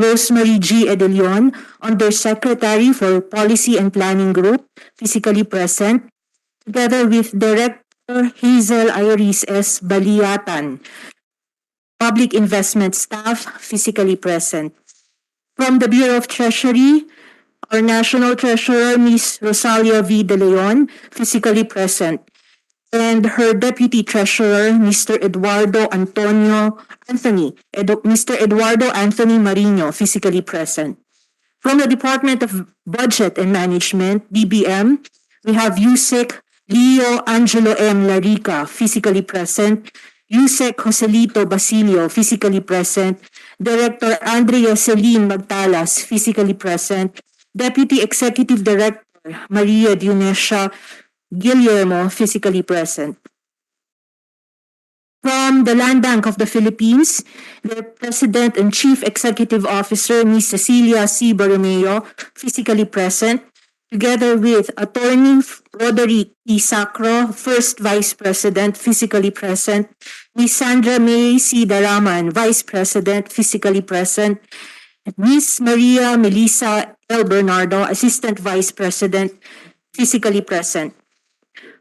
Rosemary G. Edelion, Undersecretary for Policy and Planning Group, physically present, together with Director Hazel Iris S. Baliatan, Public Investment Staff, physically present. From the Bureau of Treasury, our National Treasurer, Ms. Rosalia V. De Leon, physically present, and her Deputy Treasurer, Mr. Mr. Eduardo Anthony Marino, physically present. From the Department of Budget and Management, DBM, we have USEC Leo Angelo M. Larica, physically present, USEC Joselito Basilio, physically present, Director Andrea Celine Magtalas, physically present, Deputy Executive Director Maria Dionesia Guillermo, physically present. From the Land Bank of the Philippines, the President and Chief Executive Officer, Ms. Cecilia C. Borromeo, physically present, together with Attorney Roderick E. Sacro, First Vice President, physically present, Ms. Sandra May C. Daraman, Vice President, physically present, Ms. Maria Melissa L. Bernardo, Assistant Vice President, physically present.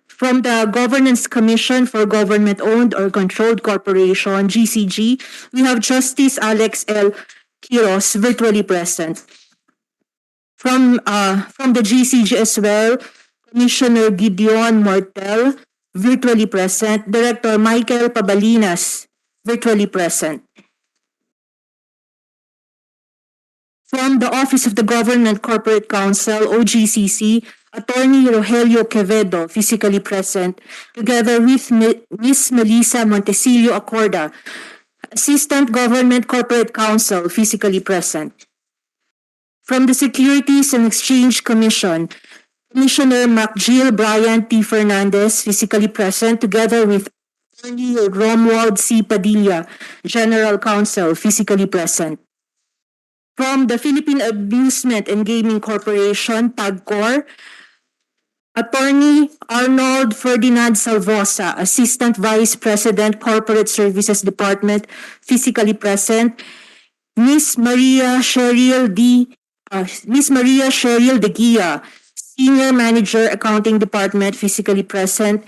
From the Governance Commission for Government-Owned or Controlled Corporation, GCG, we have Justice Alex L. Quiros, virtually present. From the GCG as well, Commissioner Gideon Mortel, virtually present. Director Michael Pabalinas, virtually present. From the Office of the Government Corporate Counsel, OGCC, Attorney Rogelio Quevedo, physically present, together with Ms. Melissa Montecillo Acorda, Assistant Government Corporate Counsel, physically present. From the Securities and Exchange Commission, Commissioner MacGill Brian T. Fernandez, physically present, together with Attorney Romuald C. Padilla, General Counsel, physically present. From the Philippine Amusement and Gaming Corporation, PAGCOR, Attorney Arnold Ferdinand Salvosa, Assistant Vice President, Corporate Services Department, physically present. Ms. Maria Cheryl De Guia, Senior Manager, Accounting Department, physically present.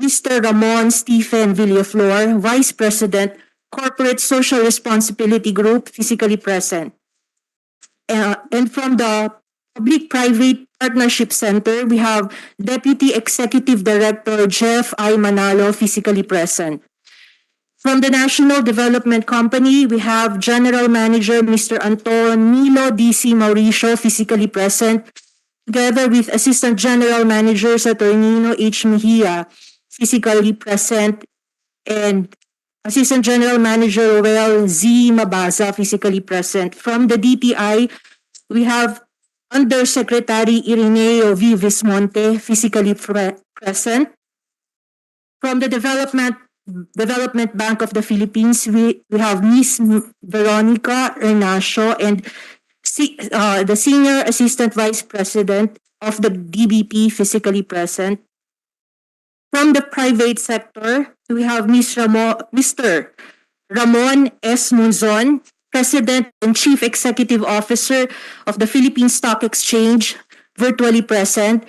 Mr. Ramon Stephen Villaflor, Vice President, Corporate Social Responsibility Group, physically present. And from the Public-Private Partnership Center, we have Deputy Executive Director Jeff I. Manalo, physically present. From the National Development Company, we have General Manager Mr. Antonilo D.C. Mauricio, physically present, together with Assistant General Managers Attorney H. Mejia, physically present, and Assistant General Manager Roel Z. Mabaza, physically present. From the DTI, we have Undersecretary Irineo V. Vismonte, physically present. From the Development Bank of the Philippines, we have Ms. Veronica Ernacio and the Senior Assistant Vice President of the DBP, physically present. From the private sector, we have Mr. Ramon S. Munzon, President and Chief Executive Officer of the Philippine Stock Exchange, virtually present,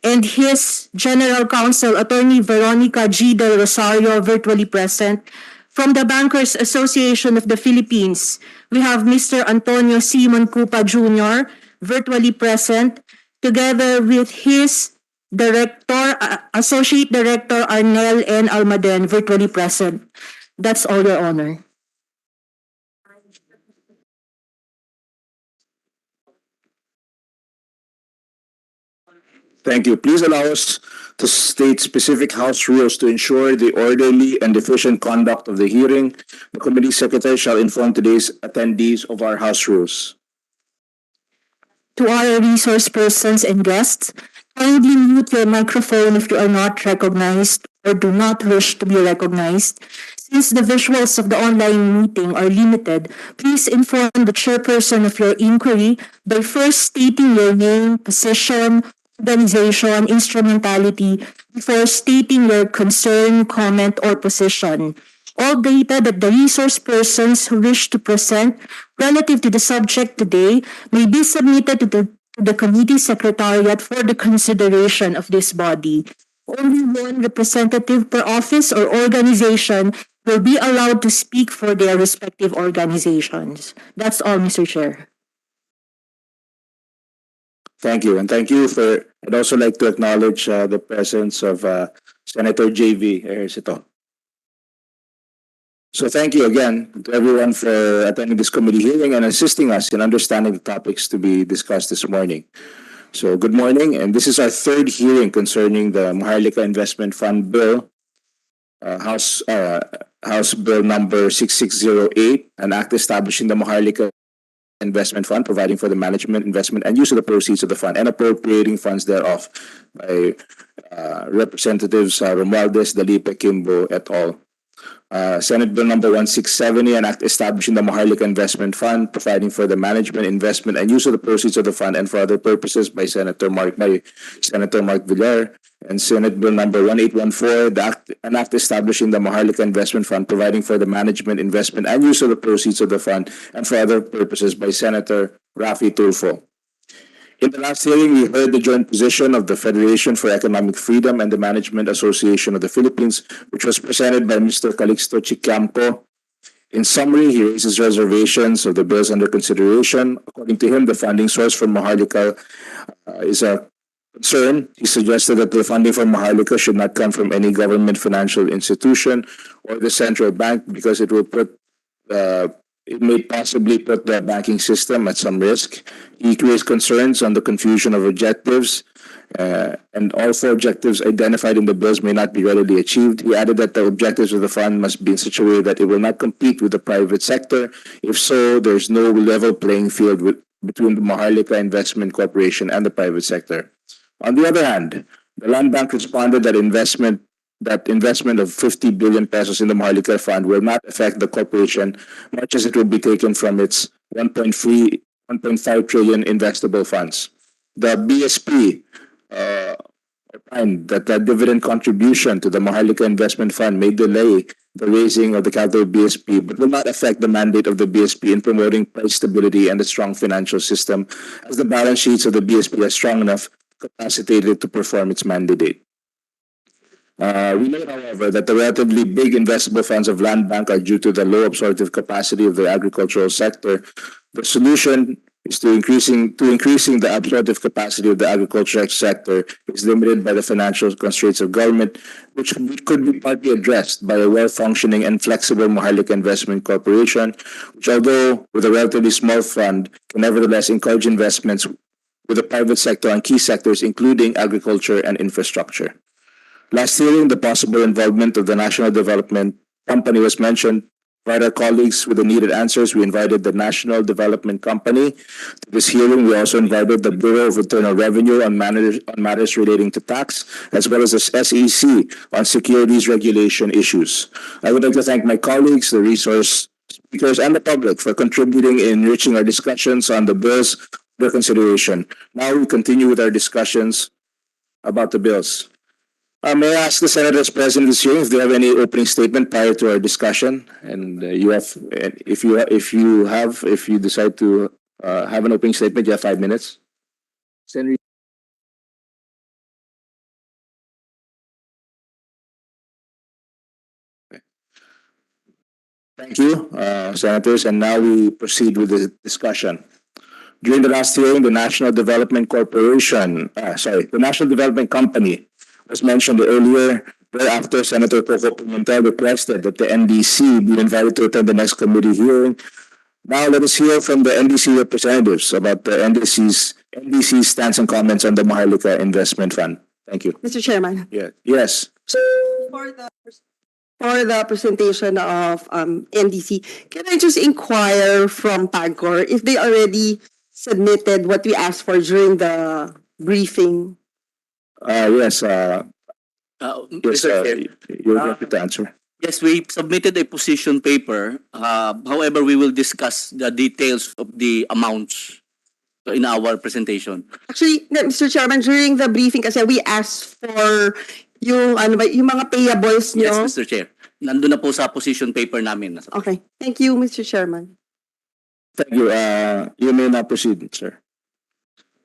and his General Counsel, Attorney Veronica G. Del Rosario, virtually present. From the Bankers Association of the Philippines, we have Mr. Antonio C. Moncupa Jr., virtually present, together with his Associate Director Arnel N. Almaden, virtually present. That's all, Your Honor. Thank you. Please allow us to state specific House rules to ensure the orderly and efficient conduct of the hearing. The Committee Secretary shall inform today's attendees of our House rules. To our resource persons and guests, kindly mute your microphone if you are not recognized or do not wish to be recognized. Since the visuals of the online meeting are limited, please inform the chairperson of your inquiry by first stating your name, position, organization, instrumentality before stating your concern, comment, or position. All data that the resource persons wish to present relative to the subject today may be submitted to the committee secretariat for the consideration of this body. Only one representative per office or organization will be allowed to speak for their respective organizations. That's all, Mr. Chair. Thank you. And thank you for, I'd also like to acknowledge the presence of Senator JV Ejercito. So thank you again to everyone for attending this committee hearing and assisting us in understanding the topics to be discussed this morning. So good morning, and this is our third hearing concerning the Maharlika Investment Fund Bill, House Bill number 6608, an act establishing the Maharlika Investment Fund, providing for the management, investment, and use of the proceeds of the fund and appropriating funds thereof by Representatives Romualdez, Dalipe, Kimbo, et al. Senate Bill number 1670, an act establishing the Maharlika Investment Fund, providing for the management, investment, and use of the proceeds of the fund and for other purposes by Senator Mark Villar. And Senate Bill number 1814, an act establishing the Maharlika Investment Fund, providing for the management, investment, and use of the proceeds of the fund and for other purposes by Senator Raffy Tulfo. In the last hearing, we heard the joint position of the Federation for Economic Freedom and the Management Association of the Philippines, which was presented by Mr. Calixto Chicamco. In summary, he raises reservations of the bills under consideration. According to him, the funding source for Maharlika is a concern. He suggested that the funding for Maharlika should not come from any government financial institution or the central bank because it may possibly put the banking system at some risk. He raised concerns on the confusion of objectives, and all four objectives identified in the bills may not be readily achieved. He added that the objectives of the fund must be in such a way that it will not compete with the private sector. If so, there's no level playing field between the Maharlika Investment Corporation and the private sector. On the other hand, the Land Bank responded that investment of 50 billion pesos in the Maharlika Fund will not affect the corporation much as it will be taken from its 1.5 trillion investable funds. The BSP opined that the dividend contribution to the Maharlika Investment Fund may delay the raising of the capital of BSP, but will not affect the mandate of the BSP in promoting price stability and a strong financial system, as the balance sheets of the BSP are strong enough capacitated to perform its mandate. We note, however, that the relatively big investable funds of Land Bank are due to the low absorptive capacity of the agricultural sector. The solution is to increasing the absorptive capacity of the agricultural sector is limited by the financial constraints of government, which could be partly addressed by a well-functioning and flexible Maharlika Investment Corporation, which, although with a relatively small fund, can nevertheless encourage investments with the private sector on key sectors, including agriculture and infrastructure. Last hearing, the possible involvement of the National Development Company was mentioned. To provide our colleagues with the needed answers, we invited the National Development Company. To this hearing, we also invited the Bureau of Internal Revenue on matters relating to tax, as well as the SEC on securities regulation issues. I would like to thank my colleagues, the resource speakers, and the public for contributing in enriching our discussions on the bills under consideration. Now we continue with our discussions about the bills. May I ask the senators present this hearing if they have any opening statement prior to our discussion? And if you decide to have an opening statement, you have 5 minutes. Senator. Thank you, senators. And now we proceed with the discussion. During the last hearing, the National Development Company was mentioned earlier. Thereafter, Senator Coco Pimentel requested that the NDC be invited to attend the next committee hearing. Now let us hear from the NDC representatives about the NDC's stance and comments on the Maharlika Investment Fund. Thank you. Mr. Chairman, Yeah. Yes. for the presentation of NDC, can I just inquire from PAGCOR if they already submitted what we asked for during the briefing? Yes. Yes, Mr. Chair. you're happy to answer. Yes, we submitted a position paper. However, we will discuss the details of the amounts in our presentation. Actually, Mr. Chairman, during the briefing kasi we asked for yung mga payables nyo. Yes, Mr. Chair. Nandun na po sa position paper namin. Okay. Thank you, Mr. Chairman. Thank you. You may now proceed, sir.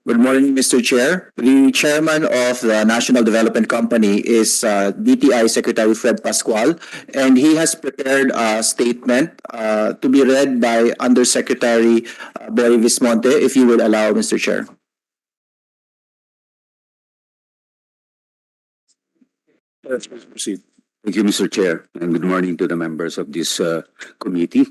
Good morning, Mr. Chair. The chairman of the National Development Company is DTI Secretary Fred Pascual, and he has prepared a statement to be read by Undersecretary Boy Vismonte, if you will allow, Mr. Chair. Please proceed. Thank you, Mr. Chair, and good morning to the members of this committee.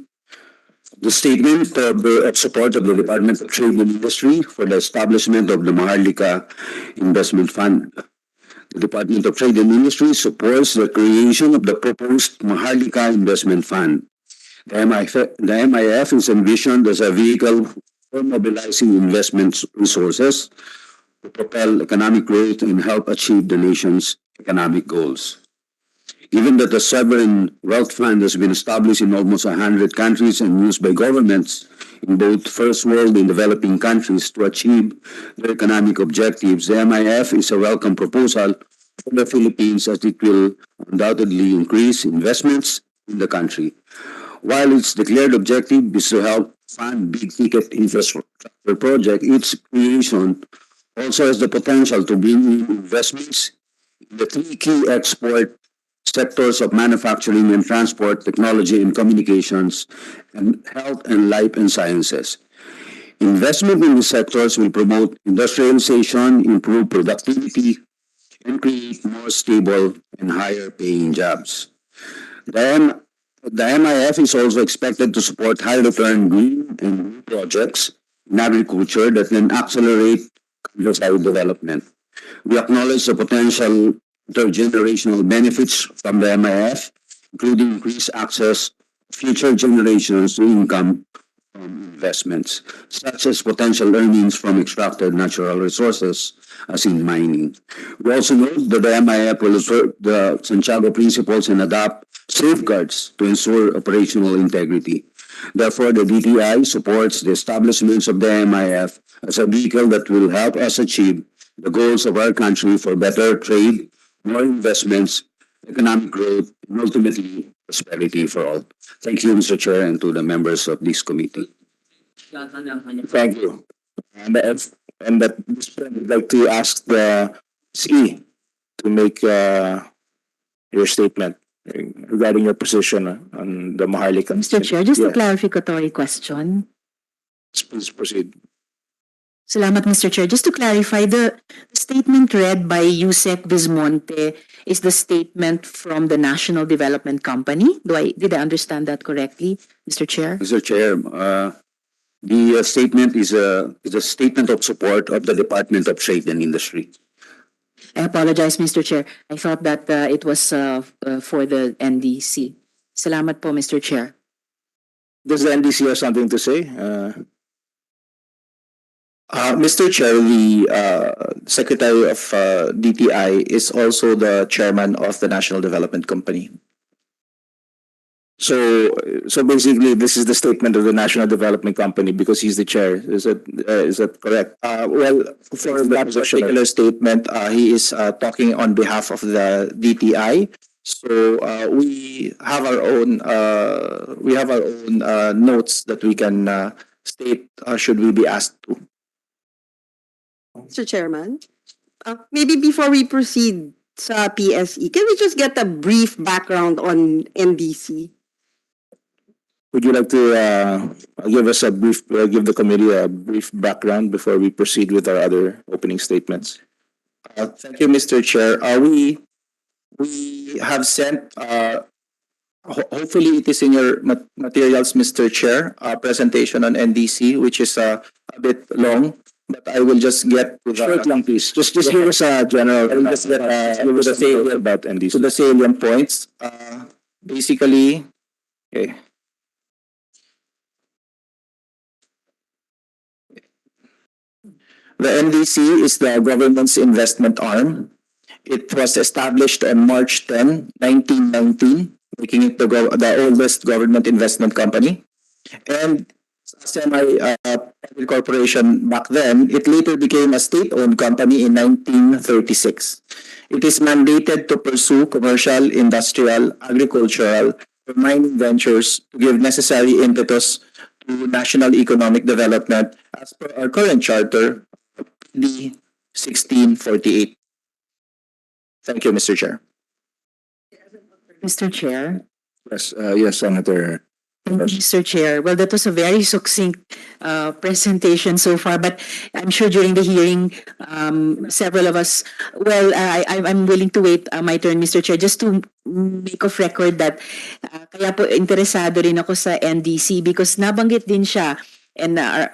The statement of support of the Department of Trade and Industry for the establishment of the Maharlika Investment Fund. The Department of Trade and Industry supports the creation of the proposed Maharlika Investment Fund. The MIF is envisioned as a vehicle for mobilizing investment resources to propel economic growth and help achieve the nation's economic goals. Given that the sovereign wealth fund has been established in almost 100 countries and used by governments in both first world and developing countries to achieve their economic objectives, the MIF is a welcome proposal for the Philippines as it will undoubtedly increase investments in the country. While its declared objective is to help fund big-ticket infrastructure projects, its creation also has the potential to bring in investments in the three key export sectors of manufacturing and transport, technology and communications, and health and life and sciences. Investment in these sectors will promote industrialization, improve productivity, and create more stable and higher paying jobs. The MIF is also expected to support high return green and blue projects in agriculture that can accelerate countryside development. We acknowledge the potential intergenerational benefits from the MIF, including increased access to future generations to income from investments, such as potential earnings from extracted natural resources, as in mining. We also note that the MIF will assert the Santiago principles and adopt safeguards to ensure operational integrity. Therefore, the DTI supports the establishment of the MIF as a vehicle that will help us achieve the goals of our country for better trade, more investments, economic growth, and ultimately prosperity for all. Thank you, Mr. Chair, and to the members of this committee. Thank you. And at this point, I'd like to ask the CE to make your statement regarding your position on the Maharlika. Mr. Chair, just a Yeah, clarificatory question. please proceed. Salamat, Mr. Chair. Just to clarify, the statement read by Yusek Vismonte is the statement from the National Development Company. Did I understand that correctly, Mr. Chair? Mr. Chair, the statement is a statement of support of the Department of Trade and Industry. I apologize, Mr. Chair. I thought that it was for the NDC. Salamat po, Mr. Chair. Does the NDC have something to say? Mr. Chair, the Secretary of DTI is also the chairman of the National Development Company. So basically, this is the statement of the National Development Company because he's the chair. Is that correct? Well, for that particular statement, he is talking on behalf of the DTI. So we have our own notes that we can state should we be asked to. Mr. Chairman, maybe before we proceed sa PSE, can we just get a brief background on NDC? Would you like to give the committee a brief background before we proceed with our other opening statements? Thank you, Mr. Chair. We have sent, hopefully it is in your materials, Mr. Chair, a presentation on NDC, which is a bit long, but I will just get to Short lang, please. Just give us a general. I'll just get give us a salient about NDC. to the salient points. Basically, okay. The NDC is the government's investment arm. It was established on March 10, 1919, making it the oldest government investment company. And semi-private corporation back then, it later became a state-owned company in 1936. It is mandated to pursue commercial, industrial, agricultural, or mining ventures to give necessary impetus to national economic development as per our current charter, D 1648. Thank you, Mr. Chair. Mr. Chair. Yes, Senator. Thank you, Mr. Chair. Well, that was a very succinct presentation so far, but I'm sure during the hearing, several of us, I'm willing to wait my turn, Mr. Chair, just to make of record that kaya po interesado rin ako sa NDC because nabanggit din siya and our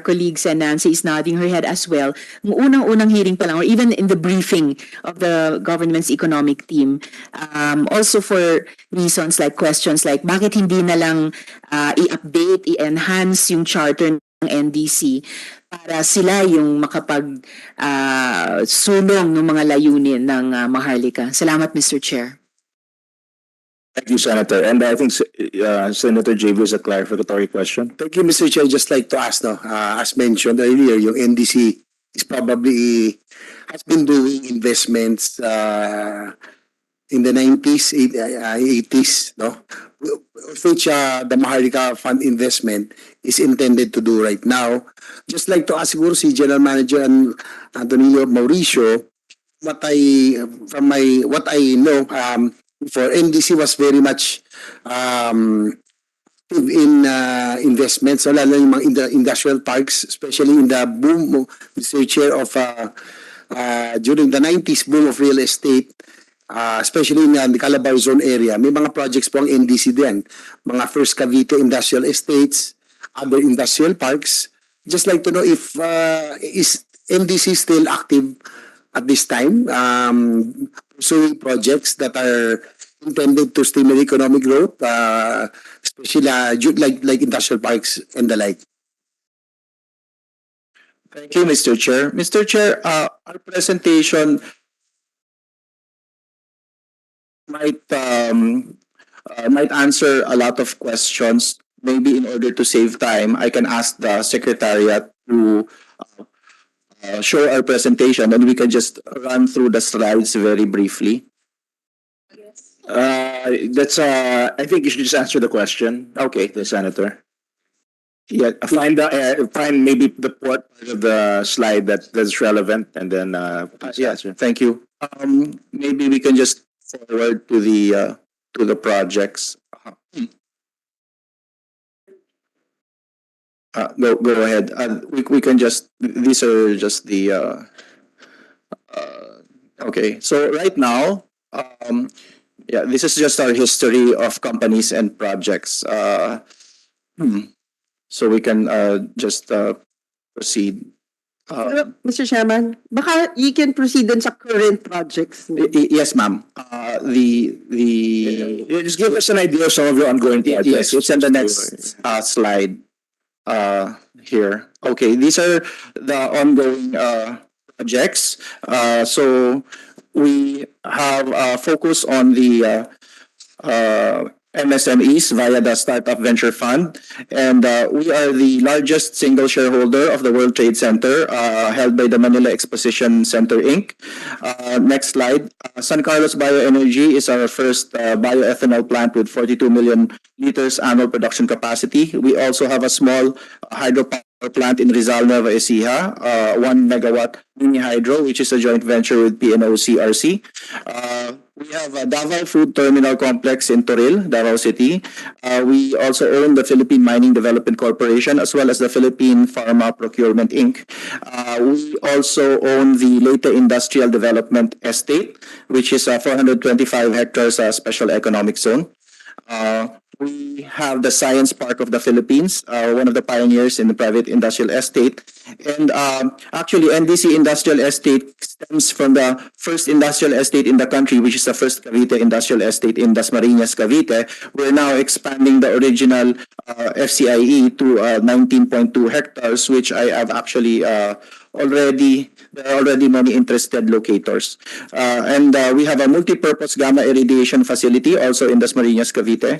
colleagues and Nancy is nodding her head as well. Nung unang-unang hearing pa lang or even in the briefing of the government's economic team, also for reasons like questions like bakit hindi na lang i-update, i-enhance yung charter ng NDC para sila yung makapag sulong ng mga layunin ng Maharlika. Salamat, Mr. Chair. Thank you, Senator. And I think Senator JV has a clarificatory question. Thank you, Mr. Chair. Just like to ask, no, as mentioned earlier, yung NDC is probably has been doing investments in the 90s, 80s, no? Which the Maharlika Fund investment is intended to do right now. Just like to ask siguro si General Manager Antonio Mauricio, what I know, for NDC was very much in investments, so lalo yung mga industrial parks, especially in the boom, Mr. Chair, of during the 90s boom of real estate, especially in the Calabar Zone area. May mga projects po ang NDC din. Mga First Cavite Industrial Estates, other industrial parks. Just like to know if is NDC still active at this time, pursuing projects that are intended to stimulate economic growth, especially like industrial parks and the like. Thank you, Mr. Chair. Mr. Chair, our presentation might answer a lot of questions. Maybe in order to save time, I can ask the Secretariat to show our presentation and we can just run through the slides very briefly. I think you should just answer the question. Okay. The Senator. Yeah. Find maybe the part of the slide that's relevant, and then Yeah. answer. Thank you. Maybe we can just forward to the projects. Go ahead. We can just, these are just the okay. So right now, yeah, this is just our history of companies and projects. So we can just proceed. Mr. Chairman, baka you can proceed dun sa current projects. Yes, ma'am. Just give us an idea of some of your ongoing projects. Yes, it's in the next slide here. Okay, these are the ongoing projects. So we have focus on the MSMEs via the Startup Venture Fund. And we are the largest single shareholder of the World Trade Center, held by the Manila Exposition Center, Inc. Next slide. San Carlos Bioenergy is our first bioethanol plant with 42 million liters annual production capacity. We also have a small hydropower plant in Rizal, Nueva Ecija, 1 megawatt mini hydro, which is a joint venture with PNO-CRC. We have a Davao Food Terminal Complex in Toril, Davao City. We also own the Philippine Mining Development Corporation as well as the Philippine Pharma Procurement Inc. We also own the Leyte Industrial Development Estate, which is a 425 hectares special economic zone. We have the Science Park of the Philippines, one of the pioneers in the private industrial estate. And actually, NDC Industrial Estate stems from the first industrial estate in the country, which is the first Cavite Industrial Estate in Dasmariñas, Cavite. We're now expanding the original FCIE to 19.2 hectares, which I have actually there are already many interested locators. And we have a multi-purpose gamma irradiation facility also in Dasmariñas, Cavite.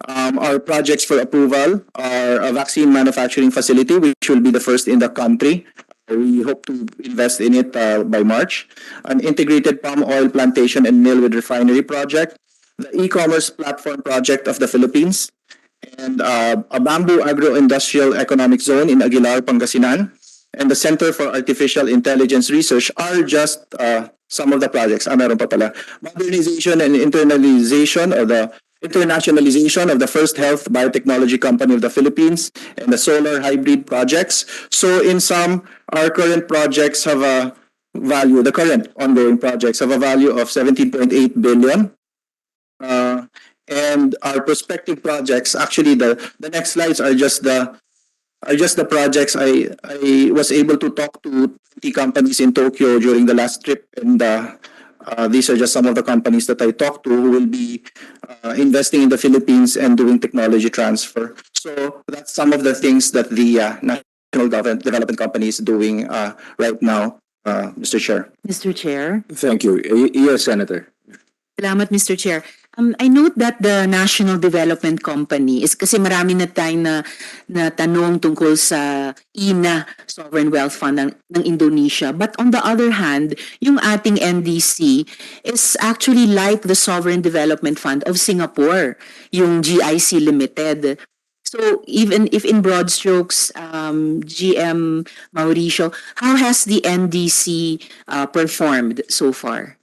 Our projects for approval are a vaccine manufacturing facility, which will be the first in the country, We hope to invest in it by March. An integrated palm oil plantation and mill with refinery project, the e-commerce platform project of the Philippines, and a bamboo agro-industrial economic zone in Aguilar, Pangasinan, and the Center for Artificial Intelligence Research are just some of the projects. Meron pa pala. Modernization and internationalization of the first health biotechnology company of the Philippines and the solar hybrid projects. So in sum, our current projects have a value, the current ongoing projects have a value of 17.8 billion. And our prospective projects, actually the next slides are just the projects. I was able to talk to 20 companies in Tokyo during the last trip, and these are just some of the companies that I talked to who will be investing in the Philippines and doing technology transfer. So that's some of the things that the National Development Company is doing right now, Mr. Chair. Mr. Chair. Thank you. Yes, Senator. Salamat, Mr. Chair. I note that the National Development Company is kasi marami na tayong na tanong tungkol sa INA, Sovereign Wealth Fund ng Indonesia. But on the other hand, yung ating NDC is actually like the Sovereign Development Fund of Singapore, yung GIC Limited. So even if in broad strokes, GM Mauricio, how has the NDC performed so far?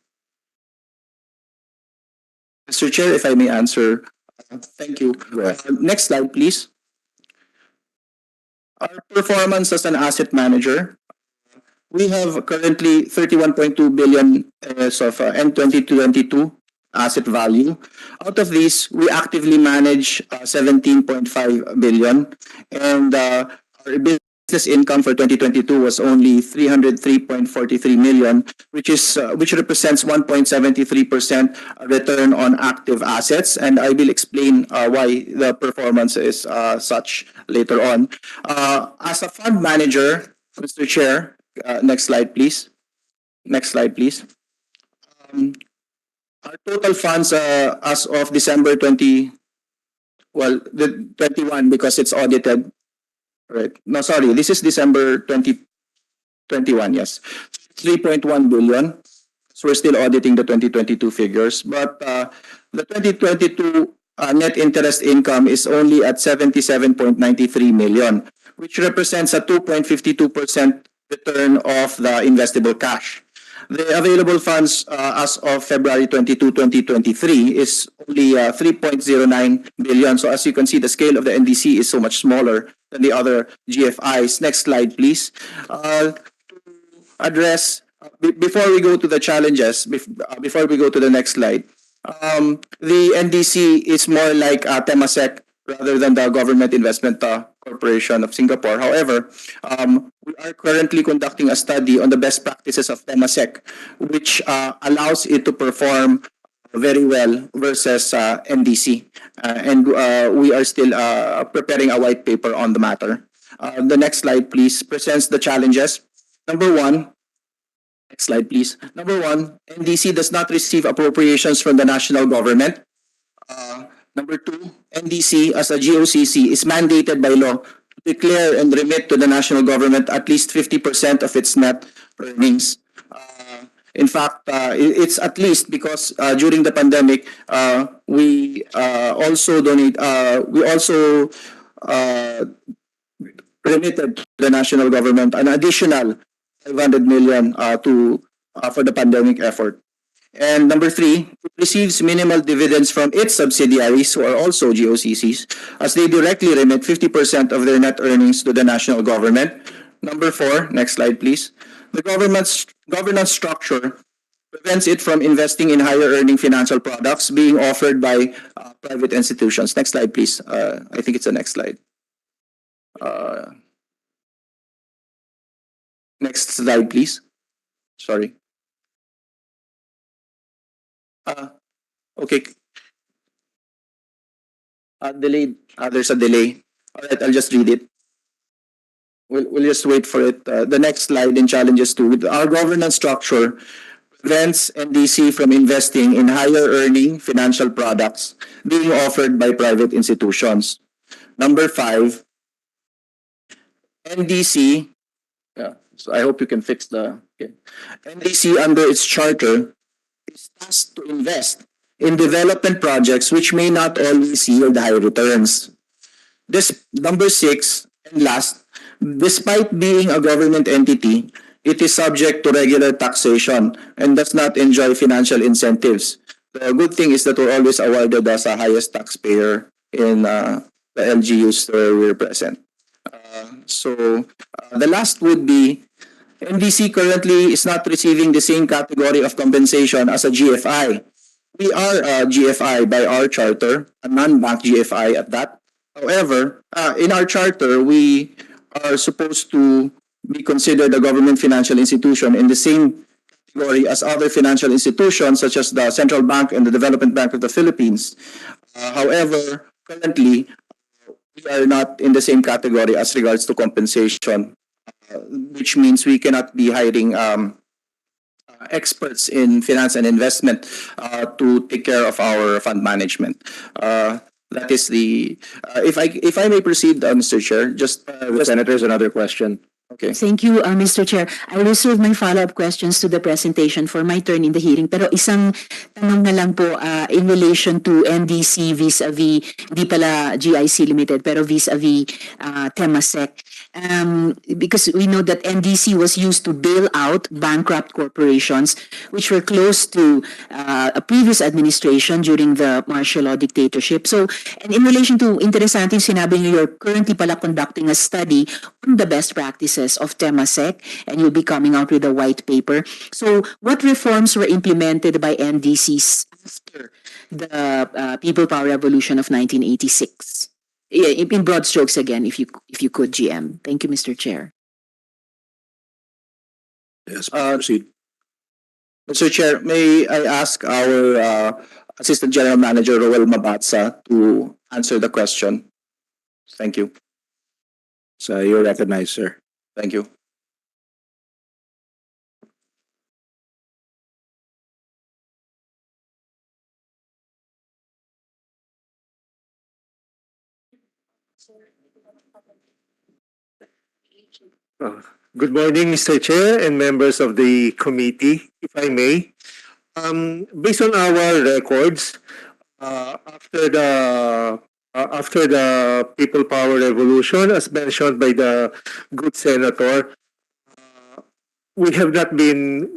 Mr. Chair, if I may answer. Thank you. Next slide, please. Our performance as an asset manager. We have currently 31.2 billion of end 2022 asset value. Out of these, we actively manage 17.5 billion, and our business income for 2022 was only 303.43 million, which represents 1.73% return on active assets, and I will explain why the performance is such later on. As a fund manager, Mr. Chair, next slide, please. Next slide, please. Our total funds as of December 20, the 21 because it's audited. Right. No, sorry. This is December 2021, yes. 3.1 billion. So we're still auditing the 2022 figures. But the 2022 net interest income is only at 77.93 million, which represents a 2.52% return of the investable cash. The available funds as of February 22, 2023 is only 3.09 billion. So as you can see, the scale of the NDC is so much smaller than the other GFIs. Next slide, please. To address, before we go to the challenges, before we go to the next slide, the NDC is more like Temasek rather than the Government Investment Corporation of Singapore. However, we are currently conducting a study on the best practices of Temasek, which allows it to perform very well versus NDC. And we are still preparing a white paper on the matter. The next slide, please, presents the challenges. Number one, next slide, please. Number one, NDC does not receive appropriations from the national government. Number two, NDC as a GOCC is mandated by law to declare and remit to the national government at least 50% of its net earnings. In fact, it's at least because during the pandemic, we also remitted to the national government an additional 500 million for the pandemic effort. And number three, it receives minimal dividends from its subsidiaries, who are also GOCCs, as they directly remit 50% of their net earnings to the national government. Number four, next slide, please. The governance structure prevents it from investing in higher earning financial products being offered by private institutions. Next slide, please. I think it's the next slide. Next slide, please. Sorry. Okay. Delayed. There's a delay. All right, I'll just read it. We'll just wait for it. The next slide in challenges 2. Our governance structure prevents NDC from investing in higher earning financial products being offered by private institutions. Number 5, NDC Yeah. So I hope you can fix the. Okay. NDC under its charter is tasked to invest in development projects which may not always yield high returns. This number six and last, despite being a government entity, it is subject to regular taxation and does not enjoy financial incentives. The good thing is that we're always awarded as the highest taxpayer in the LGUs where we're present. The last would be NDC currently is not receiving the same category of compensation as a GFI. We are a GFI by our charter, a non-bank GFI at that. However, in our charter, we are supposed to be considered a government financial institution in the same category as other financial institutions such as the Central Bank and the Development Bank of the Philippines. However, currently, we are not in the same category as regards to compensation, which means we cannot be hiring experts in finance and investment to take care of our fund management. That is the if I may proceed, Mr. Chair, just The senator's another question. okay. Thank you, Mr. Chair. I will reserve my follow-up questions to the presentation for my turn in the hearing. Pero isang tanong na lang po in relation to NDC vis-a-vis, di pala GIC Limited, pero vis-a-vis Temasek. Because we know that NDC was used to bail out bankrupt corporations which were close to a previous administration during the martial law dictatorship. So, and in relation to interesante yung sinabi niyo, you're currently pala conducting a study on the best practices of Temasek and you'll be coming out with a white paper. So, what reforms were implemented by NDCs after the People Power Revolution of 1986? Yeah, in broad strokes again, if you could, GM. Thank you, Mr. Chair. Yes, Uh, proceed. Mr. Chair, may I ask our Assistant General Manager Roel Mabatsa to answer the question? Thank you. So you're recognized, sir. Thank you. Good morning, Mr. Chair and members of the committee, if I may. Based on our records, after the People Power Revolution, as mentioned by the good senator, we have not been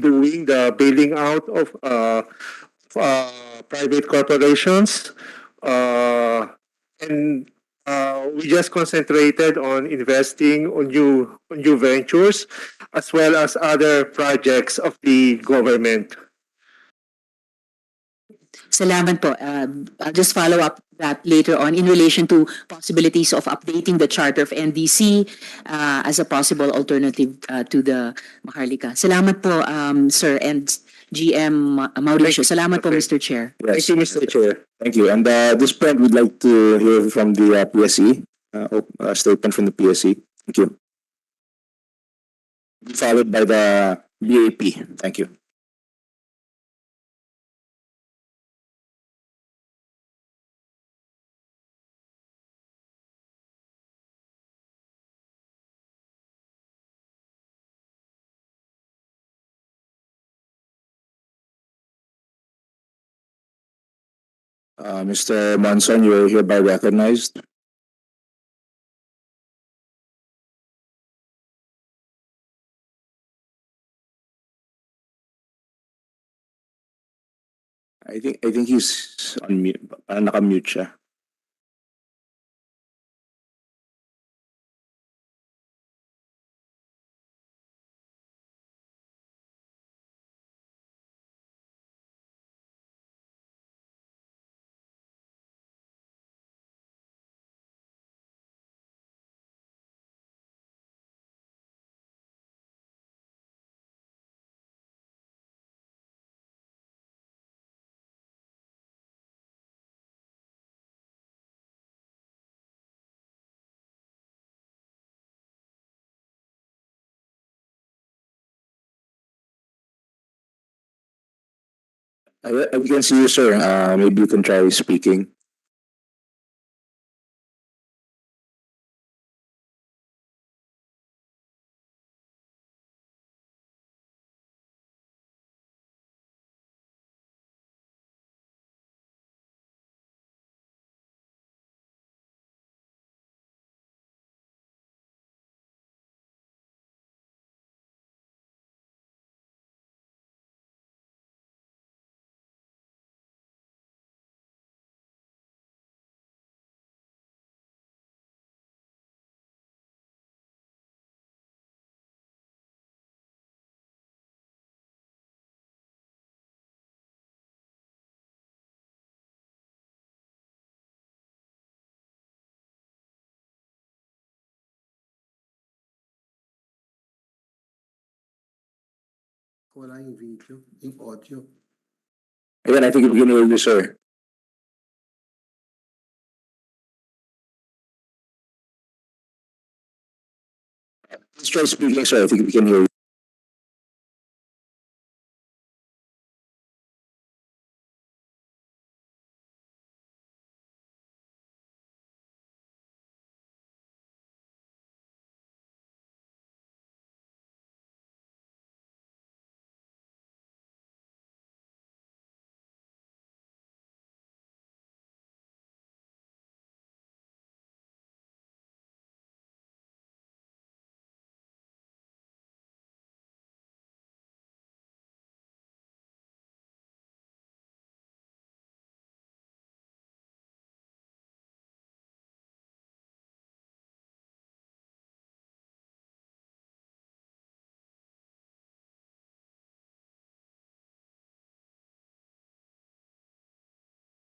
doing the bailing out of private corporations, and we just concentrated on investing on new ventures as well as other projects of the government. Salamat po. I'll just follow up that later on in relation to possibilities of updating the charter of NDC as a possible alternative to the Maharlika. Salamat po, Sir, and GM Mauricio. Salamat po, Mr. Chair. Thank you, Mr. Chair. Thank you. And this point, we'd like to hear from the PSE, a statement from the PSE. Thank you. Followed by the BAP. Thank you. Mr. Monson, you are hereby recognized. I think he's on mute. Parang naka-mute siya. I can see you, sir. Maybe you can try speaking. Wala yung video, yung audio. Again, I think we can hear you, sir. Let's try speaking, sir. I think we can hear you.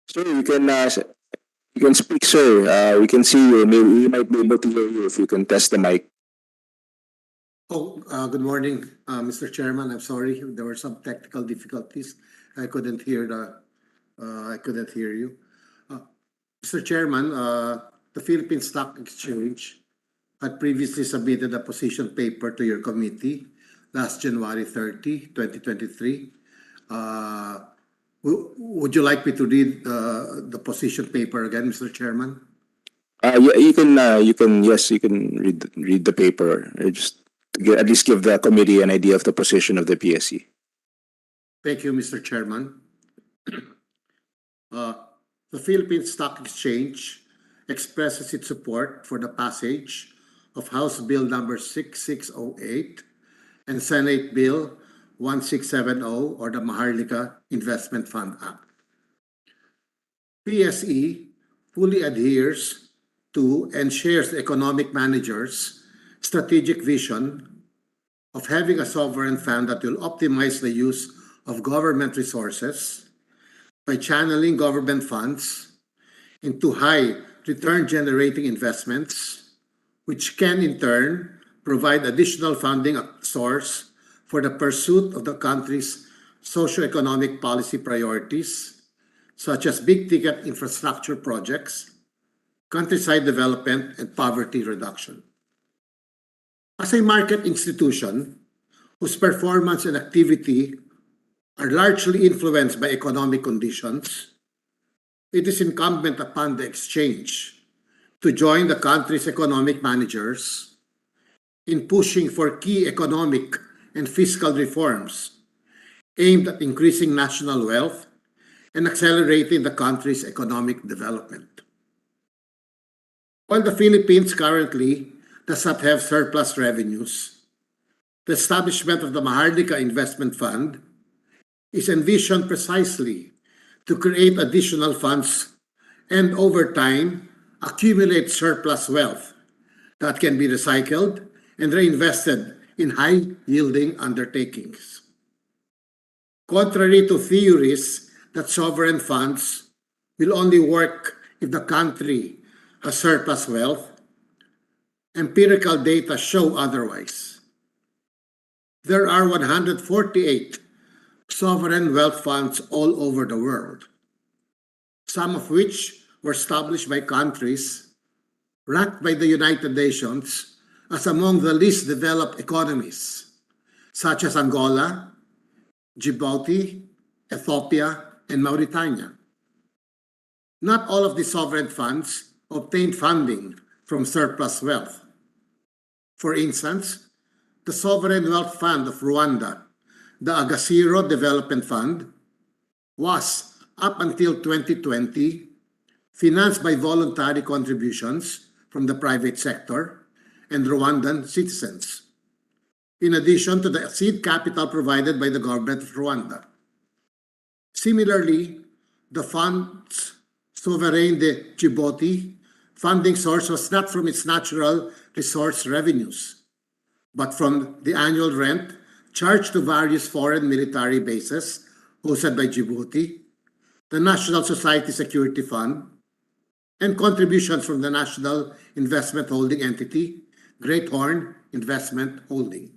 Sir, you can speak, sir. We can see you. Maybe we might be able to hear you if you can test the mic. Good morning, Mr. Chairman. I'm sorry, there were some technical difficulties. I couldn't hear you. Mr. Chairman, the Philippine Stock Exchange had previously submitted a position paper to your committee last January 30, 2023. Would you like me to read the position paper again, Mr. Chairman? Yeah, yes, you can read the paper. Just at least give the committee an idea of the position of the PSE. Thank you, Mr. Chairman. The Philippine Stock Exchange expresses its support for the passage of House Bill number 6608 and Senate Bill 1670, or the Maharlika Investment Fund Act. PSE fully adheres to and shares the economic manager's strategic vision of having a sovereign fund that will optimize the use of government resources by channeling government funds into high return generating investments, which can in turn provide additional funding source for the pursuit of the country's socio-economic policy priorities, such as big-ticket infrastructure projects, countryside development, and poverty reduction. As a market institution whose performance and activity are largely influenced by economic conditions, it is incumbent upon the exchange to join the country's economic managers in pushing for key economic and fiscal reforms aimed at increasing national wealth and accelerating the country's economic development. While the Philippines currently does not have surplus revenues, the establishment of the Maharlika Investment Fund is envisioned precisely to create additional funds and over time accumulate surplus wealth that can be recycled and reinvested in high-yielding undertakings. Contrary to theories that sovereign funds will only work if the country has surplus wealth, empirical data show otherwise. There are 148 sovereign wealth funds all over the world, some of which were established by countries ranked by the United Nations as among the least developed economies, such as Angola, Djibouti, Ethiopia, and Mauritania. Not all of the sovereign funds obtain funding from surplus wealth. For instance, the Sovereign Wealth Fund of Rwanda, the Agasiro Development Fund, was, up until 2020, financed by voluntary contributions from the private sector and Rwandan citizens, in addition to the seed capital provided by the government of Rwanda. Similarly, the fund's Sovereign de Djibouti funding source was not from its natural resource revenues, but from the annual rent charged to various foreign military bases hosted by Djibouti, the National Society Security Fund, and contributions from the National Investment Holding Entity, Great Horn Investment Holding.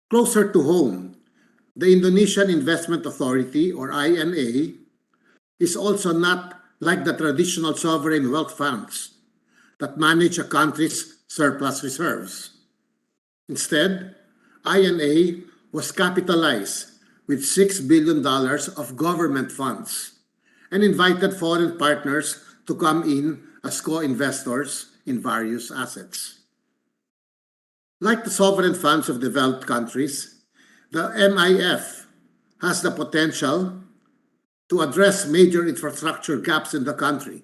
Closer to home, the Indonesian Investment Authority, or INA, is also not like the traditional sovereign wealth funds that manage a country's surplus reserves. Instead, INA was capitalized with $6 billion of government funds and invited foreign partners to come in as co-investors in various assets. Like the sovereign funds of developed countries, the MIF has the potential to address major infrastructure gaps in the country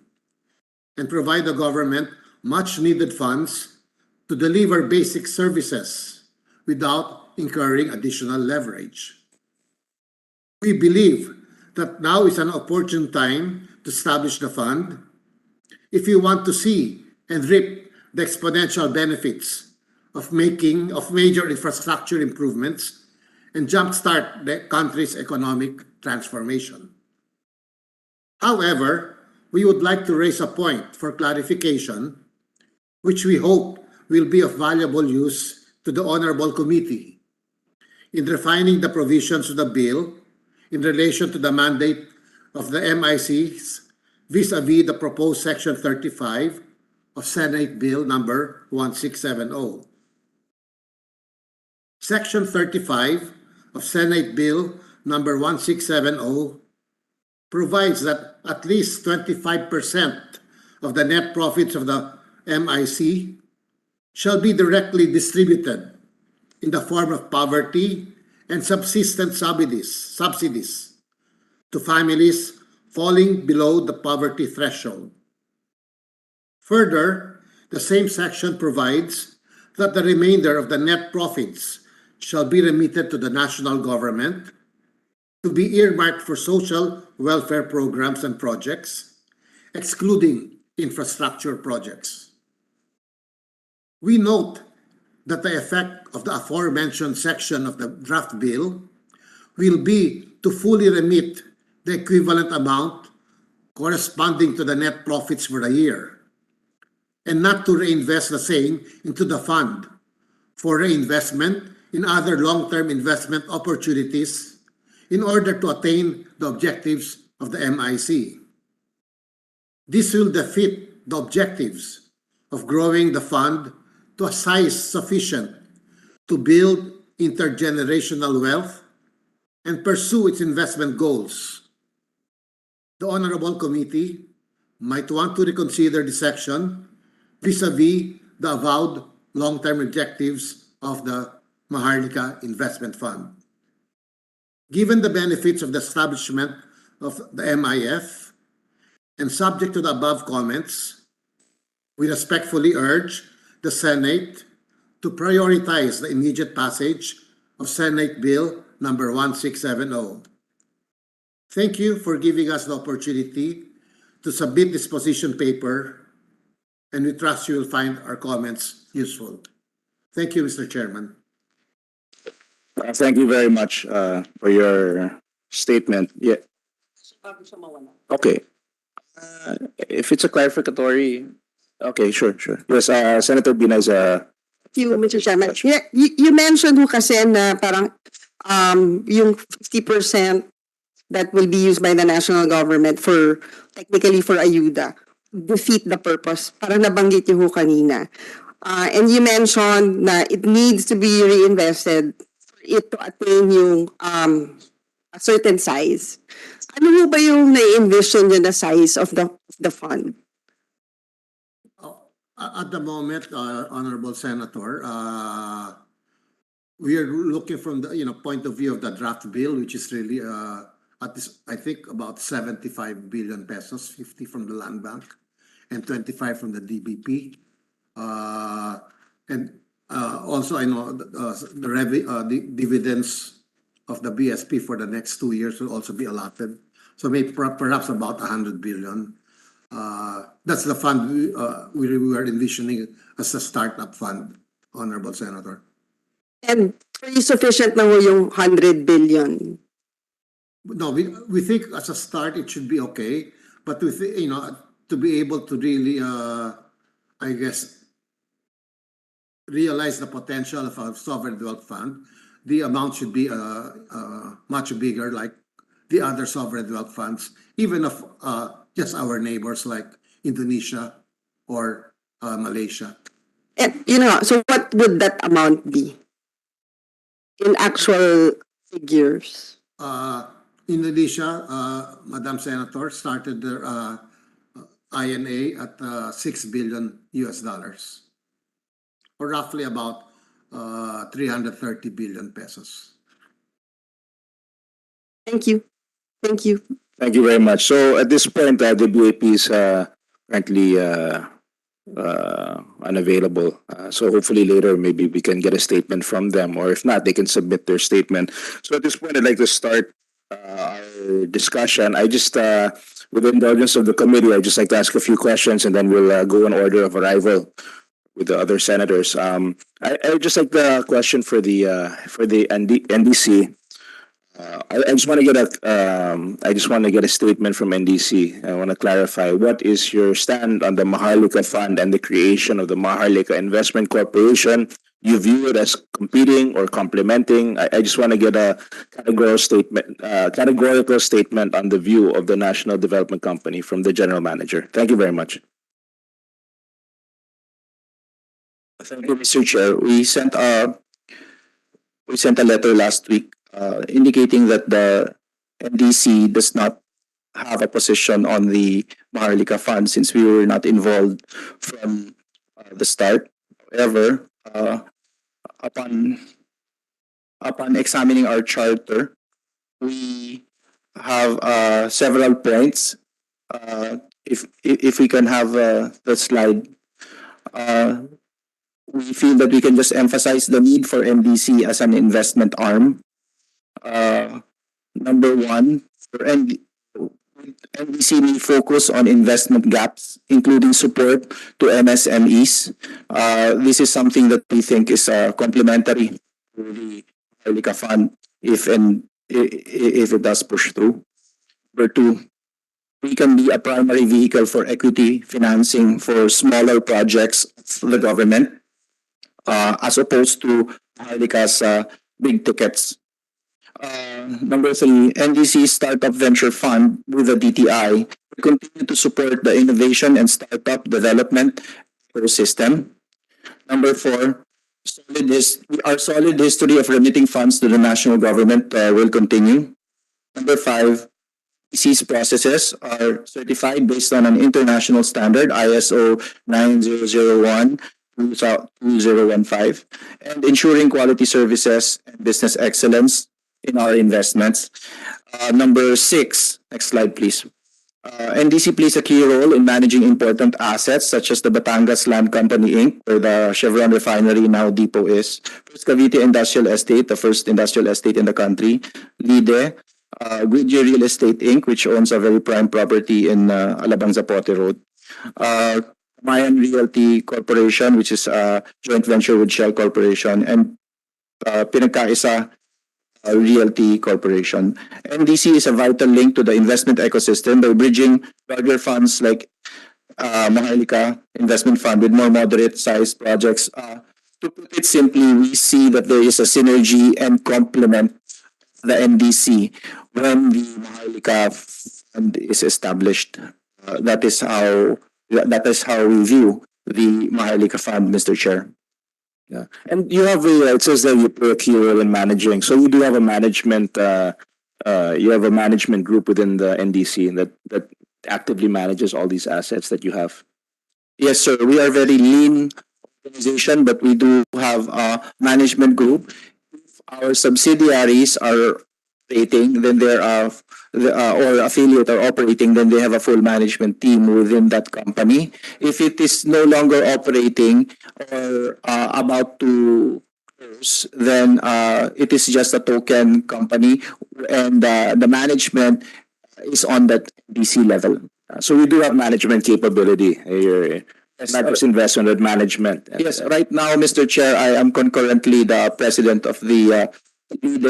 and provide the government much needed funds to deliver basic services without incurring additional leverage. We believe that now is an opportune time to establish the fund if you want to see and reap the exponential benefits of major infrastructure improvements and jumpstart the country's economic transformation. However, we would like to raise a point for clarification, which we hope will be of valuable use to the Honorable Committee in refining the provisions of the bill in relation to the mandate of the MICs vis-a-vis the proposed Section 35 of Senate Bill number 1670. Section 35 of Senate Bill number 1670 provides that at least 25% of the net profits of the MIC shall be directly distributed in the form of poverty and subsistence subsidies to families falling below the poverty threshold. Further, the same section provides that the remainder of the net profits shall be remitted to the national government to be earmarked for social welfare programs and projects, excluding infrastructure projects. We note that the effect of the aforementioned section of the draft bill will be to fully remit the equivalent amount corresponding to the net profits for the year, and not to reinvest the same into the fund for reinvestment in other long-term investment opportunities in order to attain the objectives of the MIC. This will defeat the objectives of growing the fund to a size sufficient to build intergenerational wealth and pursue its investment goals. The Honorable Committee might want to reconsider this section vis-a-vis the avowed long-term objectives of the Maharlika Investment Fund. Given the benefits of the establishment of the MIF and subject to the above comments, we respectfully urge the Senate to prioritize the immediate passage of Senate Bill number 1670. Thank you for giving us the opportunity to submit this position paper, and we trust you will find our comments useful. Thank you, Mr. Chairman. Thank you very much for your statement. Yeah. Okay. If it's a clarificatory, okay, sure. Yes, Senator Binay. Thank you, Mr. Chairman. Yeah, you mentioned ho kasi na parang yung 50% that will be used by the national government for, technically for ayuda, defeat the purpose. Parang nabanggit niyo ho kanina. And you mentioned na it needs to be reinvested for it to attain yung a certain size. Ano ho ba yung na-envision nyo na size of the fund? At the moment, Honorable Senator, we are looking from the point of view of the draft bill, which is really at this, I think about 75 billion pesos, 50 from the Land Bank and 25 from the DBP. And also I know the dividends of the BSP for the next 2 years will also be allotted. So maybe perhaps about 100 billion. That's the fund we are envisioning as a startup fund, Honorable Senator. And are you sufficient na ho yung 100 billion? No, we think as a start it should be okay, but we to be able to really, I guess, realize the potential of our sovereign wealth fund, the amount should be much bigger, like the other sovereign wealth funds, even of just our neighbors like Indonesia or Malaysia. And so what would that amount be in actual figures? Indonesia, Madam Senator, started their INA at 6 billion US dollars, or roughly about 330 billion pesos. Thank you. Thank you. Thank you very much. So at this point, the BAP is currently unavailable. So hopefully later, maybe we can get a statement from them, or if not, they can submit their statement. So at this point, I'd like to start our discussion. I just, with the indulgence of the committee, I'd just like to ask a few questions, and then we'll go in order of arrival with the other senators. I would just like the question for the NDC. I just want to get a statement from NDC. I want to clarify, what is your stand on the Maharlika Fund and the creation of the Maharlika Investment Corporation? You view it as competing or complementing? I just want to get a categorical statement on the view of the National Development Company from the General Manager. Thank you very much. Thank you, Mr. Chair. We sent a letter last week indicating that the NDC does not have a position on the Maharlika Fund since we were not involved from the start. However, upon examining our charter, we have several points. If we can have the slide. We feel that we can just emphasize the need for MDC as an investment arm. Number one, for MDC may focus on investment gaps, including support to MSMEs. This is something that we think is complementary to the Maharlika Fund if it does push through. Number two, we can be a primary vehicle for equity financing for smaller projects of the government, as opposed to Maharlika's big tickets. Number three, NDC Startup Venture Fund with the DTI will continue to support the innovation and startup development ecosystem. Number four, our solid history of remitting funds to the national government will continue. Number five, NDC's processes are certified based on an international standard, ISO 9001 2015, and ensuring quality services and business excellence in our investments. Number six, next slide please. NDC plays a key role in managing important assets such as the Batangas Land Company Inc., where the Chevron refinery now depot is, First Cavite Industrial Estate, the first industrial estate in the country, LIDE, Goodyear Real Estate Inc., which owns a very prime property in Alabang Zapote Road, Mayan Realty Corporation, which is a joint venture with Shell Corporation, and Pinagkaisa Realty Corporation. NDC is a vital link to the investment ecosystem by bridging larger funds like Maharlika Investment Fund with more moderate-sized projects. To put it simply, we see that there is a synergy and complement the NDC when the Maharlika Fund is established. That is how we view the Maharlika Fund, Mr. Chair. Yeah, and you have it says that you play a key role in managing. So you do have a management. You have a management group within the NDC that actively manages all these assets that you have. Yes, sir. We are a very lean organization, but we do have a management group. If our subsidiaries are operating, then there are or affiliate are operating, then they have a full management team within that company. If it is no longer operating or about to close, then it is just a token company, and the management is on that DC level. So we do have management capability. Not just investment, but management. Yes, right now, Mr. Chair, I am concurrently the president of the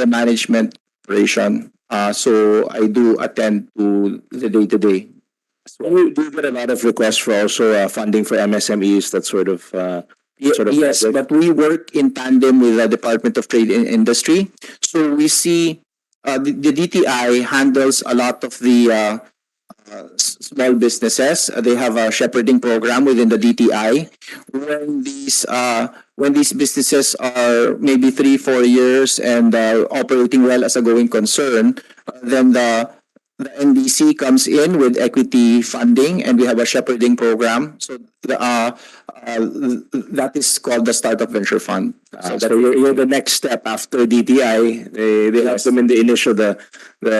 management operation. So I do attend to the day-to-day. So we do get a lot of requests for also funding for MSMEs, that sort of sort of Yes, project? but we work in tandem with the Department of Trade and Industry. So we see the DTI handles a lot of the small businesses. They have a shepherding program within the DTI. When these businesses are maybe 3-4 years and operating well as a going concern, then the NDC comes in with equity funding, and we have a shepherding program. So that is called the Startup Venture Fund. So you're the next step after DTI. They have Yes. them in the initial, the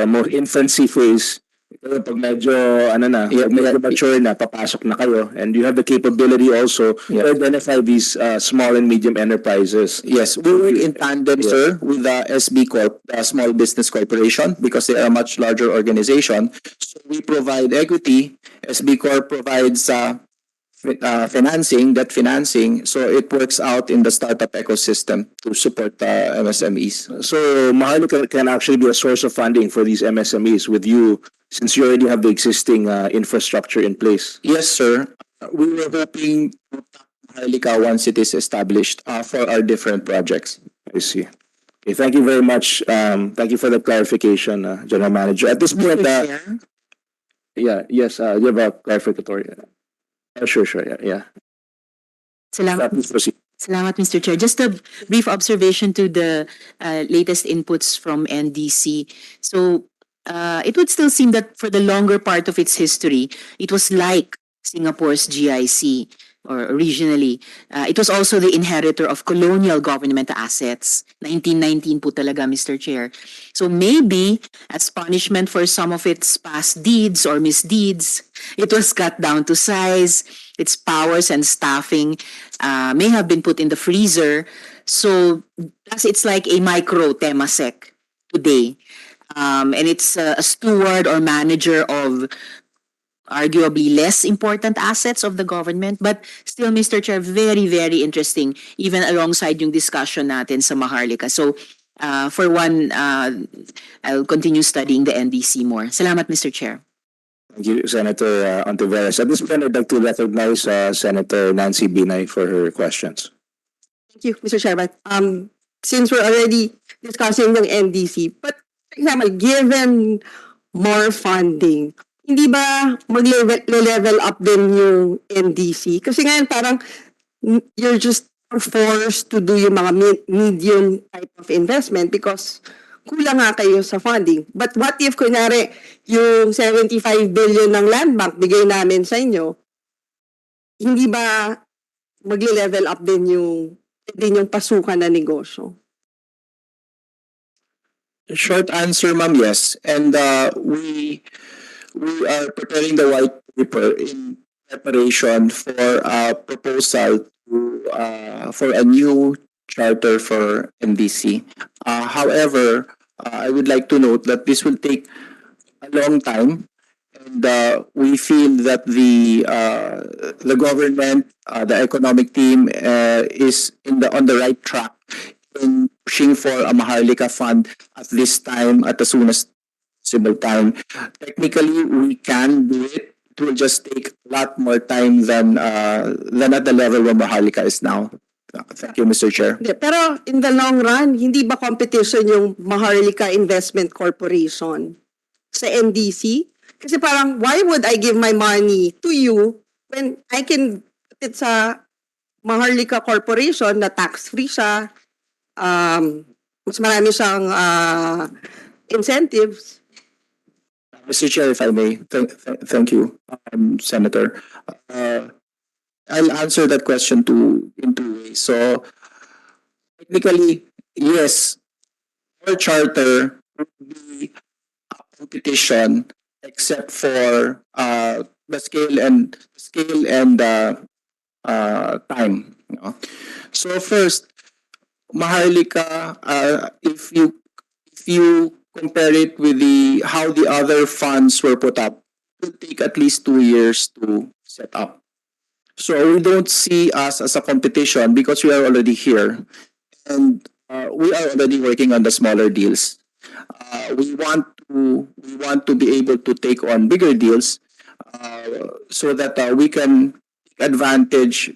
more infancy phase. Pero pag medyo, Yeah, pag medyo yeah. mature na, papasok na kayo. And you have the capability also Yeah. to identify these small and medium enterprises. Yes, we work in tandem, Yeah. sir, with the SB Corp, the Small Business Corporation, because they are a much larger organization. So we provide equity. SB Corp provides financing, debt financing. So it works out in the startup ecosystem to support the MSMEs. So Maharlika can actually be a source of funding for these MSMEs with you, since you already have the existing infrastructure in place. Yes, sir. We were hoping to tap Maharlika once it is established for our different projects. I see. Okay, thank you very much. Thank you for the clarification, General Manager. At this point, Mr. Chair. yes, you have a clarificatory. Sure, yeah. Salamat. Please proceed. Salamat, Mr. Chair. Just a brief observation to the latest inputs from NDC. So it would still seem that for the longer part of its history, it was like Singapore's GIC, or regionally. It was also the inheritor of colonial government assets. 1919 po talaga, Mr. Chair. So maybe, as punishment for some of its past deeds or misdeeds, it was cut down to size. Its powers and staffing may have been put in the freezer. So thus it's like a micro Temasek today. And it's a steward or manager of arguably less important assets of the government. But still, Mr. Chair, very, very interesting, even alongside yung discussion natin sa Maharlika. So for one, I'll continue studying the NDC more. Salamat, Mr. Chair. Thank you, Senator Ontiveros. At this point, I'd like to recognize Senator Nancy Binay for her questions. Thank you, Mr. Chairman. Since we're already discussing ng NDC, but for example, given more funding, hindi ba mag-level up din yung NDC? Kasi ngayon parang you're just forced to do yung mga medium type of investment because kulang nga kayo sa funding. But what if, kunyari, yung 75 billion ng land bank bigay namin sa inyo, hindi ba magle-level up din yung pasukan na negosyo? Short answer, ma'am, yes. And we are preparing the white paper in preparation for a proposal for a new charter for MDC. However, I would like to note that this will take a long time, and we feel that the government, the economic team, is on the right track in pushing for a Maharlika fund at this time, at the soonest possible time. Technically, we can do it. It will just take a lot more time than at the level where Maharlika is now. Thank you, Mr. Chair. Pero in the long run, hindi ba competition yung Maharlika Investment Corporation sa NDC? Kasi parang, why would I give my money to you when I can put it sa Maharlika Corporation na tax-free siya, mas marami siyang incentives. Mr. Chair, if I may, thank you, Senator. I'll answer that question in two ways. So, technically, yes, our charter would be a competition except for the scale and time. You know? So first, Maharlika, if you compare it with how the other funds were put up, it will take at least 2 years to set up. So we don't see us as a competition because we are already here, and we are already working on the smaller deals. We want to be able to take on bigger deals so that we can take advantage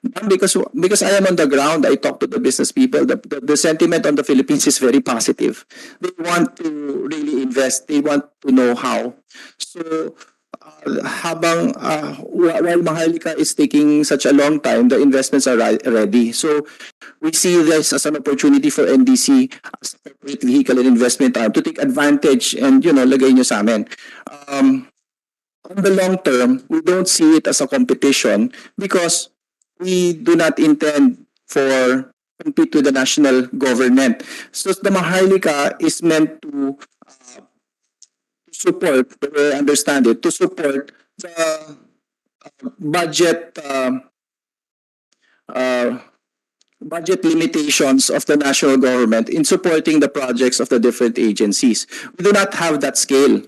Because I am on the ground, I talk to the business people. The sentiment on the Philippines is very positive. They want to really invest. They want to know how. So while Maharlika is taking such a long time, the investments are ready. So we see this as an opportunity for NDC as a corporate vehicle and investment arm to take advantage and lagay nyo sa amin. On the long term, we don't see it as a competition because we do not intend for compete with the national government. So the Maharlika is meant to support, the way I understand it, to support the budget uh, budget limitations of the national government in supporting the projects of the different agencies. We do not have that scale.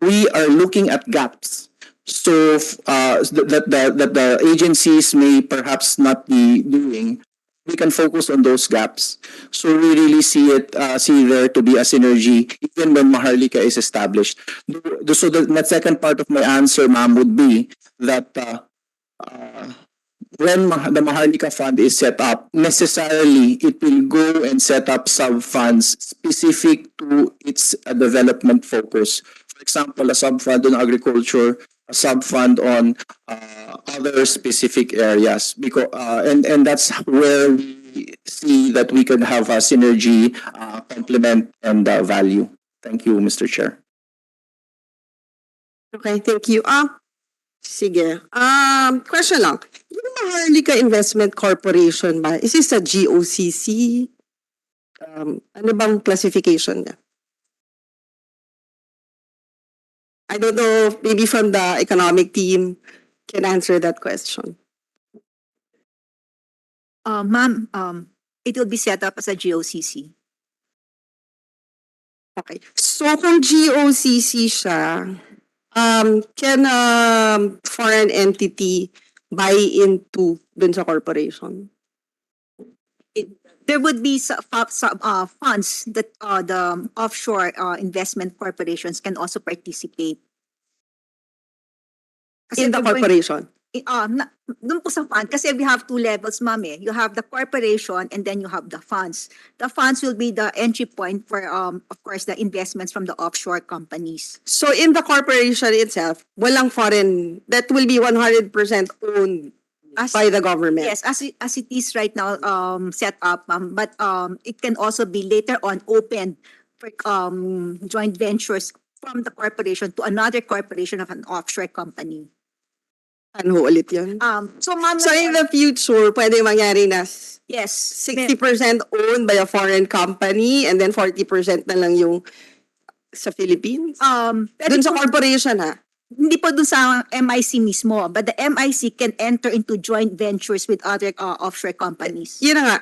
We are looking at gaps. So that the agencies may perhaps not be doing, we can focus on those gaps. So we really see there to be a synergy even when Maharlika is established. So the second part of my answer, ma'am, would be that when the Maharlika Fund is set up, necessarily it will go and set up sub-funds specific to its development focus. For example, a sub-fund on agriculture, a sub-fund on other specific areas. Because and that's where we see that we can have a synergy, complement, and value. Thank you, Mr. Chair. Okay, thank you. Sige. Question lang. Yung Maharlika Investment Corporation ba, is this a GOCC? Ano bang classification niya? I don't know, maybe from the economic team can answer that question. Ma'am, it will be set up as a GOCC. Okay. So kung GOCC siya, can a foreign entity buy into dun sa corporation? There would be funds that the offshore investment corporations can also participate. Kasi In the we're going- corporation? Dun po sa fund, kasi we have two levels, ma'am eh. You have the corporation and then you have the funds. The funds will be the entry point for, of course, the investments from the offshore companies. So in the corporation itself, walang foreign, that will be 100% owned by the government? Yes, as it is right now set up, but it can also be later on opened for joint ventures from the corporation to another corporation of an offshore company. Ano ulit yun? So, ma'am, So in the future, pwede mangyari na yes, 60% owned by a foreign company and then 40% na lang yung sa Philippines? Dun sa corporation ha? Hindi po dun sa MIC mismo, but the MIC can enter into joint ventures with other offshore companies. Yun na nga.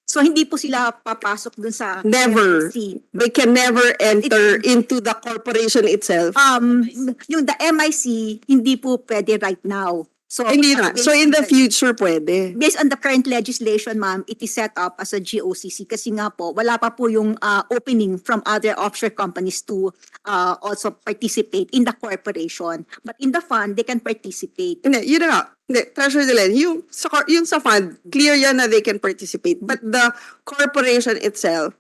So hindi po sila papasok dun sa Never. MIC. They can never enter into the corporation itself. Yung the MIC, hindi po pwede right now. So, Hindi na. So in the future, pwede. Based on the current legislation, ma'am, it is set up as a GOCC kasi nga po, wala pa po yung opening from other offshore companies to also participate in the corporation. But in the fund, they can participate. Hindi, yun na nga. Hindi, Treasurer Delen, yung sa fund, clear yan na they can participate. But the corporation itself,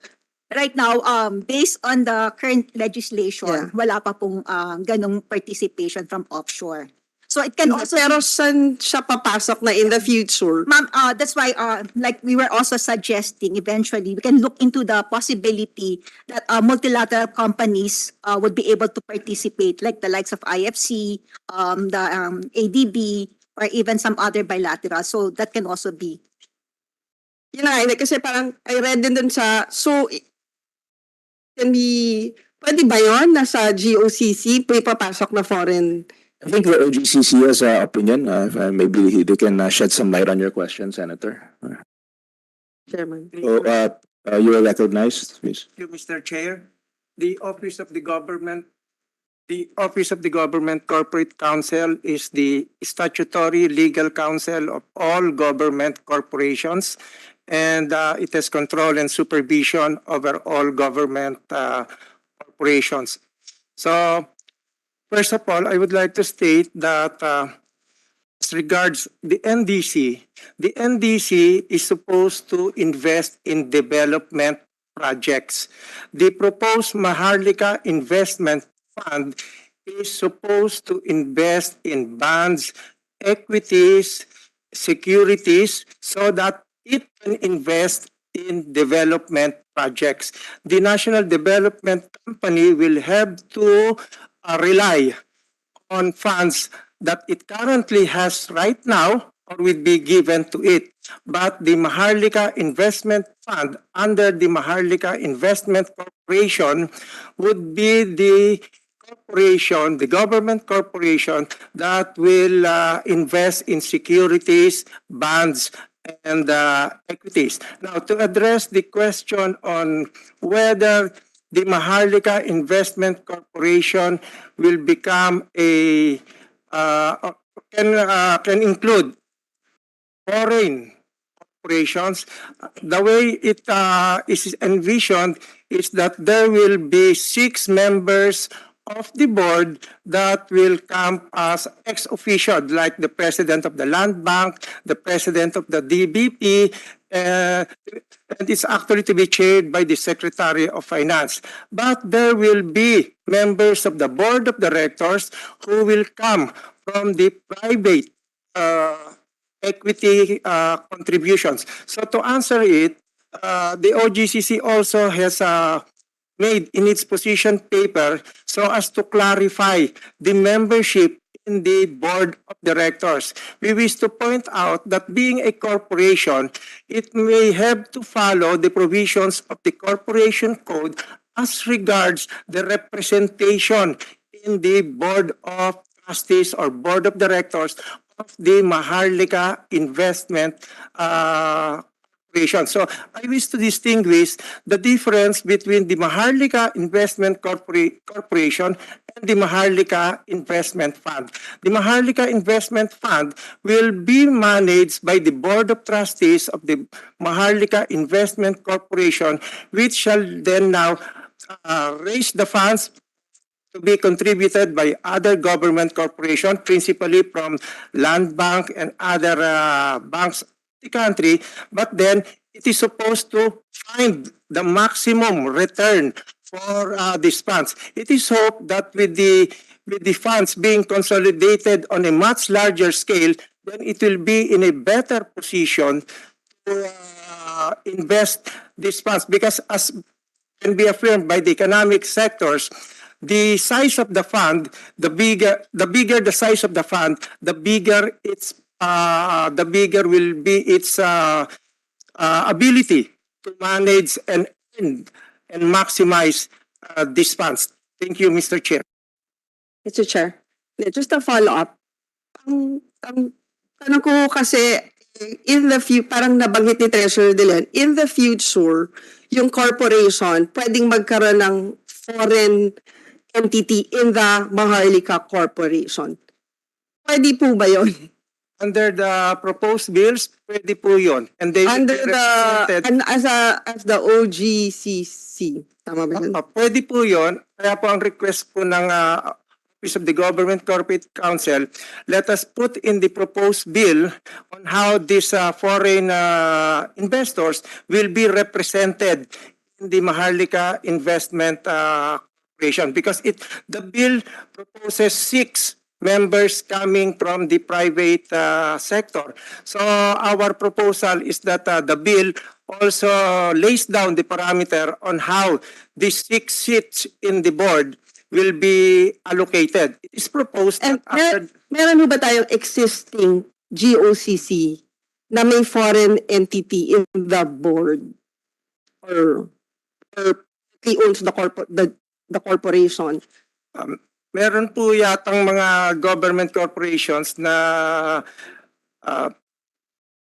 Right now, based on the current legislation, Yeah. wala pa pong ganong participation from offshore. So it can also pero saan siya papasok na in the future? Ma'am, that's why, like we were also suggesting, eventually, we can look into the possibility that multilateral companies would be able to participate, like the likes of IFC, the ADB, or even some other bilateral. So that can also be. Yun na, hindi, kasi parang I read din dun sa, so, pwede ba yun na sa GOCC, papasok na foreign? I think the OGCC has an opinion. Maybe they can shed some light on your question, Senator. Chairman. So, you are recognized, please. Thank you, Mr. Chair. The Office of the Government Corporate Counsel is the statutory legal counsel of all government corporations, and it has control and supervision over all government corporations. So, first of all, I would like to state that as as regards the NDC is supposed to invest in development projects. The proposed Maharlika Investment Fund is supposed to invest in bonds, equities, securities, so that it can invest in development projects. The National Development Company will have to rely on funds that it currently has right now or will be given to it. But the Maharlika Investment Fund under the Maharlika Investment Corporation would be the corporation, the government corporation that will invest in securities, bonds, and equities. Now, to address the question on whether the Maharlika Investment Corporation will become a can include foreign corporations. The way it is envisioned is that there will be 6 members of the board that will come as ex officio, like the president of the Land Bank, the president of the DBP, and it's actually to be chaired by the Secretary of Finance. But there will be members of the board of directors who will come from the private equity contributions. So to answer it, the OGCC also has made in its position paper so as to clarify the membership in the board of directors. We wish to point out that being a corporation, it may have to follow the provisions of the Corporation Code as regards the representation in the board of trustees or board of directors of the Maharlika Investment Corporation. So I wish to distinguish the difference between the Maharlika Investment Corporation and the Maharlika Investment Fund. The Maharlika Investment Fund will be managed by the Board of Trustees of the Maharlika Investment Corporation, which shall then now raise the funds to be contributed by other government corporations, principally from Land Bank and other banks of the country, but then it is supposed to find the maximum return for these funds. It is hoped that with the funds being consolidated on a much larger scale, then it will be in a better position to invest these funds, because as can be affirmed by the economic sectors, the size of the fund, the bigger the size of the fund, the bigger will be its ability to manage and maximize these funds. Thank you, Mr. Chair. Mr. Chair, just a follow-up. Ang tanong ko kasi, in the future, parang nabanggit ni Treasurer Delen, in the future, yung corporation pwedeng magkaroon ng foreign entity in the Maharlika Corporation. Pwede po ba yun? Under the proposed bills, pwede po yun. And they will Under be the, represented. and as the OGCC. Tama ba yun? Pwede po yun. Kaya po ang request po ng Office of the Government Corporate Council, let us put in the proposed bill on how these foreign investors will be represented in the Maharlika Investment Corporation, because the bill proposes 6 members coming from the private sector. So our proposal is that the bill also lays down the parameter on how these 6 seats in the board will be allocated. It is proposed And that after meron ho ba tayong existing GOCC na may foreign entity in the board? Or he owns the corporation? meron po yatang mga government corporations na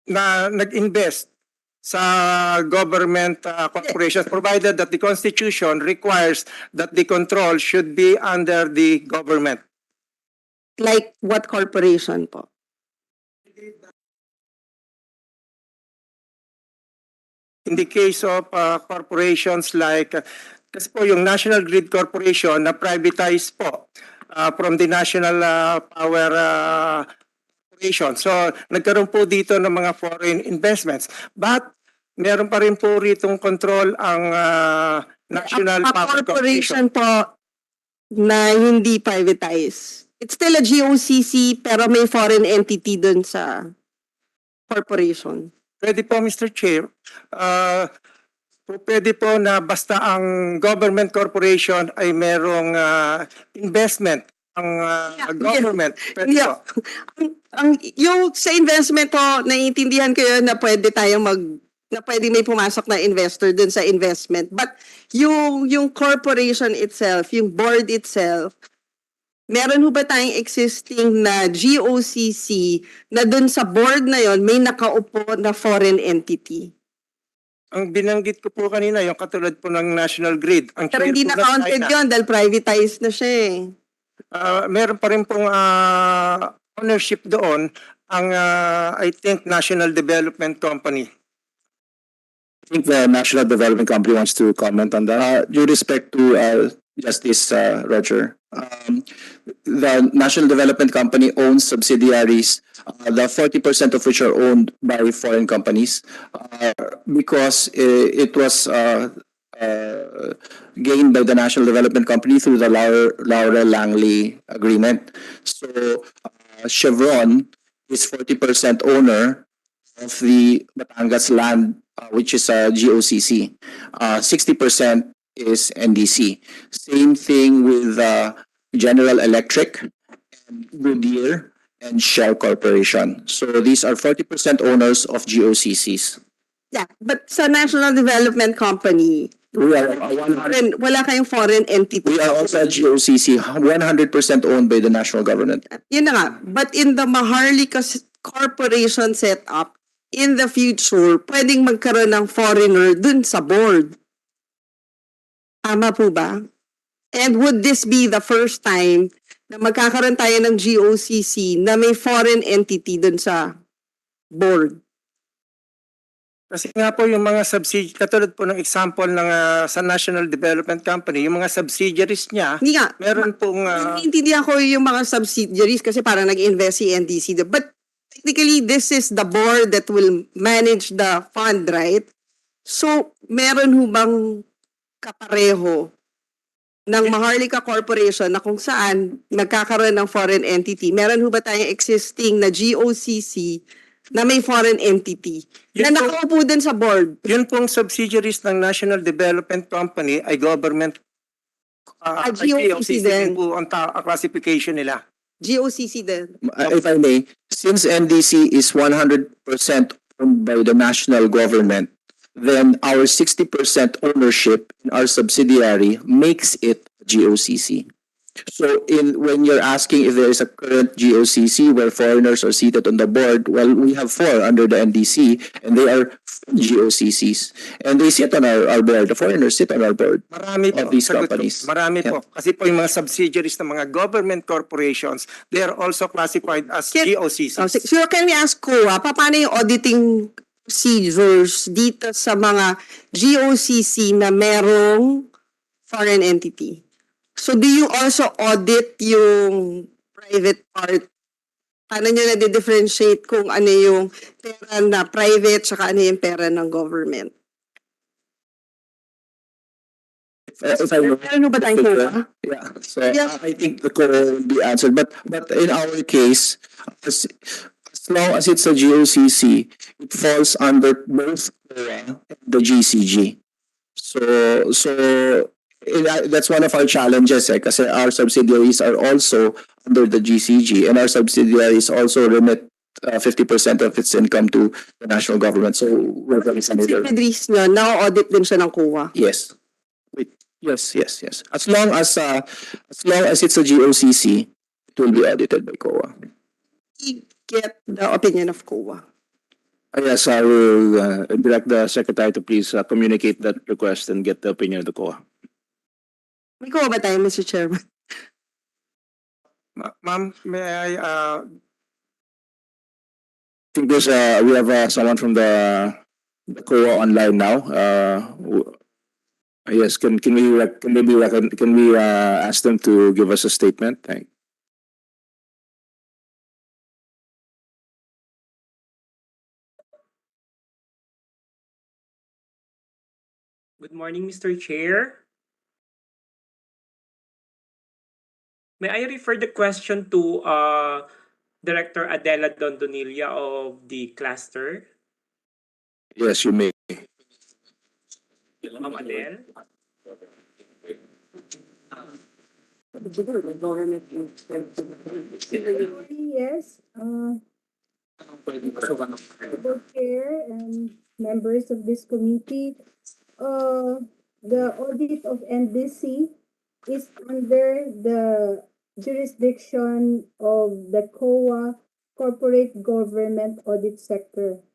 nag-invest sa government corporations, provided that the Constitution requires that the control should be under the government. Like what corporation po? In the case of corporations like, kasi po yung National Grid Corporation na privatized po from the National Power corporation. So, nagkaroon po dito ng mga foreign investments. But, meron pa rin po ritong control ang National A Power Corporation. corporation po na hindi privatized. It's still a GOCC pero may foreign entity dun sa corporation. Pwede po, Mr. Chair. Pwede po na basta ang government corporation ay merong investment ang government. Pwede Yeah. po. Yung sa investment po, naiintindihan ko yun na pwede tayong na pwede may pumasok na investor dun sa investment. But yung corporation itself, yung board itself, meron ho ba tayong existing na GOCC na dun sa board na yon may nakaupo na foreign entity? Ang binanggit ko po kanina, yung katulad po ng National Grid. Ang Pero chair hindi po na ng counted China. yun dahil privatized na siya eh. Meron pa rin pong ownership doon ang I think National Development Company. I think the National Development Company wants to comment on that. Due respect to Justice Roger, The National Development Company owns subsidiaries, the 40% of which are owned by foreign companies, because it was gained by the National Development Company through the Laurel Langley Agreement. So Chevron is 40% owner of the Batangas land, which is a GOCC. 60% is NDC. Same thing with General Electric, and Goodyear, and Shell Corporation. So these are 40% owners of GOCCs. Yeah, but sa National Development Company, We are 100%. wala kayong foreign entity. We are also a GOCC, 100% owned by the national government. Yun na nga. But in the Maharlika Corporation setup, in the future, pwedeng magkaroon ng foreigner dun sa board. Tama po ba? And would this be the first time na magkakaroon tayo ng GOCC na may foreign entity dun sa board? Kasi nga po yung mga subsidiaries, katulad po ng example ng sa National Development Company, yung mga subsidiaries niya, Hindi nga. meron pong Naiintindihan ko yung mga subsidiaries kasi parang nag-invest si NDC. But technically, this is the board that will manage the fund, right? So, meron ho bang kapareho ng Maharlika Corporation na kung saan nagkakaroon ng foreign entity? Meron ho ba tayong existing na GOCC na may foreign entity na nakaupo din sa board? yun pong subsidiaries ng National Development Company ay government GOCC din. po ang classification nila. GOCC din. If I may, since NDC is 100% owned by the national government, then our 60% ownership in our subsidiary makes it GOCC. So when you're asking if there is a current GOCC where foreigners are seated on the board, well, we have 4 under the NDC, and they are GOCCs. And they sit on our board. The foreigners sit on our board Marami po. of these Sagot ko, companies. Marami po. Kasi po yung mga subsidiaries ng mga government corporations, they are also classified as GOCCs. So can we ask Kuya, paano yung auditing procedures dito sa mga GOCC na merong foreign entity? So do you also audit yung private part? Paano nyo na-differentiate kung ano yung pera na private saka ano yung pera ng government? If I may- Meron ba tayong Kuya? Yeah, so Yeah. I think the call will be answered. But in our case, as long as it's a GOCC, it falls under both COA and the GCG. That's one of our challenges, kasi our subsidiaries are also under the GCG, and our subsidiaries also remit 50% of its income to the national government. So we're very Si familiar. Pedris nyo, na-audit din siya ng Kuya. Yes. Yes. As long as it's a GOCC, it will be audited by COA. Get the opinion of Kuya. Yes, I will direct the secretary to please communicate that request and get the opinion of the COA. May Kuya ba tayo, Mr. Chairman? Ma'am, may I I think there's we have someone from the COA online now. Yes, can we ask them to give us a statement? Thank Good morning, Mr. Chair. May I refer the question to Director Adela Dondonilla of the cluster? Yes, you may. Ma'am Adele? Yes, board chair and members of this committee, the audit of NDC is under the jurisdiction of the COA Corporate Government Audit Sector.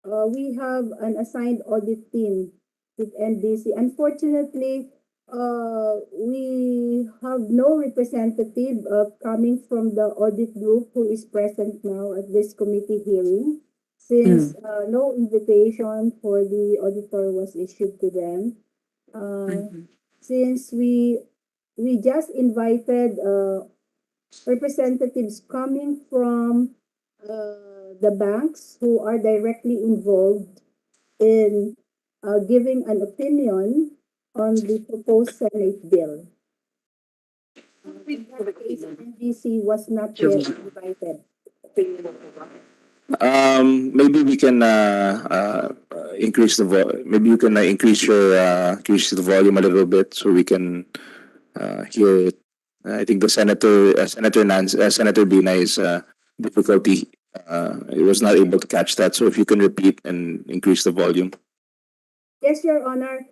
We have an assigned audit team with NDC. Unfortunately, we have no representative coming from the audit group who is present now at this committee hearing, since no invitation for the auditor was issued to them. Since we just invited representatives coming from the banks who are directly involved in giving an opinion on the proposed Senate bill. In that case, NDC was not yet invited. Maybe we can increase maybe you can increase the volume a little bit so we can hear it. I think the Senator Bina is difficulty. He was not able to catch that. So if you can repeat and increase the volume. Yes, Your Honor.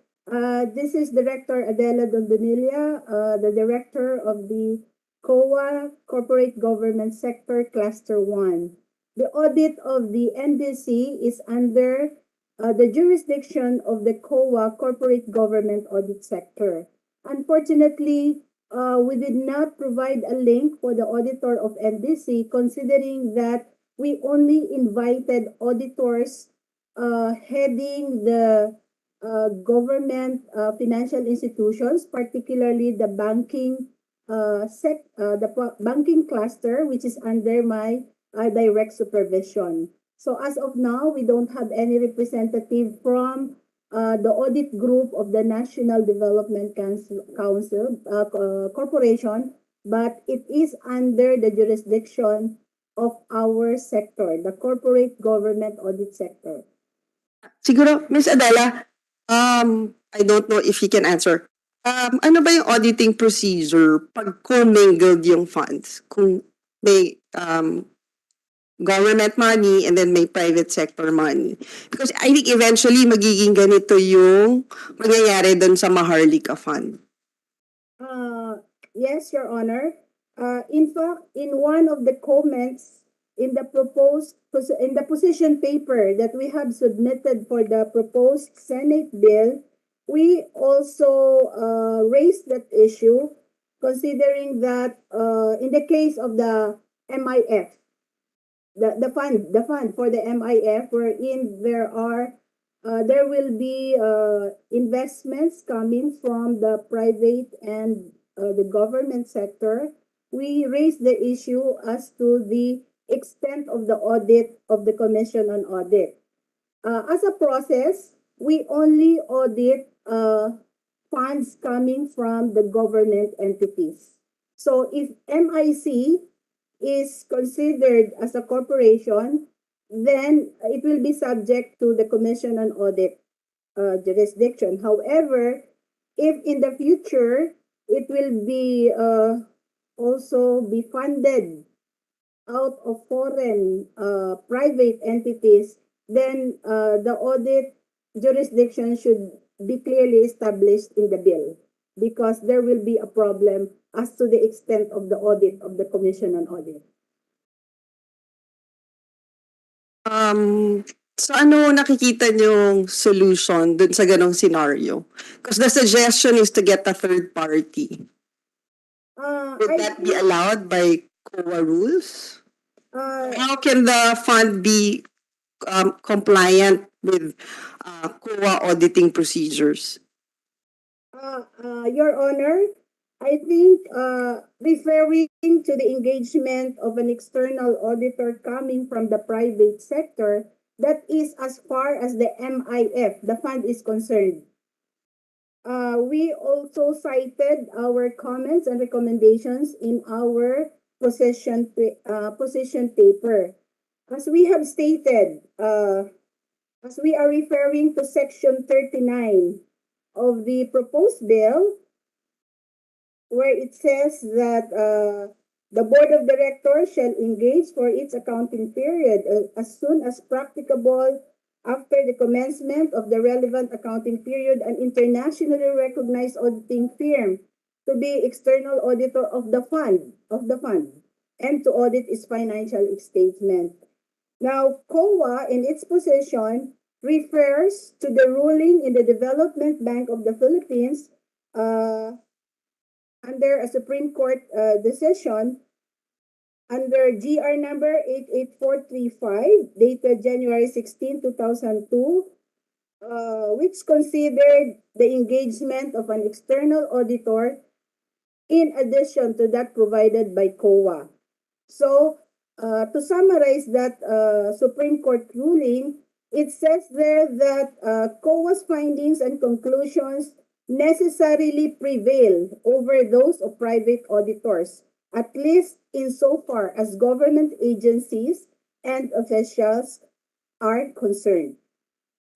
This is Director Adela Dondonilla, the Director of the COA Corporate Government Sector Cluster 1. The audit of the NDC is under the jurisdiction of the COA Corporate Government Audit Sector. Unfortunately, we did not provide a link for the auditor of NDC, considering that we only invited auditors heading the government financial institutions, particularly the banking cluster, which is under my direct supervision. So as of now, we don't have any representative from the audit group of the National Development Council Corporation, but it is under the jurisdiction of our sector, the corporate government audit sector. Siguro, Miss Adela, I don't know if you can answer. Ano ba yung auditing procedure pag commingled yung funds? Kung may government money and then may private sector money. Because I think eventually magiging ganito yung mangyayari doon sa Maharlika Fund. Yes, Your Honor. In fact, in one of the comments in the position paper that we have submitted for the proposed Senate bill, we also raised that issue, considering that in the case of the MIF, the fund for the MIF, wherein there will be investments coming from the private and the government sector. We raised the issue as to the extent of the audit of the Commission on Audit. As a process, we only audit funds coming from the government entities. So if MIC is considered as a corporation, then it will be subject to the Commission on Audit jurisdiction. However, if in the future it will be also be funded out of foreign private entities, then the audit jurisdiction should be clearly established in the bill, because there will be a problem as to the extent of the audit of the Commission on Audit. So ano nakikita niyong solution dun sa ganong scenario? Because the suggestion is to get a third party. Would that be allowed by COA rules? How can the fund be compliant with COA auditing procedures? Your Honor, I think referring to the engagement of an external auditor coming from the private sector, That is as far as the MIF, the fund, is concerned. We also cited our comments and recommendations in our position paper. As we have stated, as we are referring to Section 39 of the proposed bill, where it says that the Board of Directors shall engage for its accounting period as soon as practicable after the commencement of the relevant accounting period an internationally recognized auditing firm to be external auditor of the fund and to audit its financial statement. Now, COA in its position refers to the ruling in the Development Bank of the Philippines under a Supreme Court decision under GR number 88435 dated January 16, 2002, which considered the engagement of an external auditor in addition to that provided by COA. So, to summarize that Supreme Court ruling, it says there that COA's findings and conclusions necessarily prevail over those of private auditors, at least insofar as government agencies and officials are concerned.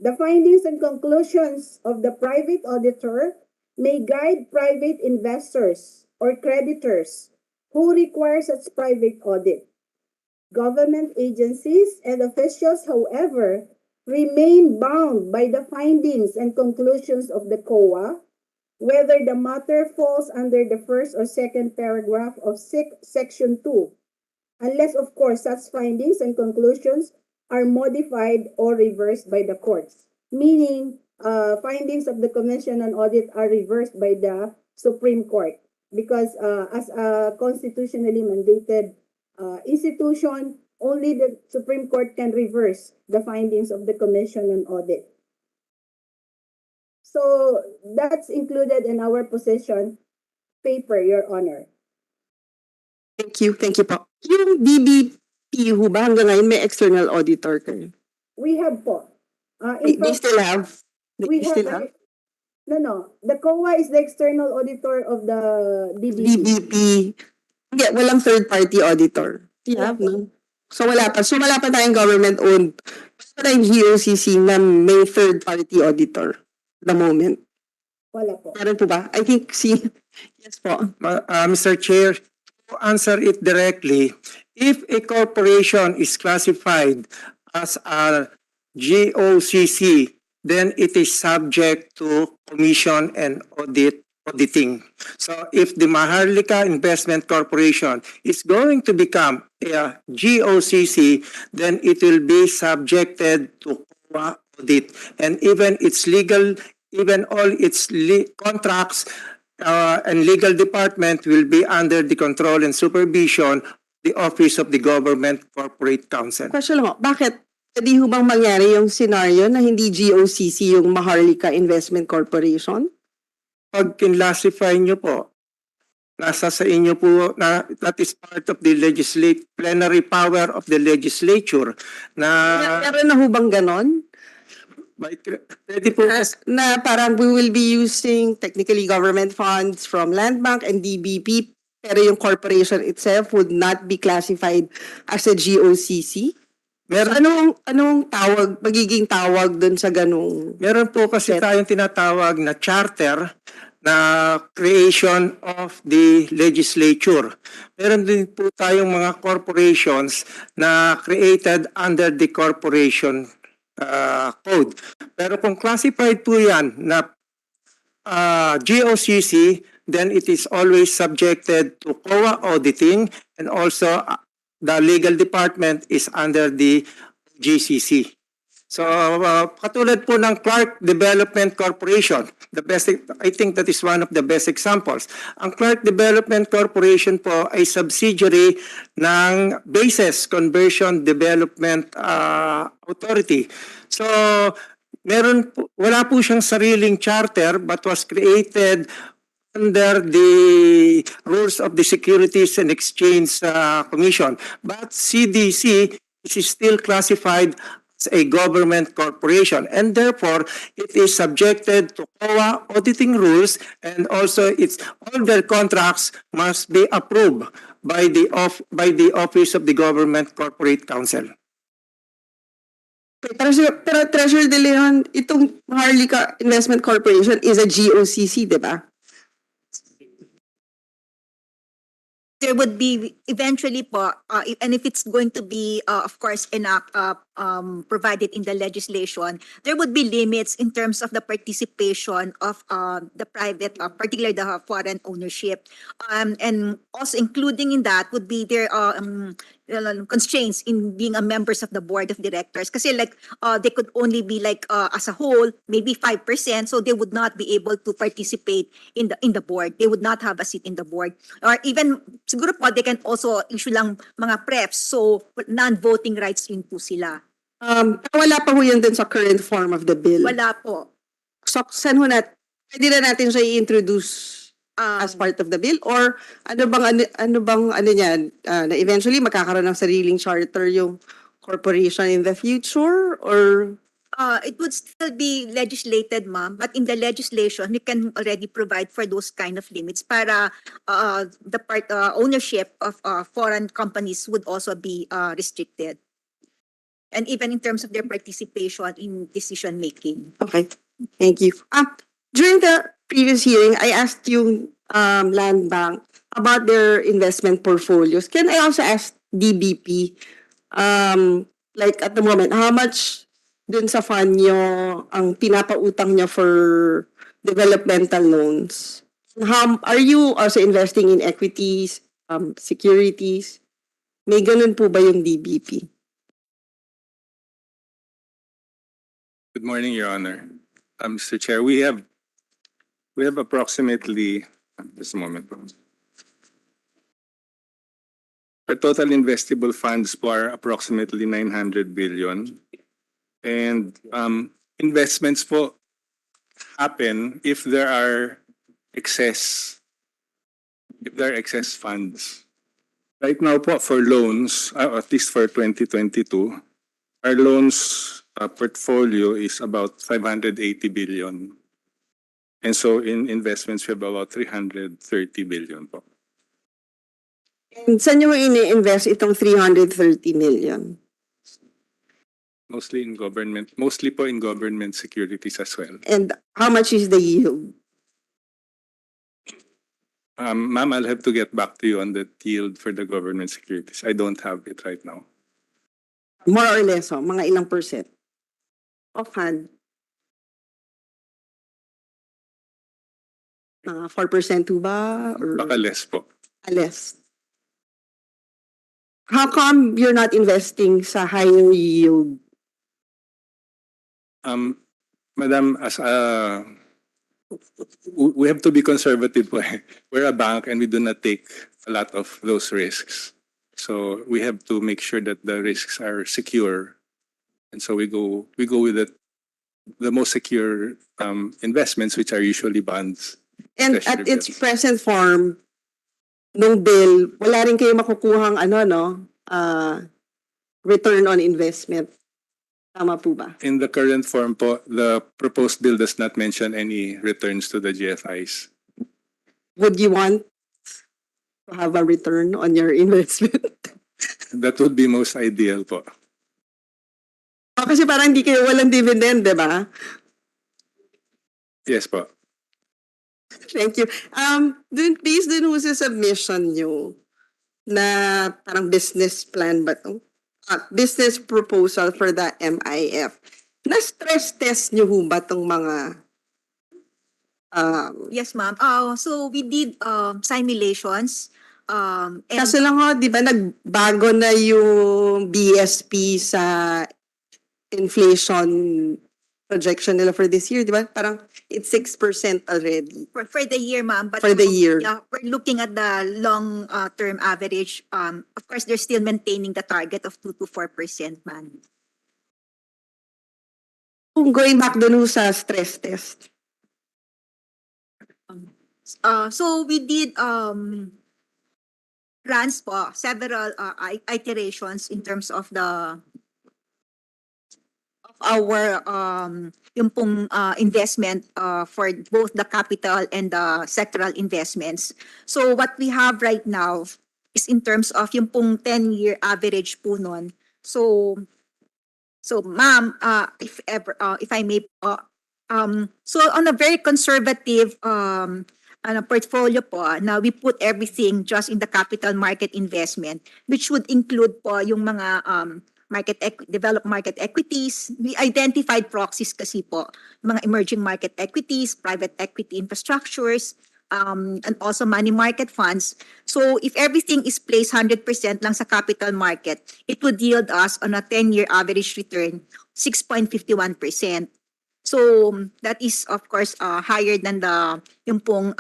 The findings and conclusions of the private auditor may guide private investors or creditors who require such private audit. Government agencies and officials, however, remain bound by the findings and conclusions of the COA, whether the matter falls under the first or second paragraph of Section 2, unless, of course, such findings and conclusions are modified or reversed by the courts. Meaning, findings of the Commission on Audit are reversed by the Supreme Court because as a constitutionally mandated institution, only the Supreme Court can reverse the findings of the Commission on Audit. So that's included in our position paper, Your Honor. Thank you po. Yung DBP ho ba hanggang ngayon may external auditor kayo? We have po. They still have? We They have, still have? no. The COA is the external auditor of the DBP. DBP. Hindi, walang third party auditor. Yeah, no? So wala pa. So wala pa tayong government owned. Wala pa tayong GOCC na may third party auditor at the moment. Wala po. Meron po ba? I think yes po. Mr. Chair, to answer it directly, if a corporation is classified as a GOCC, then it is subject to commission and auditing. So if the Maharlika Investment Corporation is going to become a GOCC, then it will be subjected to COA audit. And even all its contracts and legal department will be under the control and supervision of the Office of the Government Corporate Counsel. Question lang ho, bakit pwede ho bang mangyari yung scenario na hindi GOCC yung Maharlika Investment Corporation? Pag kinlassify nyo po, nasa sa inyo po, na that is part of the plenary power of the legislature na... Meron na ho bang ganon? Pwede po. Na parang we will be using technically government funds from Land Bank and DBP, pero yung corporation itself would not be classified as a GOCC? Meron, so anong tawag, magiging tawag dun sa ganung... Meron po kasi tayong tinatawag na charter na creation of the legislature. Meron din po tayong mga corporations na created under the corporation code. Pero kung classified po yan na GOCC, then it is always subjected to COA auditing and also the legal department is under the GCC. So, katulad po ng Clark Development Corporation, I think that is one of the best examples. Ang Clark Development Corporation po ay subsidiary ng Bases Conversion Development Authority. So, wala po siyang sariling charter but was created under the rules of the Securities and Exchange Commission. But CDC is still classified as a government corporation, and therefore it is subjected to COA auditing rules, and also it's all their contracts must be approved by the Office of the Government Corporate Counsel. Pero Treasurer De Leon, itong Maharlika Investment Corporation is a GOCC, di ba? There would be eventually po, and if it's going to be, of course, provided in the legislation, there would be limits in terms of the participation of the private, particularly the foreign ownership, and also including in that would be their constraints in being a members of the board of directors. Kasi like they could only be like as a whole maybe 5%, so they would not be able to participate in the board. They would not have a seat in the board, or even siguro po they can also issue lang mga prefs, so non-voting rights rin po sila. Wala pa ho yun dun sa current form of the bill. Wala po. So, saan ho pwede na natin siya i-introduce as part of the bill? Or ano bang niyan, na eventually magkakaroon ng sariling charter yung corporation in the future? Or It would still be legislated, ma'am, but in the legislation, we can already provide for those kind of limits para the ownership of foreign companies would also be restricted. And even in terms of their participation in decision making. Okay, thank you. During the previous hearing, I asked yung Land Bank about their investment portfolios. Can I also ask DBP, like at the moment, how much dun sa fund nyo ang pinapautang nyo for developmental loans? How are you also investing in equities, securities? May ganun po ba yung DBP? Good morning, Your Honor. Mr. Chair, we have approximately, just a moment. Our total investable funds are approximately 900 billion. And investments po happen if there are excess funds. Right now po for loans, at least for 2022, our loans portfolio is about 580 billion. And so in investments, we have about 330 billion po. And saan nyo ini-invest itong 330 million? Mostly po in government securities as well. And how much is the yield? Ma'am, I'll have to get back to you on the yield for the government securities. I don't have it right now. More or less, mga ilang percent? Offhand. 4% po ba? Or Baka less po. less? How come you're not investing sa higher yield? Madam, we have to be conservative po. We're a bank and we do not take a lot of those risks. So we have to make sure that the risks are secure. And so we go with the most secure investments, which are usually bonds. And at its present form, nung bill, wala rin kayo makukuhang return on investment. Tama po ba? In the current form po, the proposed bill does not mention any returns to the GFIs. Would you want to have a return on your investment? That would be most ideal po. Kasi parang hindi kayo walang dividend, di ba? Yes po. Thank you. Based dun sa submission nyo na parang business plan ba to? Business proposal for the MIF. Na-stress test nyo ho ba tong mga Yes, ma'am. So we did simulations. And Kaso lang di ba nagbago na yung BSP sa inflation projection nila for this year, di ba? Parang it's 6% already. for the year, ma'am. But For the year. Yeah, we're looking at the long term average. Of course, they're still maintaining the target of 2 to 4%, ma'am. Kung going back dun sa stress test. So we did runs po several iterations in terms of the our yung pong investment for both the capital and the sectoral investments. So what we have right now is in terms of yung pong 10-year average po nun. So ma'am, if ever if I may so on a very conservative portfolio po, now we put everything just in the capital market investment, which would include po yung mga developed market equities. We identified proxies kasi po, mga emerging market equities, private equity infrastructures, and also money market funds. So if everything is placed 100% lang sa capital market, it would yield us on a 10-year average return 6.51%. So that is of course higher than the yung pong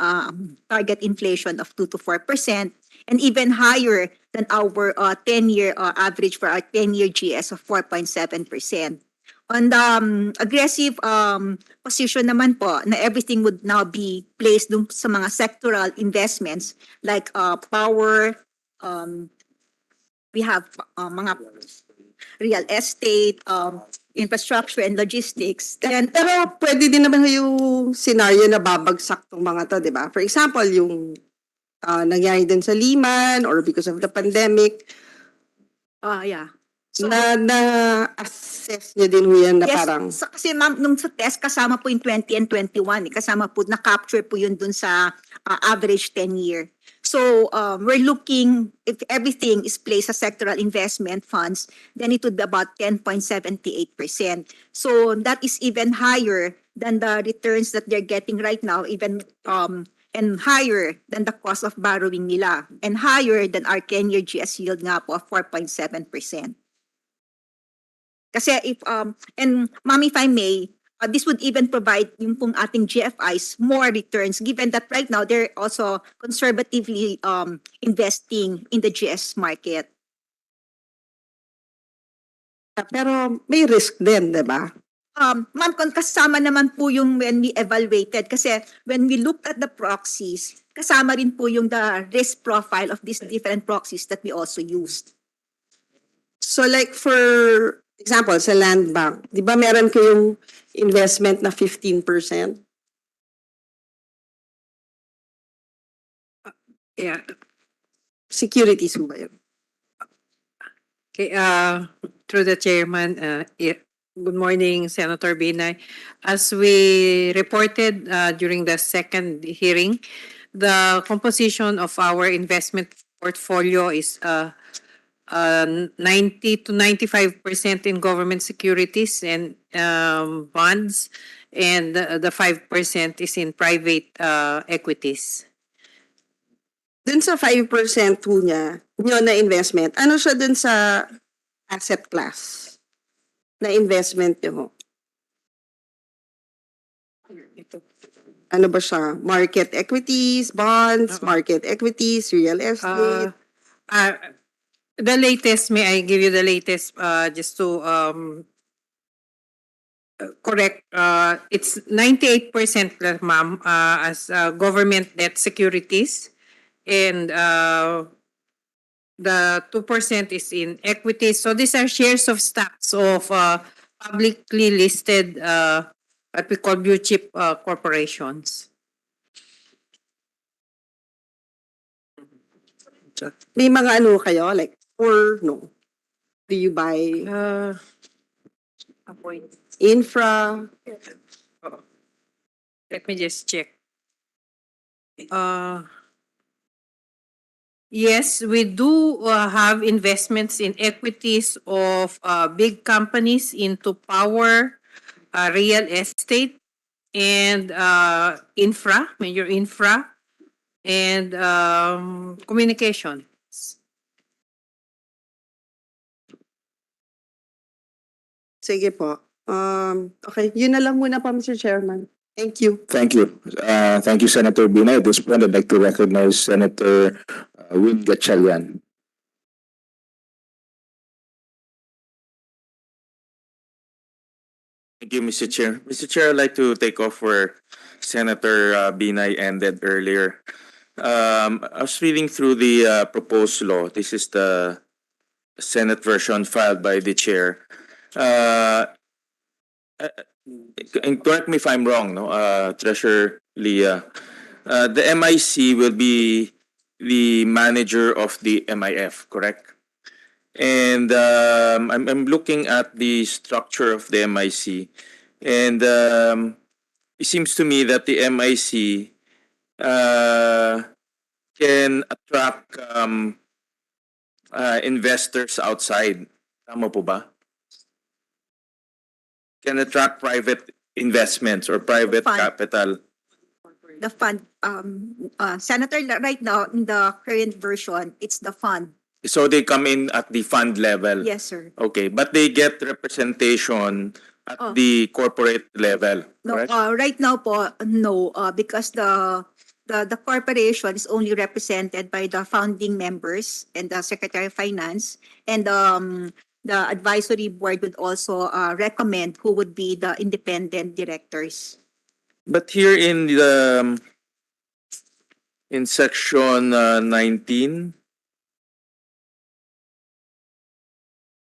target inflation of 2 to 4%, and even higher than our 10-year average for our 10-year GS of 4.7%. On the aggressive position naman po na everything would now be placed dun sa mga sectoral investments like power, we have mga real estate, infrastructure and logistics. Then, Pero pwede din naman yung scenario na babagsak tong mga to, di ba? For example, yung nangyari din sa Lehman or because of the pandemic, yeah. So, na-assess nyo din ho yan na yes, parang... kasi ma'am, nung sa test, kasama po yung 20 and 21. Kasama po, na-capture po yun dun sa average 10-year. So we're looking, if everything is placed as sectoral investment funds, then it would be about 10.78%. So that is even higher than the returns that they're getting right now, even and higher than the cost of borrowing nila, and higher than our 10-year GS yield nga po of 4.7%. Kasi if, and ma'am, if I may, this would even provide yung pong ating GFIs more returns, given that right now they're also conservatively investing in the GS market. Pero may risk din, di ba? Ma'am, kasama naman po yung when we evaluated, kasi when we looked at the proxies, kasama rin po yung the risk profile of these different proxies that we also used. So like for example, sa land bank, di ba meron kayong investment na 15%? Yeah. Securities mo ba yun? Okay, through the chairman, good morning, Senator Binay. As we reported during the second hearing, the composition of our investment portfolio is 90 to 95% in government securities and bonds, and the 5% is in private equities. Dun sa 5% po niya, nyo na investment, ano siya dun sa asset class na investment nyo? Ano ba siya? Market equities, bonds, market equities, real estate? The latest, may I give you the latest just to correct, it's 98% lang, ma'am, as government debt securities, and the 2% is in equities. So these are shares of stocks of publicly listed what we call blue chip corporations. May mga ano kayo, like, or no? Do you buy infra? Let me just check. Yes, we do have investments in equities of big companies into power, real estate, and major infra, and communication. Sige po. Okay, yun na lang muna po, Mr. Chairman. Thank you. Thank you. Thank you, Senator Binay. At this point, I'd like to recognize Senator Win Gatchalian. Thank you, Mr. Chair. Mr. Chair, I'd like to take off where Senator Binay ended earlier. I was reading through the proposed law. This is the Senate version filed by the chair. and correct me if I'm wrong, no, Treasurer Leah. The MIC will be the manager of the MIF, correct? And I'm looking at the structure of the MIC, and it seems to me that the MIC can attract investors outside. Tama po ba? Can attract private investments or private Fund. capital. The fund, Senator, right now, in the current version, it's the fund. So they come in at the fund level. Yes, sir. Okay, but they get representation at Oh. the corporate level, No, correct? right now po, no, because the corporation is only represented by the founding members and the Secretary of Finance, and the advisory board would also recommend who would be the independent directors. But here in the in section 19,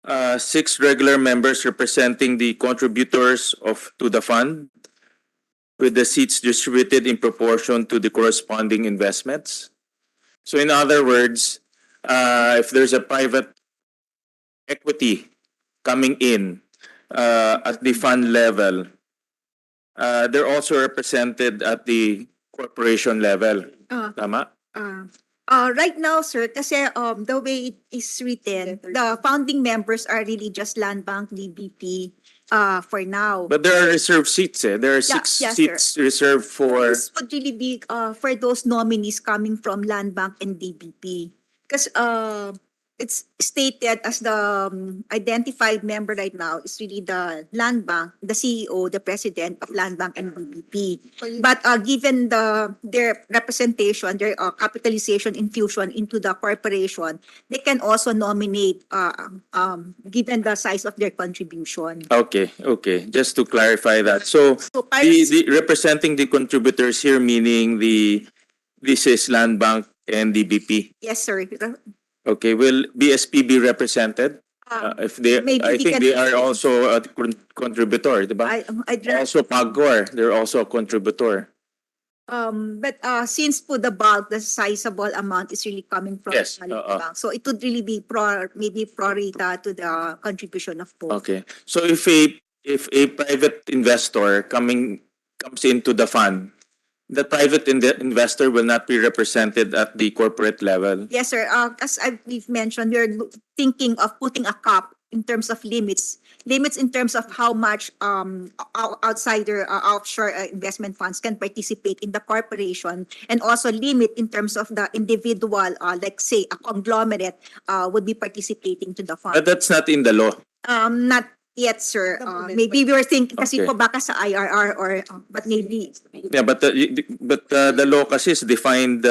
6 regular members representing the contributors to the fund, with the seats distributed in proportion to the corresponding investments. So in other words, if there's a private equity coming in at the fund level, they're also represented at the corporation level. Tama? Right now, sir, kasi the way it is written, the founding members are really just Land Bank, DBP, for now. But there are reserved seats. There are Yeah, 6 yes, seats reserved for. This would really be for those nominees coming from Land Bank and DBP. Because it's stated as the identified member right now is really the Land Bank, the CEO, the president of Land Bank and DBP. But given their representation, their capitalization infusion into the corporation, they can also nominate given the size of their contribution. Okay. Just to clarify that. So the representing the contributors here, meaning this is Land Bank and DBP. Yes, sir. Okay, will BSP be represented? If they, maybe I we think can- they are also a contributor, diba? Also Pagcor, they're also a contributor. But since po the bulk, the sizable amount is really coming from Yes, Maharlika Bank, so it would really be maybe pro rata to the contribution of both. Okay, so if a private investor comes into the fund, the private investor will not be represented at the corporate level. Yes, sir. As we've mentioned, we're thinking of putting a cap in terms of limits in terms of how much outsider offshore investment funds can participate in the corporation, and also limit in terms of the individual, like say a conglomerate would be participating to the fund. But that's not in the law. Not yet, sir. Maybe we were thinking kasi Okay. po baka sa IRR or but maybe. Yeah, but the law kasi is defined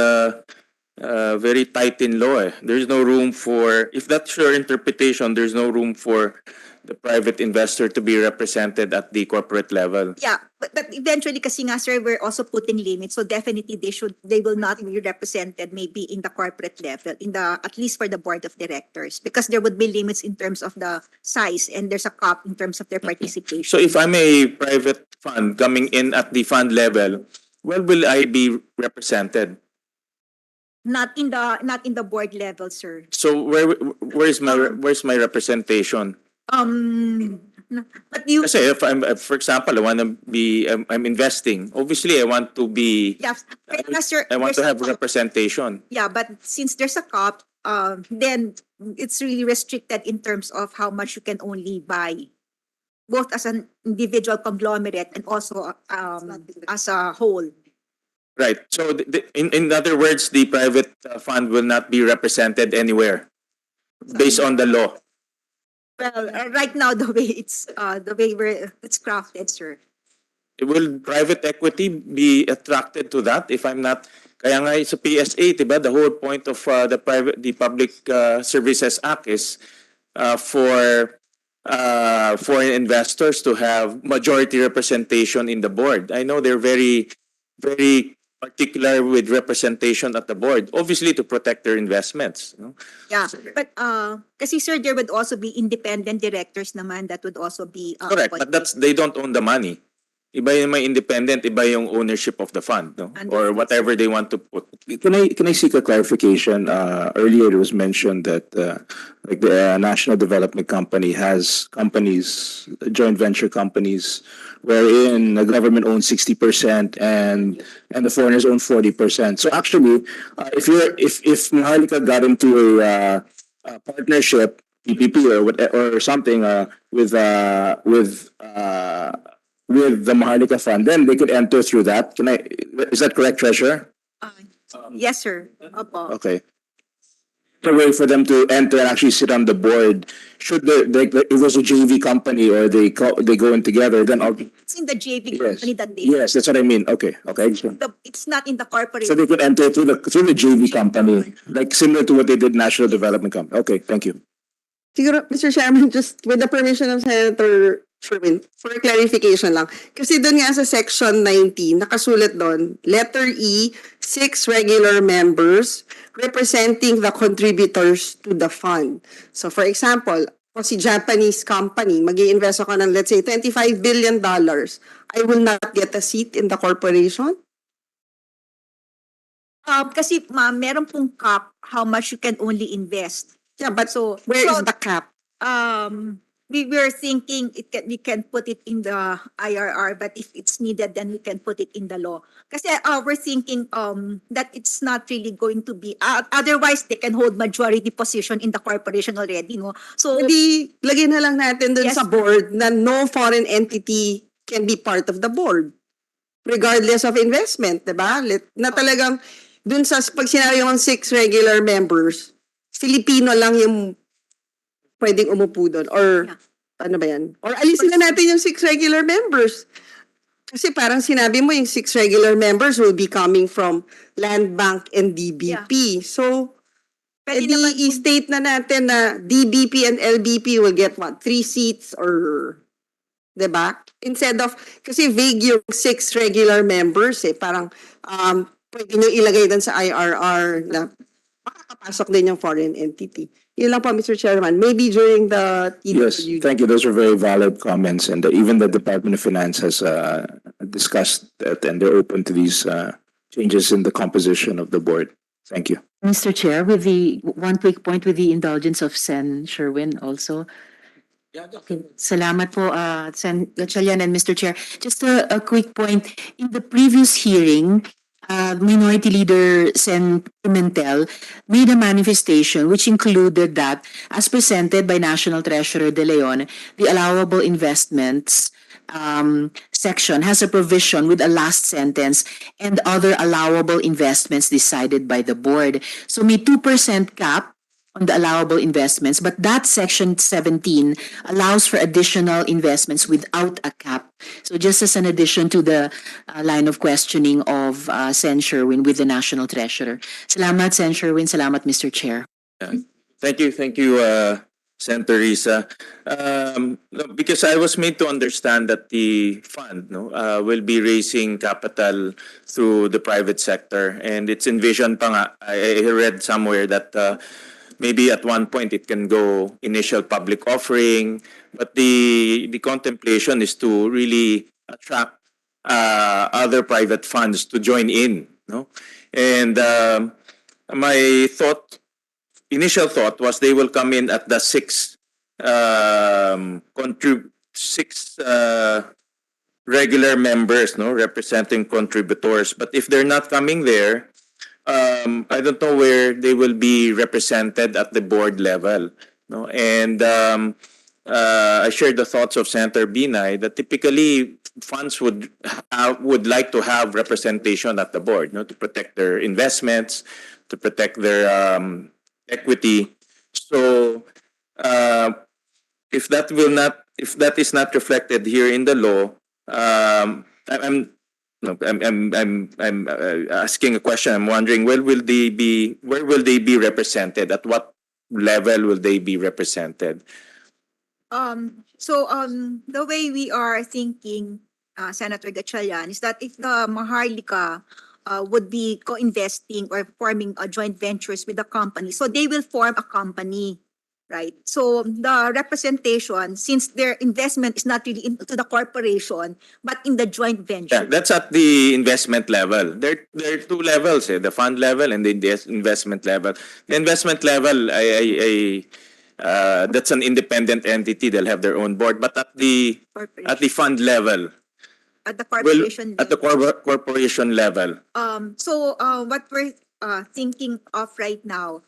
very tight in law. There's no room for, if that's your interpretation, there's no room for the private investor to be represented at the corporate level. Yeah, but eventually kasi nga, sir, we're also putting limits, so definitely they will not be represented maybe in the corporate level, at least for the board of directors, because there would be limits in terms of the size, and there's a cap in terms of their participation. So if I'm a private fund coming in at the fund level, where will I be represented? Not in the board level, sir. So where's my representation? But you. Kasi if for example, I'm investing. Obviously, I want to be. Yes, sir, I want to there's have a cap. representation. Yeah, but since there's a cap, then it's really restricted in terms of how much you can only buy, both as an individual conglomerate and also as a whole. Right. So in other words, the private fund will not be represented anywhere based on the law. Well, right now the way it's crafted, sir. Will private equity be attracted to that if I'm not? Kaya nga sa PSA, diba, the whole point of the Public Services Act is for foreign investors to have majority representation in the board. I know they're very, very particular with representation at the board, obviously to protect their investments. No? Yeah, but kasi sir, there would also be independent directors naman that would also be Correct, but they don't own the money. Iba yung may independent, iba yung ownership of the fund, no? Or whatever they want to put. Can I seek a clarification? Earlier it was mentioned that like the National Development Company has companies, joint venture companies, wherein the government owns 60% and the foreigners own 40%. So actually, if Maharlika got into a partnership, PPP or something with the Maharlika Fund, then they could enter through that. Is that correct, Treasurer? yes sir. Opo. Okay. The way for them to enter and actually sit on the board, should if it was a JV company or they go in together, then It's in the JV yes, company that they yes, that's what I mean. Okay. it's not in the corporate. So they could enter through the JV company, like similar to what they did National Development Company. Okay, thank you. Siguro, Mr. Chairman, just with the permission of Senator Sherwin, for clarification lang. Kasi doon nga sa section 19, nakasulat doon, letter E, 6 regular members representing the contributors to the fund. So for example, kung si Japanese company, mag-i-invest ako ng let's say $25 billion, I will not get a seat in the corporation? Kasi meron pong cap how much you can only invest. Yeah, but So where is the cap? We were thinking we can put it in the IRR, but if it's needed, then we can put it in the law. Kasi we're thinking that it's not really going to be otherwise they can hold majority position in the corporation already, no? So Maybe lagyan na lang natin dun Yes. sa board na no foreign entity can be part of the board. Regardless of investment, di ba? Na talagang dun sa pag sinabi yung 6 regular members, Filipino lang yung pwedeng umupo doon. Or ano ba yan? Or alisin na natin yung 6 regular members. Kasi parang sinabi mo yung 6 regular members will be coming from Land Bank and DBP. So, Pwede naman i-state na natin na DBP and LBP will get what? 3 seats or... Diba? Instead of, kasi vague yung 6 regular members parang pwede nyo ilagay doon sa IRR na makakapasok din yung foreign entity. Yun lang po, Mr. Chairman. Maybe during the Yes, thank you. Those are very valid comments, and even the Department of Finance has discussed that, and they're open to these changes in the composition of the board. Thank you. Mr. Chair, with the one quick point with the indulgence of Sen Sherwin also. Okay. Salamat po, Sen Gatchalian and Mr. Chair. Just a quick point. In the previous hearing, Minority Leader Sen Pimentel made a manifestation which included that, as presented by National Treasurer De Leon, the allowable investments section has a provision with a last sentence and other allowable investments decided by the board. So may 2% cap on the allowable investments, but that section 17 allows for additional investments without a cap. So just as an addition to the line of questioning of Sen Sherwin with the National Treasurer. Salamat, Sen Sherwin. Salamat, Mr. Chair. Thank you, Senator Risa. Because I was made to understand that the fund will be raising capital through the private sector, and it's envisioned pa nga, I read somewhere that maybe at one point it can go initial public offering, but the contemplation is to really attract other private funds to join in, no? And my initial thought was they will come in at the six regular members, no, representing contributors. But if they're not coming there, I don't know where they will be represented at the board level, no? And I share the thoughts of Senator Binay that typically funds would like to have representation at the board, no, to protect their investments, to protect their equity. So if that is not reflected here in the law, I'm asking a question. I'm wondering where will they be represented? At what level will they be represented? The way we are thinking, Senator Gatchalian, is that if the Maharlika would be co-investing or forming joint ventures with the company. So they will form a company, right? So the representation, since their investment is not really into the corporation, but in the joint venture. Yeah, that's at the investment level. There are two levels, the fund level and the investment level. The investment level, that's an independent entity. They'll have their own board. But at the fund level, At the corporation at the corporation level, So what we're thinking of right now,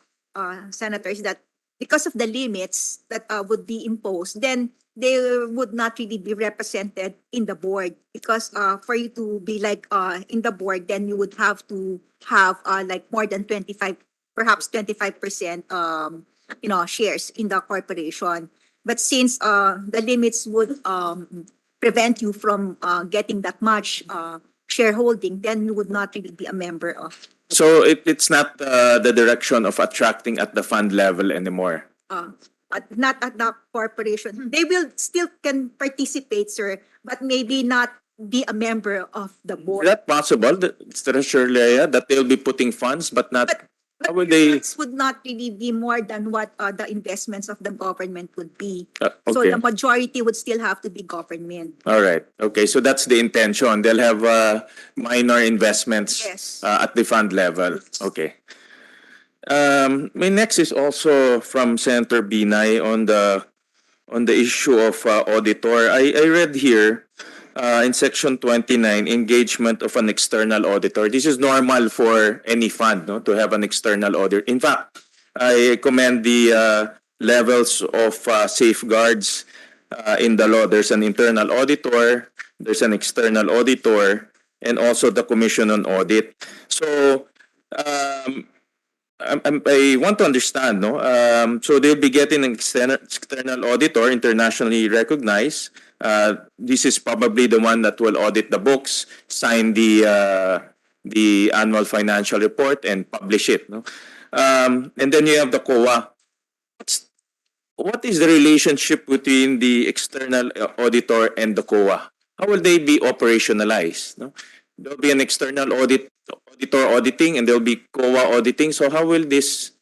Senator, is that because of the limits that would be imposed, then they would not really be represented in the board. Because for you to be like in the board, then you would have to have like more than 25, perhaps 25% shares in the corporation. But since the limits would prevent you from getting that much shareholding, then you would not really be a member of. so it's not the direction of attracting at the fund level anymore. Not at the corporation. They will still can participate, sir, but maybe not be a member of the Is board. that possible, Treasurer Lea, that they'll be putting funds but not... How will they... Funds would not really be more than what the investments of the government would be. So okay. the majority would still have to be government. All right. Okay. So that's the intention. They'll have minor investments Yes. at the fund level. Okay. My next is also from Senator Binay on the issue of auditor. I read here in section 29, engagement of an external auditor. This is normal for any fund, no, to have an external auditor. In fact, I commend the levels of safeguards in the law. There's an internal auditor, there's an external auditor, and also the Commission on Audit. So I want to understand, no? So they'll be getting an external auditor, internationally recognized. This is probably the one that will audit the books, sign the annual financial report, and publish it, no? And then you have the COA. What is the relationship between the external auditor and the COA? How will they be operationalized? No? There'll be an external auditor auditing and there'll be COA auditing. So how will this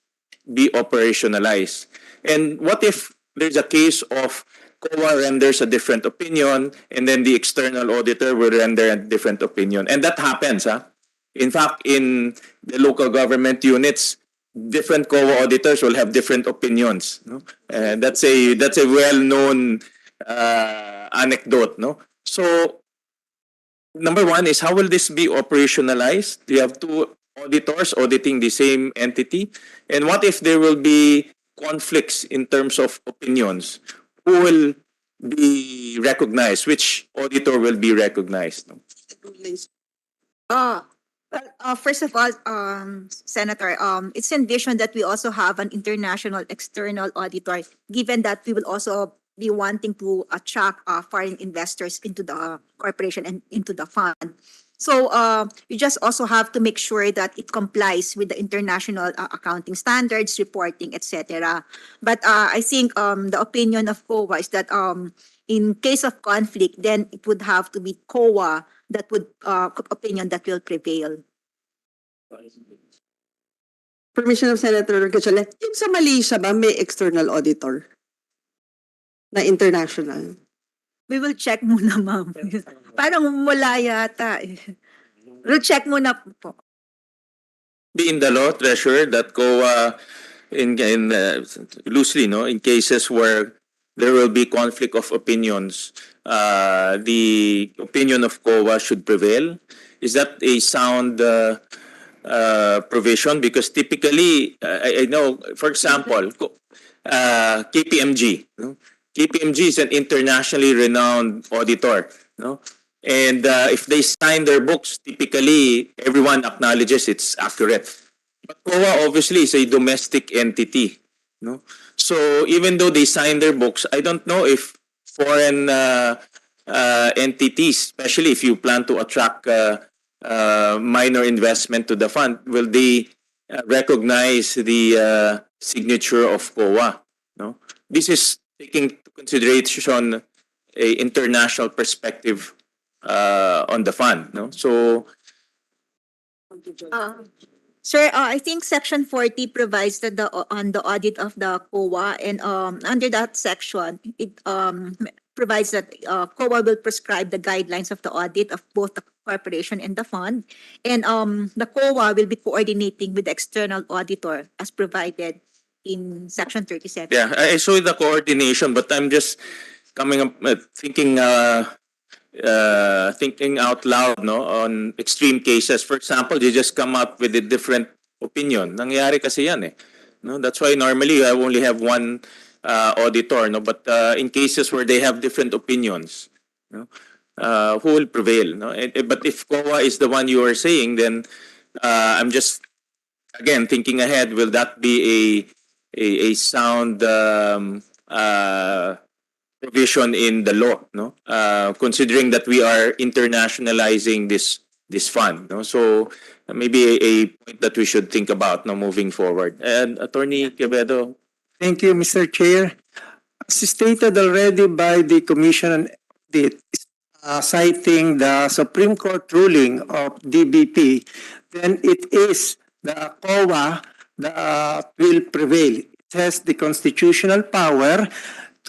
be operationalized? And what if there's a case of COA renders a different opinion and then the external auditor will render a different opinion? And that happens, huh? In fact, in the local government units, different COA auditors will have different opinions. No? And that's a well-known anecdote. No? So number one is, how will this be operationalized? You have two auditors auditing the same entity. And what if there will be conflicts in terms of opinions? Who will be recognized? Which auditor will be recognized? First of all, Senator, it's envisioned that we also have an international external auditor, given that we will also be wanting to attract foreign investors into the corporation and into the fund. So you just also have to make sure that it complies with the international accounting standards, reporting, etc. But I think the opinion of COA is that in case of conflict, then it would have to be COA that would opinion that will prevail. Permission of Senator Gatchalian. Yung sa Malaysia ba may external auditor na international? We will check muna, ma'am. Parang wala yata eh. We'll check muna po. Be in the law, Treasurer, that COA in loosely, no, in cases where there will be conflict of opinions, the opinion of COA should prevail. Is that a sound provision? Because typically, I know, for example, KPMG. No? KPMG is an internationally renowned auditor. No? And if they sign their books, typically everyone acknowledges it's accurate. But COA obviously is a domestic entity. No? So even though they sign their books, I don't know if foreign entities, especially if you plan to attract minor investment to the fund, will they recognize the signature of COA? No? This is taking into consideration a international perspective on the fund. No? So Sir, I think Section 40 provides that on the audit of the COA, and under that section, it provides that COA will prescribe the guidelines of the audit of both the corporation and the fund, and the COA will be coordinating with the external auditor as provided in Section 37. Yeah, I saw the coordination, but I'm just coming up thinking out loud, no, on extreme cases. For example, they just come up with a different opinion. Nangyari kasi yan eh. No, that's why normally I only have one auditor, no, but in cases where they have different opinions, no, who will prevail, no? But if COA is the one you are saying, then I'm just again thinking ahead. Will that be a sound provision in the law, no? Considering that we are internationalizing this fund, no? So maybe a point that we should think about now moving forward. And Attorney Quevedo. Thank you, Mr. Chair. As stated already by the Commission, citing the Supreme Court ruling of DBP, then it is the COA that will prevail. It has the constitutional power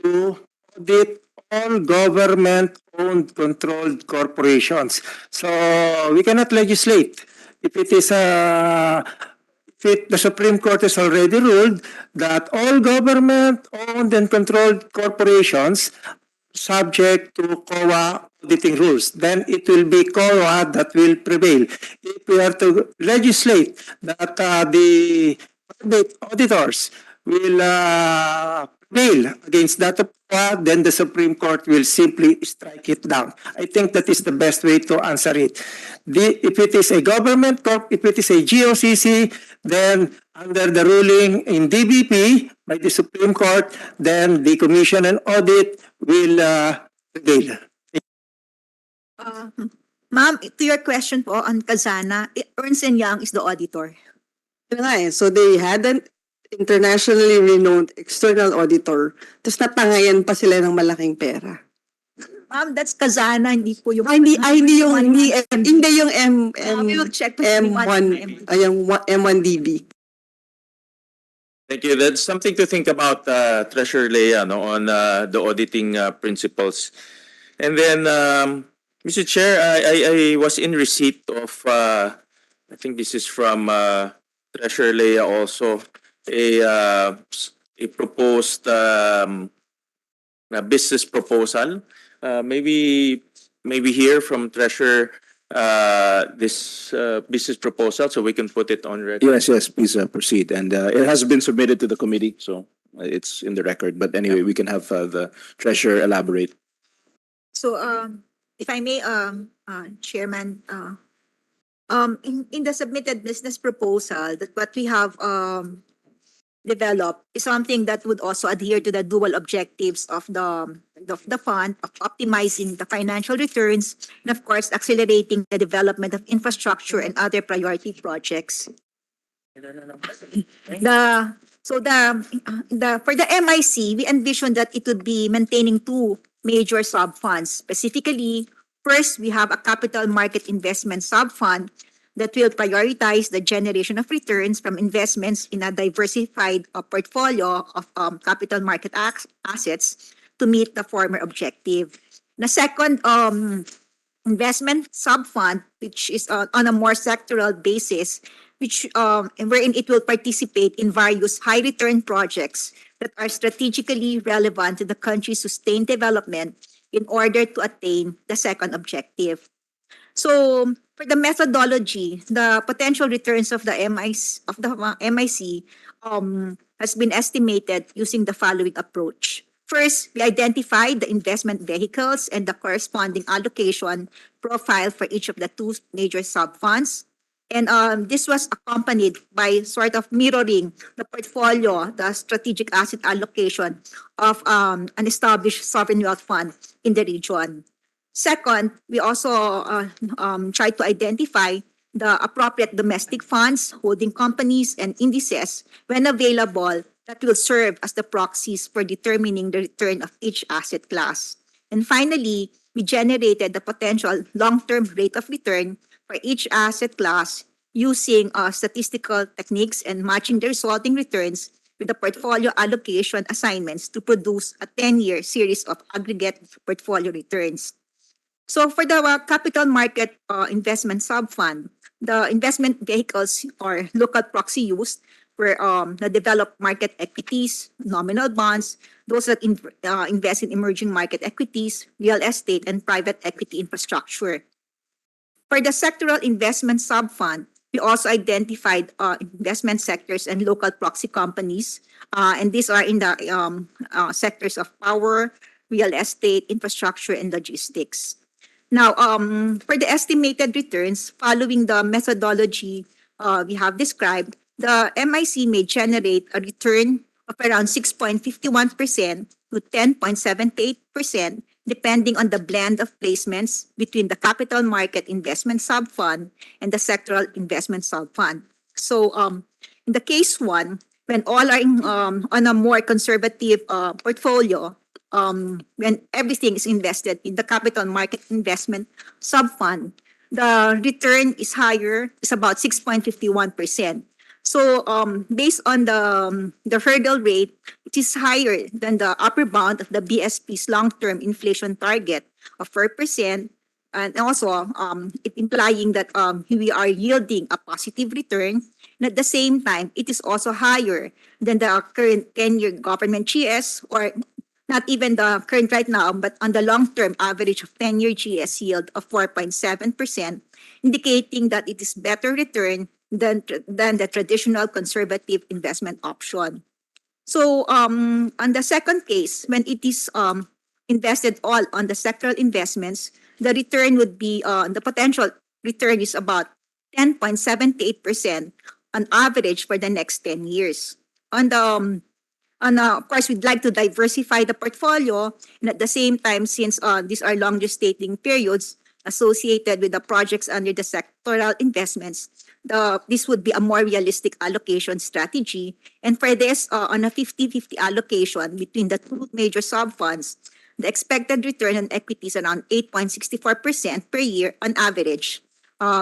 to audit all government-owned controlled corporations. So we cannot legislate. If it is the Supreme Court has already ruled that all government-owned and controlled corporations subject to COA auditing rules, then it will be COA that will prevail. If we are to legislate that the auditors will prevail against that of COA, then the Supreme Court will simply strike it down. I think that is the best way to answer it. If it is a government corp, if it is a GOCC, then under the ruling in DBP by the Supreme Court, then the Commission and Audit will prevail. Ma'am, to your question po on Kazana, Ernst & Young is the auditor. So they had an internationally renowned external auditor, tapos natangayan pa sila ng malaking pera. Ma'am, that's Kazana, hindi po yung... Hindi yung we will check with yung M1DB. Thank you. That's something to think about, Treasurer Leia, no, on the auditing principles. And then, Mr. Chair, I was in receipt of, I think this is from Treasurer Leia also, a proposed business proposal. Maybe hear from Treasurer this business proposal so we can put it on record. Yes, please proceed. And it has been submitted to the committee, so it's in the record. But anyway, we can have the treasurer elaborate. So, if I may, Chairman, in the submitted business proposal, that what we have developed is something that would also adhere to the dual objectives of the fund, of optimizing the financial returns, and of course, accelerating the development of infrastructure and other priority projects. For the MIC, we envision that it would be maintaining two major sub-funds. Specifically, first, we have a capital market investment sub-fund that will prioritize the generation of returns from investments in a diversified portfolio of capital market assets to meet the former objective. The second investment sub-fund, which is on a more sectoral basis, wherein it will participate in various high-return projects that are strategically relevant to the country's sustained development in order to attain the second objective. So, for the methodology, the potential returns of the MIC has been estimated using the following approach. First, we identified the investment vehicles and the corresponding allocation profile for each of the two major sub-funds. And this was accompanied by sort of mirroring the portfolio, the strategic asset allocation of an established sovereign wealth fund in the region. Second, we also tried to identify the appropriate domestic funds, holding companies, and indices, when available, that will serve as the proxies for determining the return of each asset class. And finally, we generated the potential long-term rate of return for each asset class using statistical techniques and matching the resulting returns with the portfolio allocation assignments to produce a 10-year series of aggregate portfolio returns. So for the capital market investment sub-fund, the investment vehicles or local proxy used were the developed market equities, nominal bonds, those that invest in emerging market equities, real estate, and private equity infrastructure. For the sectoral investment sub-fund, we also identified investment sectors and local proxy companies, and these are in the sectors of power, real estate, infrastructure, and logistics. Now, for the estimated returns, following the methodology we have described, the MIC may generate a return of around 6.51% to 10.78%, depending on the blend of placements between the capital market investment sub-fund and the sectoral investment sub-fund. So, in the case one, when all are on a more conservative portfolio, when everything is invested in the capital market investment sub-fund, the return is higher, it's about 6.51%. So based on the hurdle rate, it is higher than the upper bound of the BSP's long-term inflation target of 4%, and also it implying that we are yielding a positive return. And at the same time, it is also higher than the current 10-year government GS, or not even the current right now, but on the long-term average of 10-year GS yield of 4.7%, indicating that it is better return than the traditional conservative investment option. So on the second case, when it is invested all on the sectoral investments, the return would be, the potential return is about 10.78% on average for the next 10 years. Of course, we'd like to diversify the portfolio, and at the same time, since these are long gestating periods associated with the projects under the sectoral investments, this would be a more realistic allocation strategy. And for this, on a 50-50 allocation between the two major sub-funds, the expected return on equity is around 8.64% per year on average,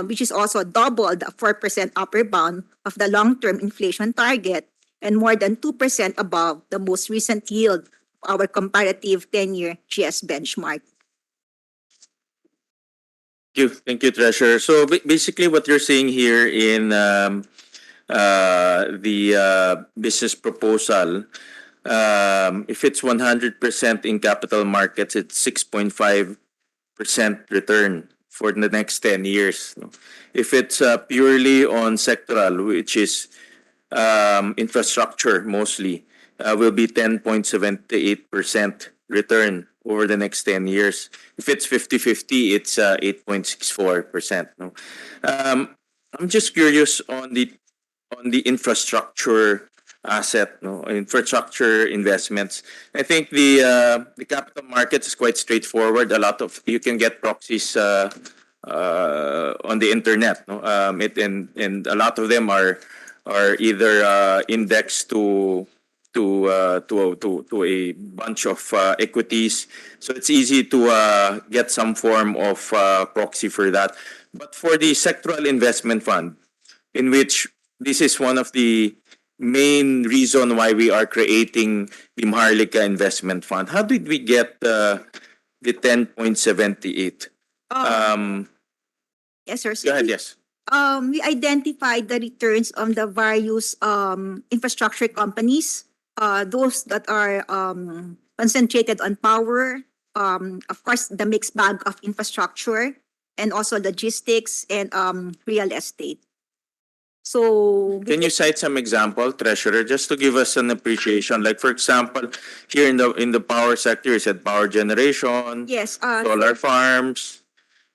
which is also double the 4% upper bound of the long-term inflation target and more than 2% above the most recent yield of our comparative 10-year GS benchmark. Thank you, Treasurer. So basically, what you're saying here in the business proposal, if it's 100% in capital markets, it's 6.5% return for the next 10 years. If it's purely on sectoral, which is infrastructure mostly, will be 10.78% return over the next 10 years. If it's 50-50, it's 8.64%. No? I'm just curious on the infrastructure asset, no, infrastructure investments. I think the capital markets is quite straightforward. You can get proxies on the internet, no? And a lot of them are either indexed to a bunch of equities, so it's easy to get some form of proxy for that. But for the sectoral investment fund, in which this is one of the main reason why we are creating the Maharlika investment fund, how did we get the 10.78? Yes, sir. Go ahead. Yes. We identified the returns on the various infrastructure companies, those that are concentrated on power, of course, the mixed bag of infrastructure, and also logistics and real estate. So, can you cite some example, Treasurer, just to give us an appreciation? Like, for example, here in the power sector, you said power generation, yes, solar farms,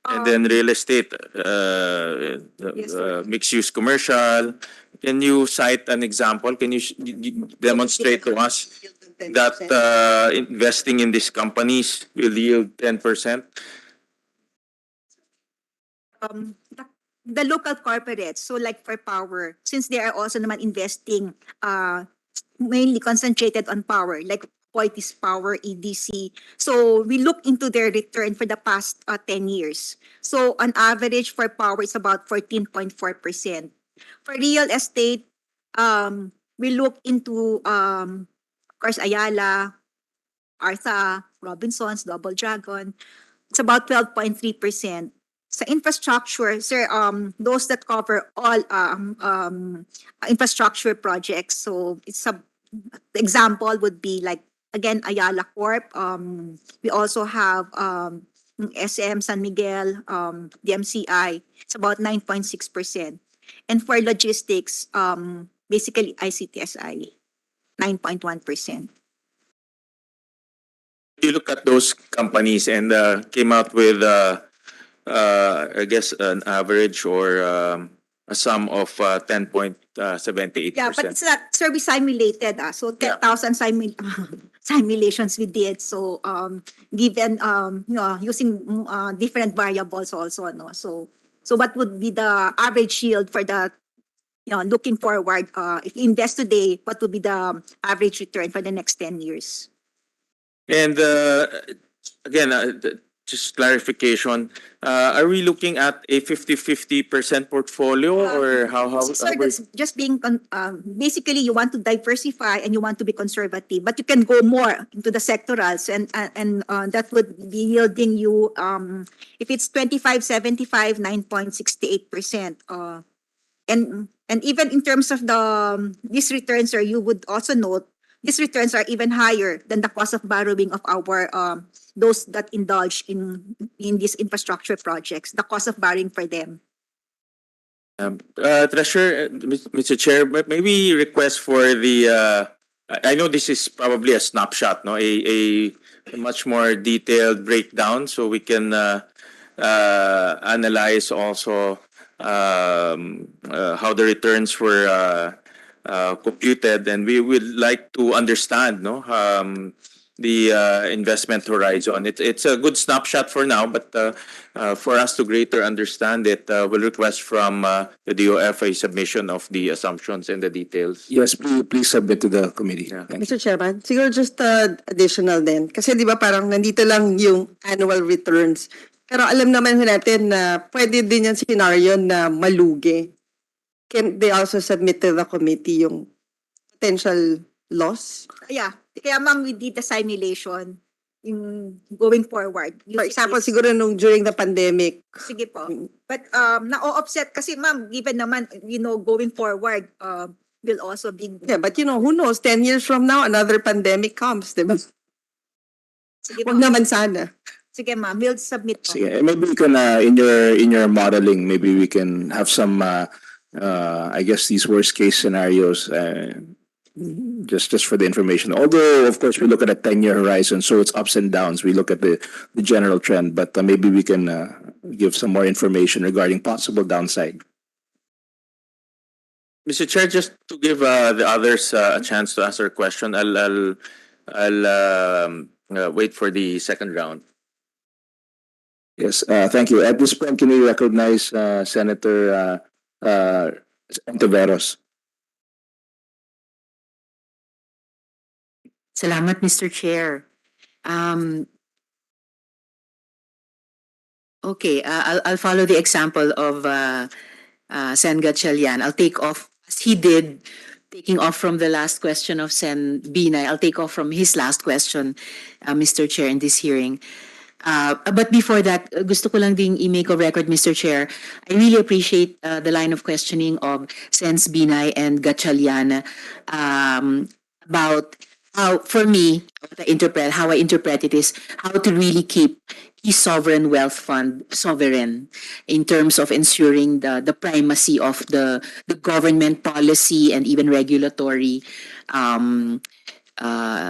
and then real estate, yes, mixed-use commercial. Can you cite an example? Can you demonstrate to us that investing in these companies will yield 10%? The local corporates, so like for power, since they are also naman investing mainly concentrated on power, like Poitis Power, EDC. So we look into their return for the past 10 years. So on average for power, it's about 14.4%. For real estate, we look into, of course, Ayala, Artha, Robinsons, Double Dragon. It's about 12.3%. Sa infrastructure, sir, those that cover all infrastructure projects. So it's a the example would be like again Ayala Corp. We also have SM San Miguel, DMCI. It's about 9.6%. And for logistics, basically ICTSI, 9.1%. You look at those companies and came out with, I guess, an average or a sum of 10.78%. Yeah, but it's not, sir, we simulated. So 10,000 simulations we did. So given, using different variables also. No? So what would be the average yield for the, looking forward, if you invest today, what would be the average return for the next 10 years? And again, just clarification, are we looking at a 50-50% portfolio or how Sir, we- that's just being, basically you want to diversify and you want to be conservative, but you can go more into the sectorals and that would be yielding you, if it's 25-75, 9.68%. And even in terms of these returns, sir, you would also note these returns are even higher than the cost of borrowing of our those that indulge in these infrastructure projects, the cost of borrowing for them. Treasurer, Mr. Chair, maybe request for the, I know this is probably a snapshot, no, a much more detailed breakdown so we can analyze also how the returns were computed, and we would like to understand, no, the investment horizon. It's a good snapshot for now, but for us to greater understand it, we'll request from the DOF a submission of the assumptions and the details. Yes, please submit to the committee. Yeah. Thank you. Mr. Chairman, siguro just additional din. Kasi di ba parang nandito lang yung annual returns. Pero alam naman natin na pwede din yung scenario na malugi. Can they also submit to the committee yung potential loss? Yeah. Kaya ma'am, we did the simulation in going forward. For example, siguro during the pandemic. Sige po. But na-offset kasi ma'am, given naman, going forward, will also be... Yeah, but who knows, 10 years from now, another pandemic comes, di ba? Sige Huwag po. naman sana. Sige ma'am, we'll submit po. Sige, maybe we can in your modeling, maybe we can have some I guess these worst case scenarios just for the information. Although of course we look at a 10-year horizon, so it's ups and downs. We look at the general trend, but maybe we can give some more information regarding possible downside. Mr. Chair, just to give the others a chance to ask their question, I'll wait for the second round. Yes, thank you. At this point, can we recognize Senator Ontiveros? Salamat, Mr. Chair. Okay, I'll follow the example of Sen Gatchalian. I'll take off, as he did, taking off from the last question of Sen Binay. I'll take off from his last question, Mr. Chair, in this hearing. But before that, gusto ko lang ding i-make a record, Mr. Chair. I really appreciate the line of questioning of Sens Binay and Gatchalian about how, for me, how I interpret it is how to really keep his sovereign wealth fund sovereign in terms of ensuring the primacy of the government policy and even regulatory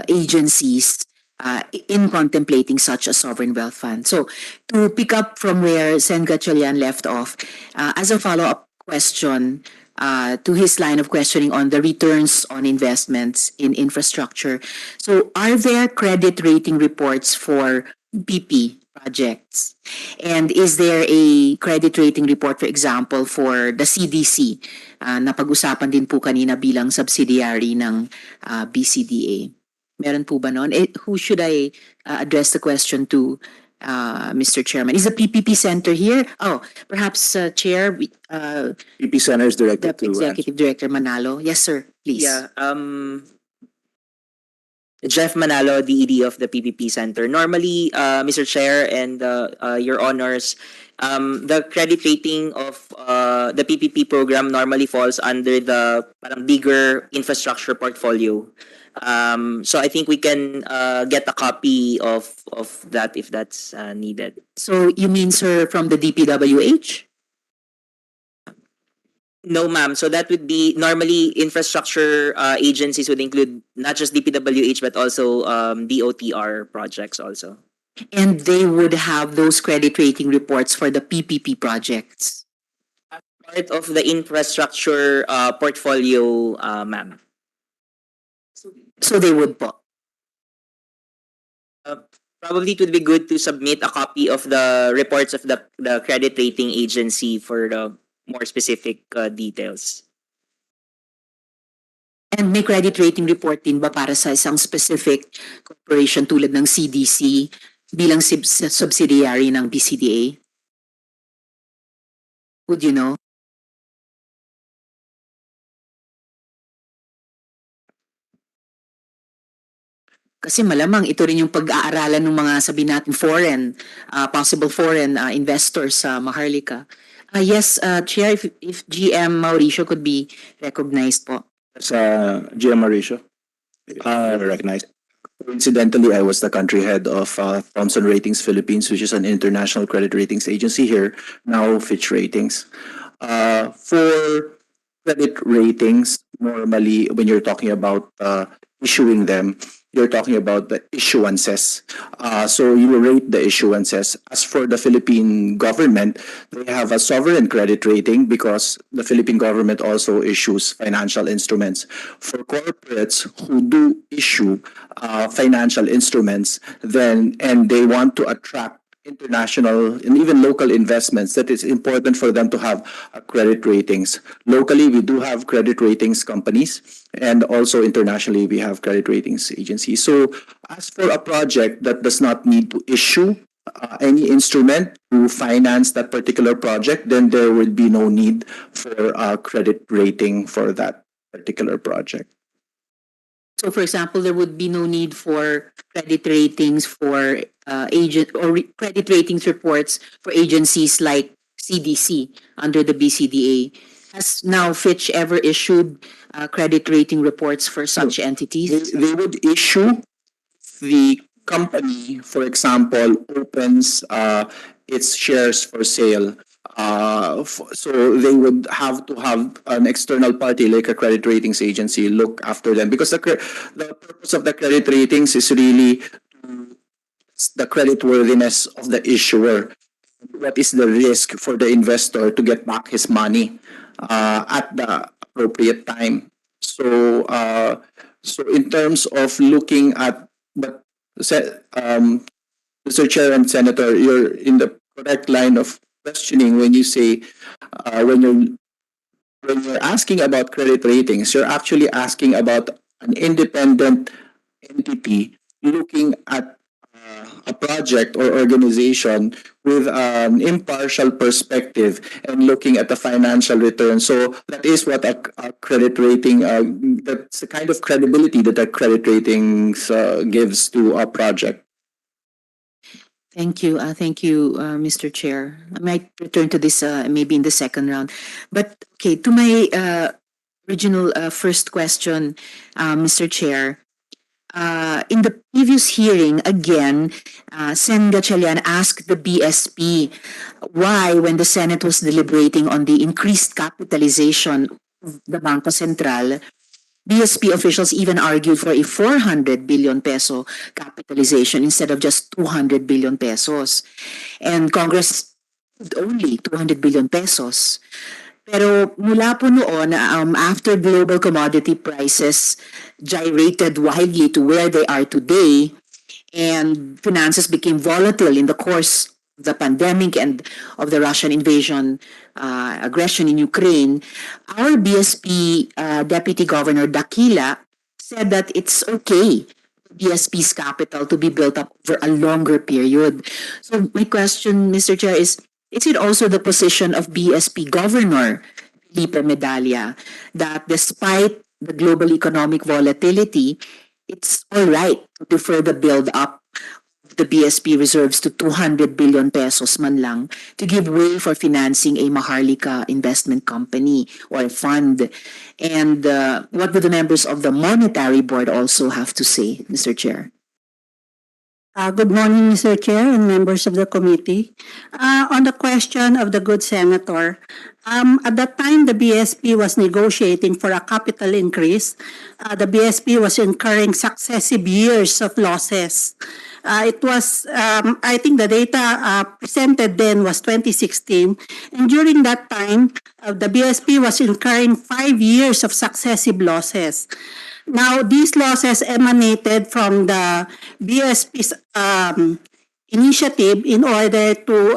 agencies in contemplating such a sovereign wealth fund. So to pick up from where Sen Gatchalian left off, as a follow-up question to his line of questioning on the returns on investments in infrastructure. So are there credit rating reports for PP projects? And is there a credit rating report, for example, for the CDC? Napag-usapan din po kanina bilang subsidiary ng BCDA. Meron po ba nun? Who should I address the question to, Mr. Chairman? Is the PPP Center here? Oh, perhaps, Chair, PP Center is the directed to Executive Director Manalo. Yes, sir, please. Yeah, Jeff Manalo, DED of the PPP Center. Normally, Mr. Chair and Your Honors, the credit rating of the PPP program normally falls under the parang bigger infrastructure portfolio. So I think we can get a copy of that if that's needed. So you mean, sir, from the DPWH? No, ma'am. So that would be normally infrastructure agencies would include not just DPWH but also DOTR projects also. And they would have those credit rating reports for the PPP projects. Part of the infrastructure portfolio, ma'am. So they would po. Probably it would be good to submit a copy of the reports of the credit rating agency for the more specific details. And may credit rating report din ba para sa isang specific corporation tulad ng CDC bilang subsidiary ng BCDA? Would you know? Kasi malamang ito rin yung pag-aaralan ng mga sabi natin possible foreign investors sa Maharlika. Yes, Chair, if GM Mauricio could be recognized po. Sa GM Mauricio. Recognized. Coincidentally, I was the country head of Thomson Ratings Philippines, which is an international credit ratings agency here, now Fitch Ratings. For credit ratings, normally when you're talking about issuing them, you're talking about the issuances. So you rate the issuances. As for the Philippine government, they have a sovereign credit rating because the Philippine government also issues financial instruments. For corporates who do issue financial instruments, and they want to attract international and even local investments, that it's important for them to have credit ratings. Locally, we do have credit ratings companies, and also internationally, we have credit ratings agencies. So as for a project that does not need to issue any instrument to finance that particular project, then there would be no need for a credit rating for that particular project. So for example, there would be no need for credit ratings for credit ratings reports for agencies like CDC under the BCDA. Has now Fitch ever issued credit rating reports for such entities? They would issue the company, for example, opens its shares for sale. So they would have to have an external party like a credit ratings agency look after them, because the purpose of the credit ratings is really the creditworthiness of the issuer. What is the risk for the investor to get back his money at the appropriate time? So, in terms of looking at the, Mr. Chair and Senator, you're in the correct line of questioning when you say when you're asking about credit ratings, you're actually asking about an independent entity looking at a project or organization with an impartial perspective and looking at the financial return. So that is what a credit rating, that's the kind of credibility that a credit ratings gives to a project. Thank you. Thank you, Mr. Chair. I might return to this maybe in the second round. But okay, to my original first question, Mr. Chair, in the previous hearing, again, Sen. Gatchalian asked the BSP why, when the Senate was deliberating on the increased capitalization of the Bangko Sentral, BSP officials even argued for a 400 billion peso capitalization instead of just 200 billion pesos. And Congress only 200 billion pesos. Pero mula po noon, after global commodity prices gyrated wildly to where they are today, and finances became volatile in the course of the pandemic and of the Russian invasion, aggression in Ukraine, our BSP Deputy Governor Dakila said that it's okay to BSP's capital to be built up over a longer period. So my question, Mr. Chair, is it also the position of BSP Governor Felipe Medalla that despite the global economic volatility, it's all right to defer the build-up the BSP reserves to 200 billion pesos man lang to give way for financing a Maharlika investment company or fund. And what do the members of the Monetary Board also have to say, Mr. Chair? Good morning, Mr. Chair and members of the committee. On the question of the good senator, at that time the BSP was negotiating for a capital increase. The BSP was incurring successive years of losses. It was, I think the data presented then was 2016, and during that time, the BSP was incurring 5 years of successive losses. Now, these losses emanated from the BSP's initiative in order to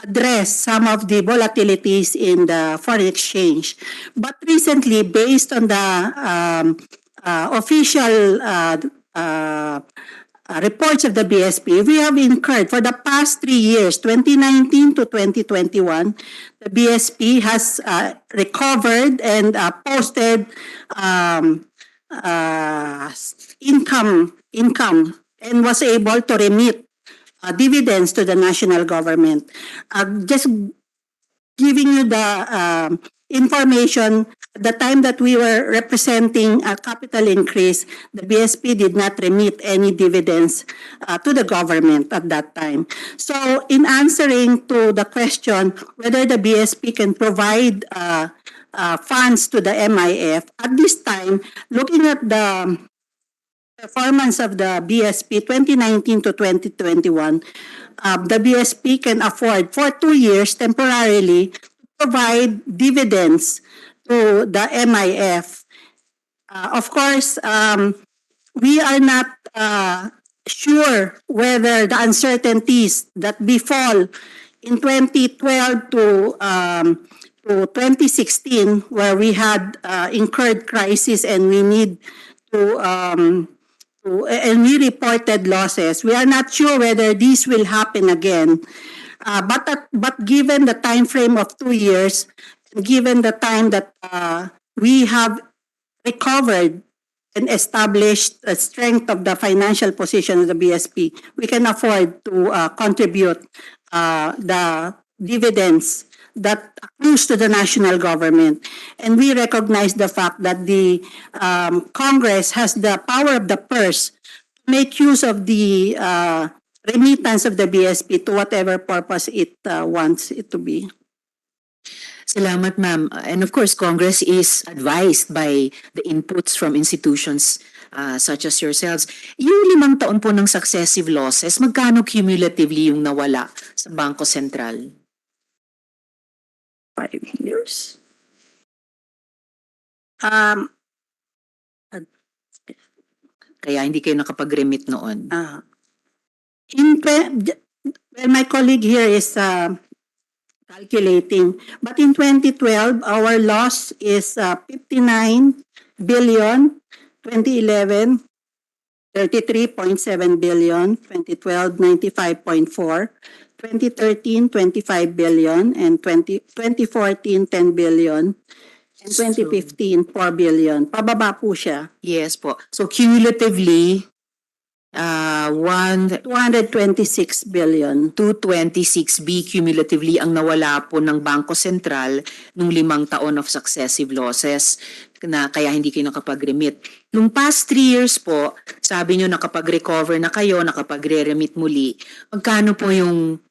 address some of the volatilities in the foreign exchange. But recently, based on the official reports of the BSP, we have incurred for the past 3 years, 2019 to 2021, the BSP has recovered and posted income and was able to remit dividends to the national government. Just giving you the information, the time that we were representing a capital increase, the BSP did not remit any dividends to the government at that time. So in answering to the question whether the BSP can provide funds to the MIF, at this time, looking at the performance of the BSP 2019 to 2021, the BSP can afford for 2 years temporarily to provide dividends to the MIF. Of course, we are not sure whether the uncertainties that befall in 2012 to 2016, where we had incurred crisis and we need to and we reported losses. We are not sure whether this will happen again. But given the time frame of 2 years, given the time that we have recovered and established the strength of the financial position of the BSP, we can afford to contribute the dividends that accrues to the national government. And we recognize the fact that the Congress has the power of the purse to make use of the remittance of the BSP to whatever purpose it wants it to be. Salamat, ma'am. And of course, Congress is advised by the inputs from institutions such as yourselves. Yung 5 taon po ng successive losses, magkano cumulatively yung nawala sa Bangko Sentral? 5 years. Kaya hindi kayo nakapag-remit noon. Well, my colleague here is calculating. But in 2012, our loss is 59 billion. 2011, 33.7 billion. 2012, 95.4. 2013, 25 billion. And 2014, 10 billion. And 2015, 4 billion. Pababa po siya. Yes po. So cumulatively, 226 billion. 226 cumulatively ang nawala po ng Bangko Sentral nung 5 taon of successive losses na kaya hindi kayo nakapag-remit. Nung past 3 years po, sabi nyo nakapag-recover na kayo, nakapag-re-remit muli. Magkano po yung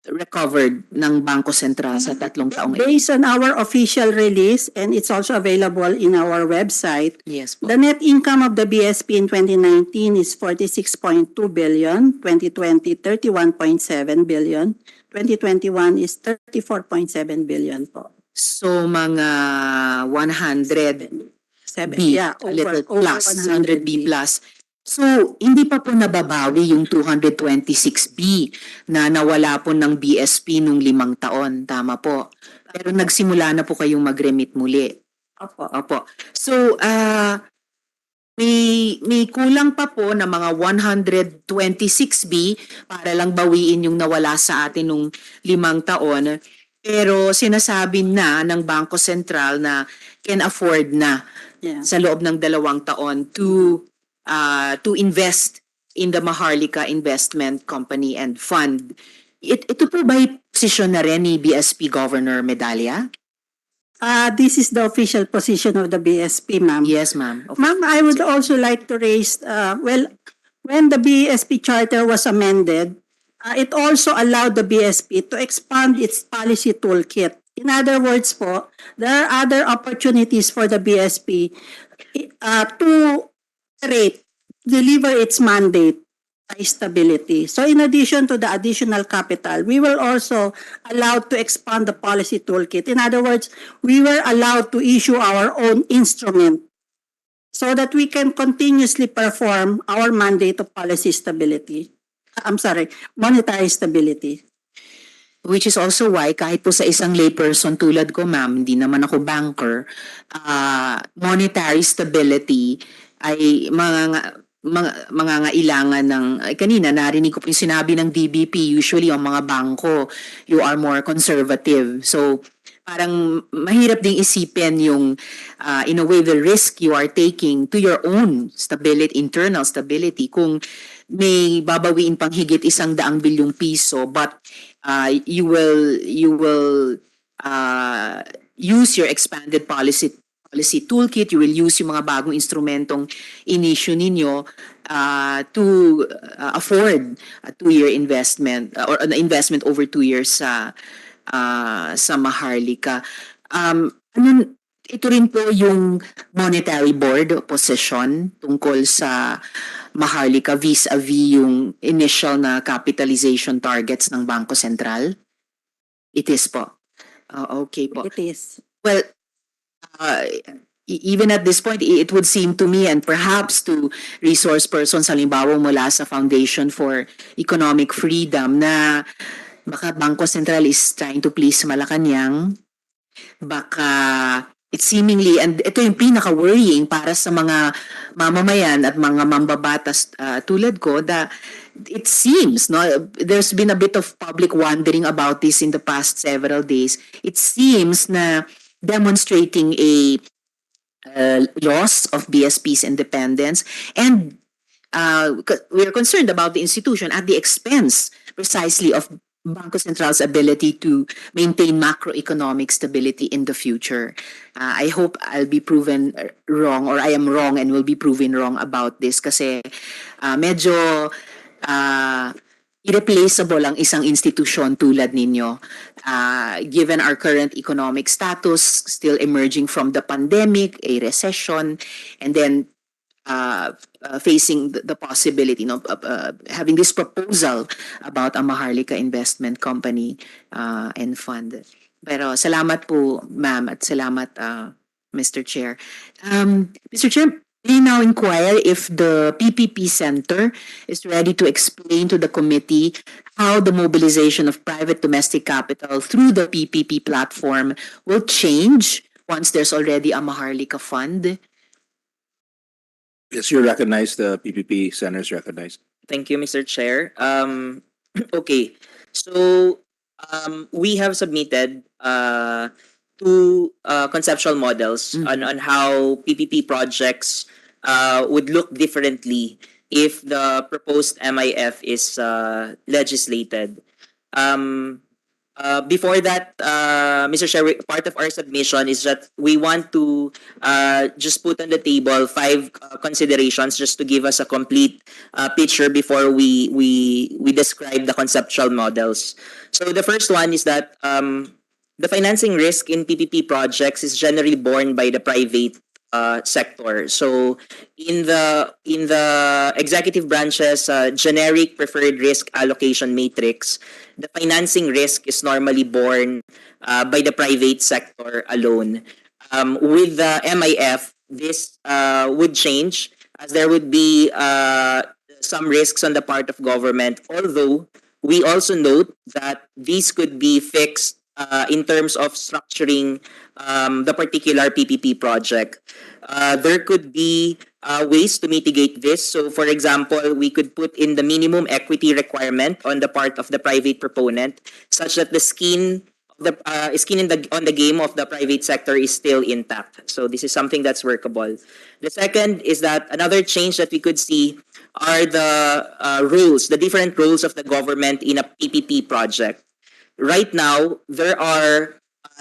recovered ng Bangko Sentral sa 3 taong ito? Based on our official release, and it's also available in our website, yes po. The net income of the BSP in 2019 is 46.2 billion, 2020 31.7 billion, 2021 is 34.7 billion po. So mga 100 B, yeah, a little over plus, 100 100 B plus. So, hindi pa po nababawi yung 226 B na nawala po ng BSP nung 5 taon. Tama po. Pero nagsimula na po kayong mag-remit muli. Opo. Opo. So, may kulang pa po na mga 126B para lang bawiin yung nawala sa atin nung 5 taon. Pero sinasabi na ng Bangko Sentral na can afford na sa loob ng 2 taon to invest in the Maharlika Investment Company and Fund. Ito po ba posisyon na rin ni BSP Governor Medalla? This is the official position of the BSP, ma'am. Yes, ma'am. Ma'am, I would also like to raise, when the BSP charter was amended, it also allowed the BSP to expand its policy toolkit. In other words po, there are other opportunities for the BSP to deliver its mandate by stability. So in addition to the additional capital, we were also allowed to expand the policy toolkit. In other words, we were allowed to issue our own instrument so that we can continuously perform our mandate of policy stability. Monetary stability. Which is also why kahit po sa isang layperson tulad ko, ma'am, hindi naman ako banker, monetary stability ay mangangailangan ng, kanina narinig ko po yung sinabi ng DBP, usually ang mga bangko, you are more conservative. So parang mahirap ding isipin yung, in a way, the risk you are taking to your own stability, internal stability, kung may babawiin pang higit 100 bilyong piso, but you will use your expanded policy toolkit, you will use yung mga bagong instrumentong in-issue ninyo to afford a 2-year investment or an investment over 2 years sa Maharlika. Ito rin po yung monetary board position tungkol sa Maharlika vis-a-vis yung initial na capitalization targets ng Bangko Sentral? It is po. Okay po. It is. Well, even at this point, it would seem to me and perhaps to resource persons, halimbawa mula sa Foundation for Economic Freedom, na baka Bangko Sentral is trying to please Malacanang. Baka it's seemingly, and ito yung pinaka-worrying para sa mga mamamayan at mga mambabatas tulad ko, that it seems, no, there's been a bit of public wondering about this in the past several days. It seems na demonstrating a loss of BSP's independence, and we're concerned about the institution at the expense precisely of Bangko Central's ability to maintain macroeconomic stability in the future. I hope I'll be proven wrong, or I am wrong and will be proven wrong about this, kasi medyo irreplaceable ang isang institusyon tulad ninyo. Given our current economic status, still emerging from the pandemic, a recession, and then facing the possibility, having this proposal about a Maharlika Investment Company and Fund. Pero salamat po, ma'am, at salamat, Mr. Chair. Mr. Chair, may now inquire if the PPP Center is ready to explain to the committee how the mobilization of private domestic capital through the PPP platform will change once there's already a Maharlika Fund. Yes, you're recognized. The PPP Center is recognized. Thank you, Mr. Chair. Okay, so we have submitted two conceptual models on how PPP projects would look differently if the proposed MIF is legislated. Before that, Mr. Chair, part of our submission is that we want to just put on the table 5 considerations just to give us a complete picture before we describe the conceptual models. So the first one is that the financing risk in PPP projects is generally borne by the private sector. So in the executive branch's generic preferred risk allocation matrix, the financing risk is normally borne by the private sector alone. With the MIF, this would change, as there would be some risks on the part of government, although we also note that these could be fixed in terms of structuring the particular PPP project. There could be ways to mitigate this. So, for example, we could put in the minimum equity requirement on the part of the private proponent, such that the skin in on the game of the private sector is still intact. So this is something that's workable. The second is that another change that we could see are the rules, the different roles of the government in a PPP project. Right now, there are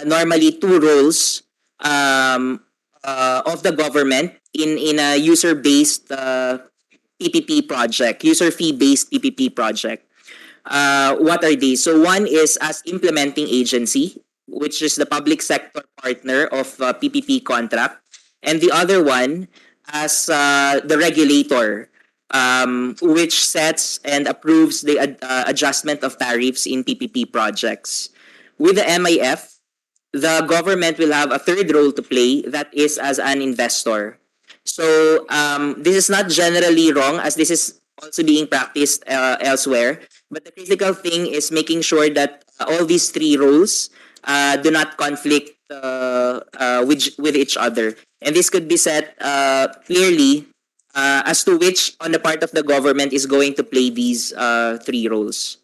normally two roles of the government in a user-based PPP project, user fee-based PPP project. What are these? So one is as implementing agency, which is the public sector partner of PPP contract, and the other one as the regulator, which sets and approves the adjustment of tariffs in PPP projects. With the MIF, the government will have a third role to play, that is as an investor. So this is not generally wrong, as this is also being practiced elsewhere. But the critical thing is making sure that all these three roles do not conflict with each other. And this could be set clearly as to which on the part of the government is going to play these three roles.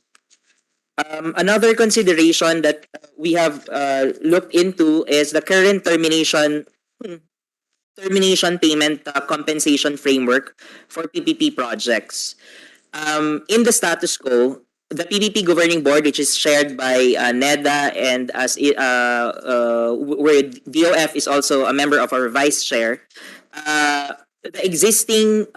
Another consideration that we have looked into is the current termination payment compensation framework for PPP projects. In the status quo, the PPP governing board, which is shared by NEDA and where DOF is also a member of our vice chair, the existing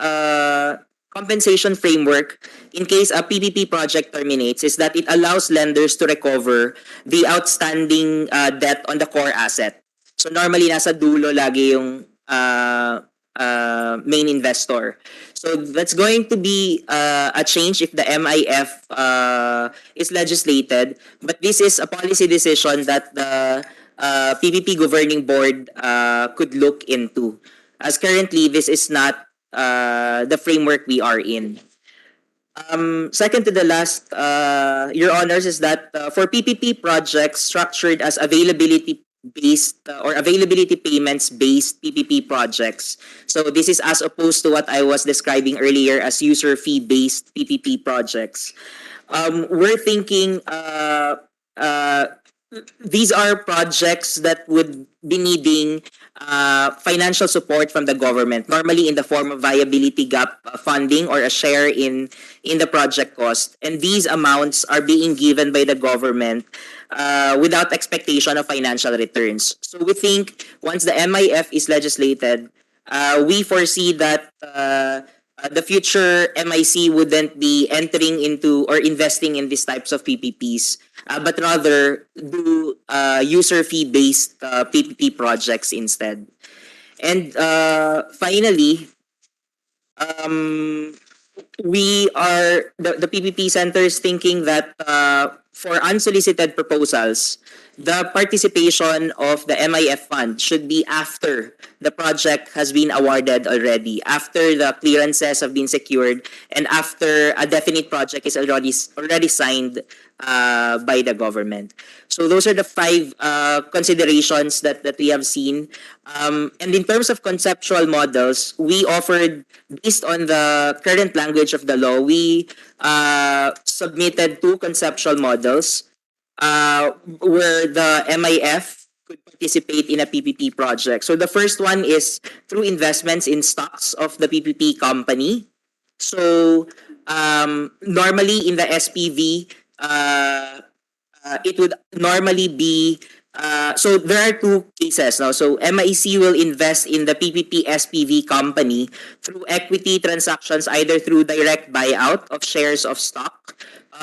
compensation framework in case a PPP project terminates is that it allows lenders to recover the outstanding debt on the core asset. So normally nasa dulo lagi yung main investor. So that's going to be a change if the MIF is legislated, but this is a policy decision that the PPP governing board could look into. As currently, this is not the framework we are in. Second to the last, Your Honors, is that for PPP projects structured as availability-based or availability payments-based PPP projects, so this is as opposed to what I was describing earlier as user fee-based PPP projects. We're thinking these are projects that would be needing financial support from the government, normally in the form of viability gap funding or a share in the project cost. And these amounts are being given by the government without expectation of financial returns. So we think once the MIF is legislated, we foresee that the future MIC wouldn't be entering into or investing in these types of PPPs, but rather do user fee-based PPP projects instead. And finally, the PPP Center is thinking that for unsolicited proposals, the participation of the MIF fund should be after the project has been awarded already, after the clearances have been secured, and after a definite project is already signed by the government. So those are the 5 considerations that we have seen. And in terms of conceptual models, we offered, based on the current language of the law, we submitted 2 conceptual models where the MIF could participate in a PPP project. So the first one is through investments in stocks of the PPP company. So normally in the SPV, it would normally be so there are 2 cases now. So MIC will invest in the PPP SPV company through equity transactions, either through direct buyout of shares of stock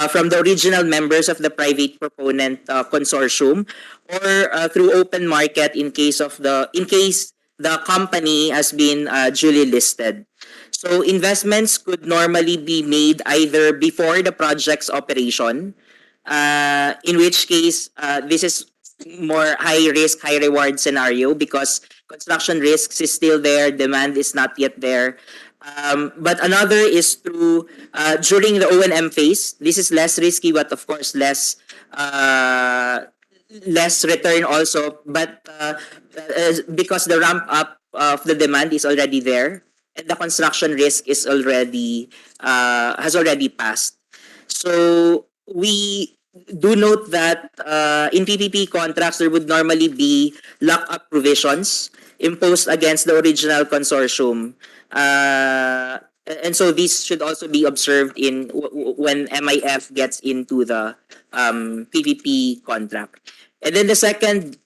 from the original members of the private proponent consortium, or through open market in case the company has been duly listed. So investments could normally be made either before the project's operation, in which case this is more high risk, high reward scenario because construction risks is still there, demand is not yet there. But another is through during the O&M phase. This is less risky, but of course less less return also, but because the ramp up of the demand is already there and the construction risk is already has already passed. So we do note that in PPP contracts there would normally be lock-up provisions imposed against the original consortium. And so these should also be observed in when MIF gets into the PPP contract. And then the second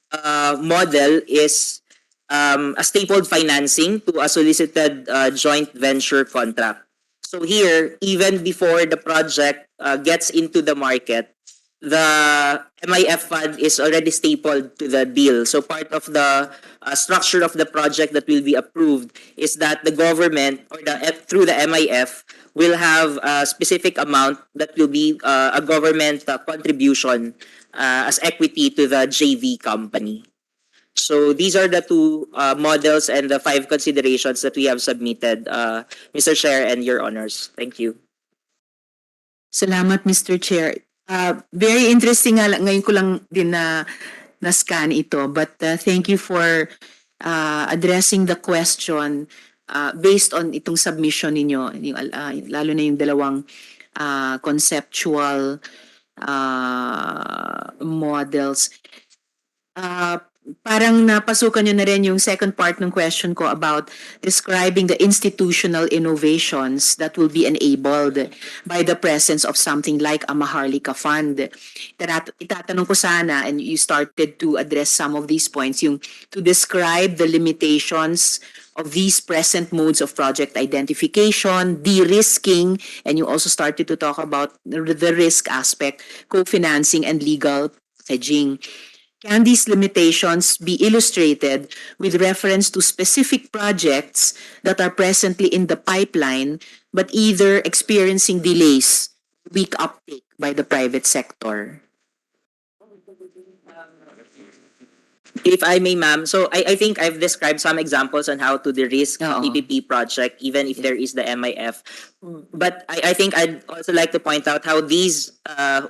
model is a stapled financing to a solicited joint venture contract. So here, even before the project gets into the market, the MIF fund is already stapled to the deal. So part of the structure of the project that will be approved is that the government or through the MIF will have a specific amount that will be a government contribution as equity to the JV company. So these are the two models and the 5 considerations that we have submitted, Mr. Chair and Your Honors. Thank you. Salamat, Mr. Chair. Very interesting nga lang, ngayon ko lang din na-scan ito, but thank you for addressing the question based on itong submission ninyo, lalo na yung dalawang conceptual models. Parang napasukan nyo na rin yung second part ng question ko about describing the institutional innovations that will be enabled by the presence of something like a Maharlika Fund. Itatanong ko sana, and you started to address some of these points, yung to describe the limitations of these present modes of project identification, de-risking, and you also started to talk about the risk aspect, co-financing, and legal hedging. Can these limitations be illustrated with reference to specific projects that are presently in the pipeline but either experiencing delays, weak uptake by the private sector? If I may, ma'am, so I think I've described some examples on how to de-risk PPP project, even if there is the MIF. But I think I'd also like to point out how these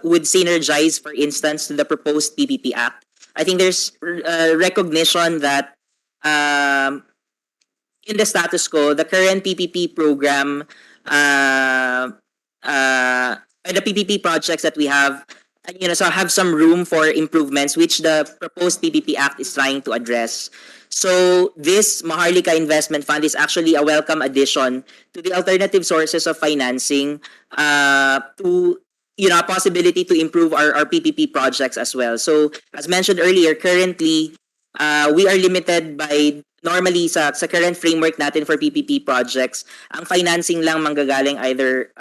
would synergize, for instance, to the proposed PPP Act. I think there's recognition that in the status quo, the current PPP program, the PPP projects that we have, so have some room for improvements, which the proposed PPP Act is trying to address. So this Maharlika Investment Fund is actually a welcome addition to the alternative sources of financing to a possibility to improve our PPP projects as well. So as mentioned earlier, currently we are limited by normally sa current framework natin for PPP projects, ang financing lang manggagaling either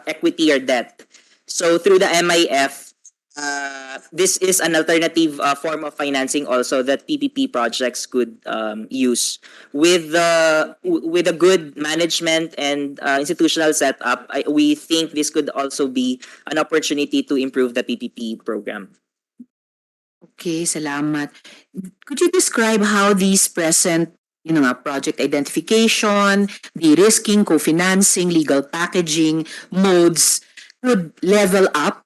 equity or debt. So through the MIF, this is an alternative form of financing also that PPP projects could use. With a good management and institutional setup, we think this could also be an opportunity to improve the PPP program. Okay, salamat. Could you describe how these present project identification, de-risking, co-financing, legal packaging modes would level up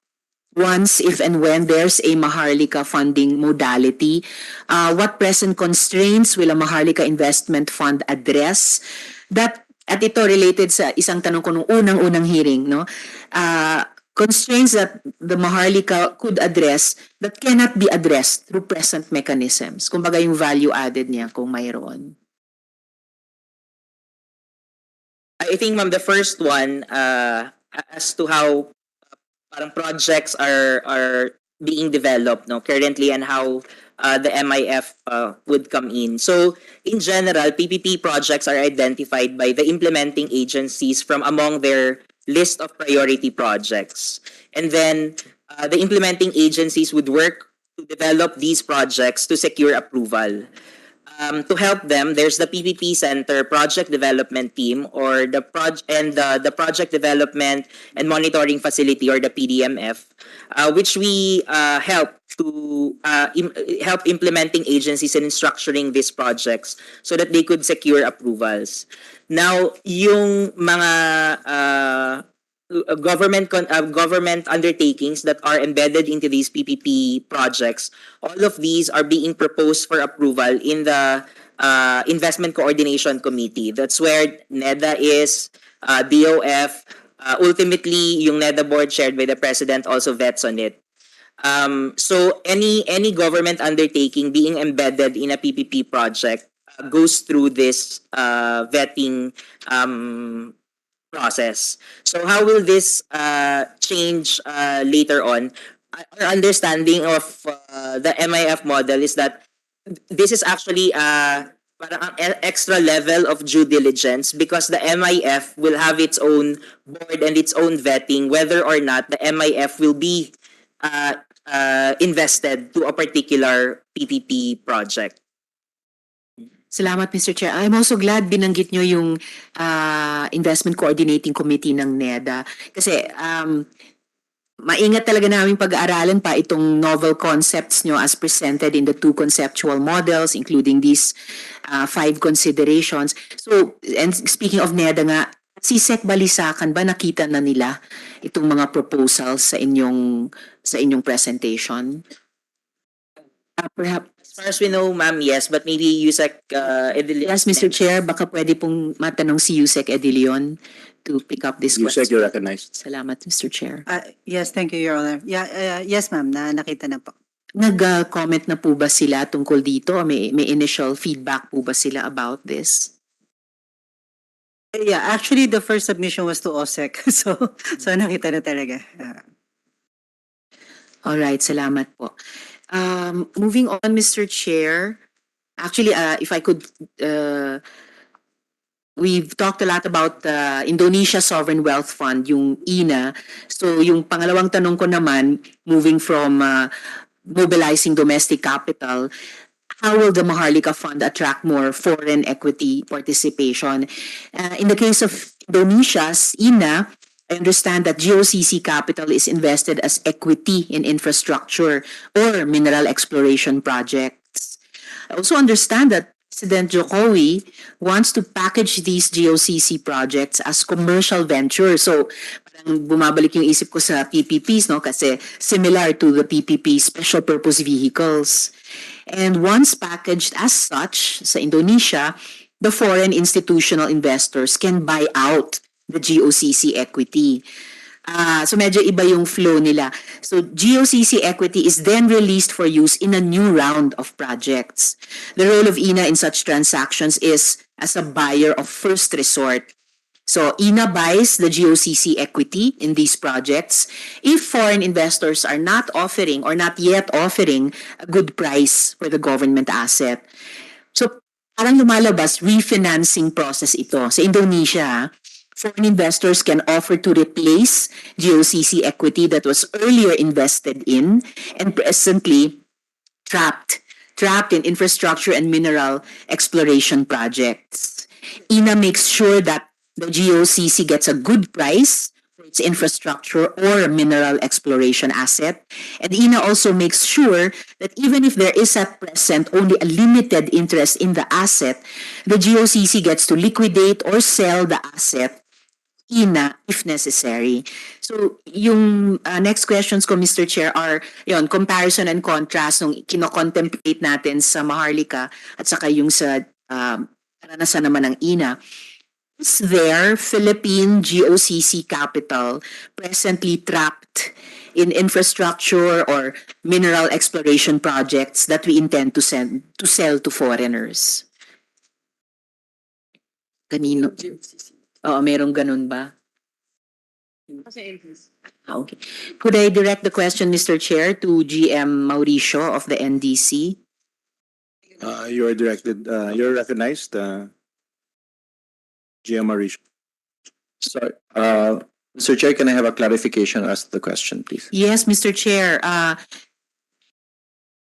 once, if and when there's a Maharlika funding modality? What present constraints will a Maharlika Investment Fund address? At ito related sa isang tanong ko nung unang-unang hearing, no? Constraints that the Maharlika could address that cannot be addressed through present mechanisms. Kumbaga yung value added niya kung mayroon. I think, ma'am, the first one as to how parang projects are being developed currently and how the MIF would come in. So in general, PPP projects are identified by the implementing agencies from among their list of priority projects. And then the implementing agencies would work to develop these projects to secure approval. To help them, there's the PPP Center Project Development Team, or the Project Development and Monitoring Facility, or the PDMF, which we help to help implementing agencies in structuring these projects so that they could secure approvals. Now, yung mga government undertakings that are embedded into these PPP projects. All of these are being proposed for approval in the Investment Coordination Committee. That's where NEDA is, DOF, ultimately yung NEDA board chaired by the president also vets on it. So any government undertaking being embedded in a PPP project goes through this vetting process. So how will this change later on? Our understanding of the MIF model is that this is actually parang ang extra level of due diligence because the MIF will have its own board and its own vetting whether or not the MIF will be invested to a particular PPP project. Salamat, Mr. Chair. I'm also glad binanggit nyo yung Investment Coordinating Committee ng NEDA. Kasi maingat talaga naming pag-aaralan pa itong novel concepts nyo as presented in the two conceptual models, including these 5 considerations. So, and speaking of NEDA nga, si Sec Balisacan ba nakita na nila itong mga proposals sa inyong presentation? Perhaps as far as we know, ma'am, yes, but maybe Yusek Edilion. Yes, Mr. Chair, baka pwede pong matanong si Yusek Edilion to pick up this question. Yusek, you're recognized. Salamat, Mr. Chair. Yes, thank you, Your Honor. Yes, ma'am, nakita na po. Nag-comment na po ba sila tungkol dito? May initial feedback po ba sila about this? Yeah, actually, the first submission was to OSEC. So nakita na talaga. All right, salamat po. Moving on, Mr. Chair. Actually, if I could, we've talked a lot about Indonesia Sovereign Wealth Fund, yung INA. So yung pangalawang tanong ko naman, moving from mobilizing domestic capital, how will the Maharlika Fund attract more foreign equity participation? In the case of Indonesia's INA, I understand that GOCC capital is invested as equity in infrastructure or mineral exploration projects. I also understand that President Jokowi wants to package these GOCC projects as commercial ventures. So, parang bumabalik yung isip ko sa PPPs, no? Kasi similar to the PPP special purpose vehicles. And once packaged as such sa Indonesia, the foreign institutional investors can buy out the GOCC equity. So medyo iba yung flow nila. So GOCC equity is then released for use in a new round of projects. The role of INA in such transactions is as a buyer of first resort. So INA buys the GOCC equity in these projects if foreign investors are not offering or not yet offering a good price for the government asset. So parang lumalabas refinancing process ito. Sa Indonesia, foreign investors can offer to replace GOCC equity that was earlier invested in and presently trapped in infrastructure and mineral exploration projects. INA makes sure that the GOCC gets a good price for its infrastructure or mineral exploration asset. And INA also makes sure that even if there is at present only a limited interest in the asset, the GOCC gets to liquidate or sell the asset INA if necessary. So yung next questions ko, Mr. Chair, are yon comparison and contrast nung kino-contemplate natin sa Maharlika at saka yung sa karanasan naman ng INA. Is there Philippine GOCC capital presently trapped in infrastructure or mineral exploration projects that we intend to sell to foreigners? Kanino? Oo, merong ganun ba? Okay. Could I direct the question, Mr. Chair, to GM Mauricio of the NDC? You're recognized, GM Mauricio. Sorry, Mr. Chair, can I have a clarification as to the question, please? Yes, Mr. Chair.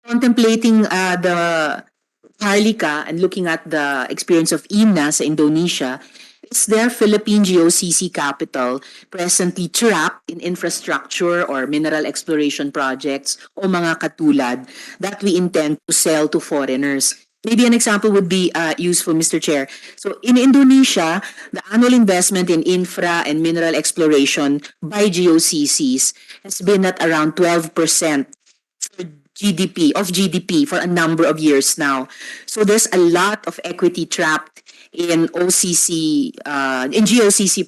Contemplating the Maharlika and looking at the experience of INA sa Indonesia, is there Philippine GOCC capital presently trapped in infrastructure or mineral exploration projects o mga katulad that we intend to sell to foreigners maybe an example would be useful, Mr. Chair. So in Indonesia, the annual investment in infra and mineral exploration by GOCCs has been at around 12% for GDP for a number of years now. So there's a lot of equity trapped in GOCC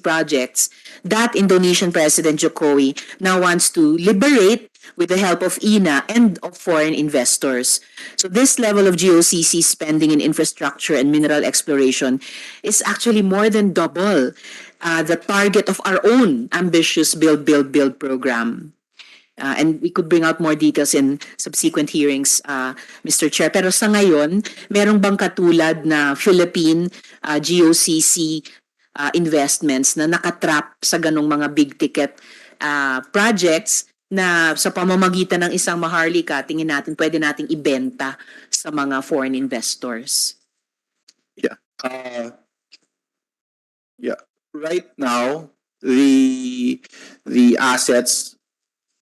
projects that Indonesian President Jokowi now wants to liberate with the help of INA and of foreign investors. So this level of GOCC spending in infrastructure and mineral exploration is actually more than double the target of our own ambitious Build, Build, Build program. And we could bring out more details in subsequent hearings, Mr. Chair. Pero sa ngayon, merong bang katulad na Philippine GOCC investments na nakatrap sa ganong mga big ticket projects na sa pamamagitan ng isang Maharlika, tingin natin pwede nating ibenta sa mga foreign investors? Yeah. Yeah. Right now, the assets,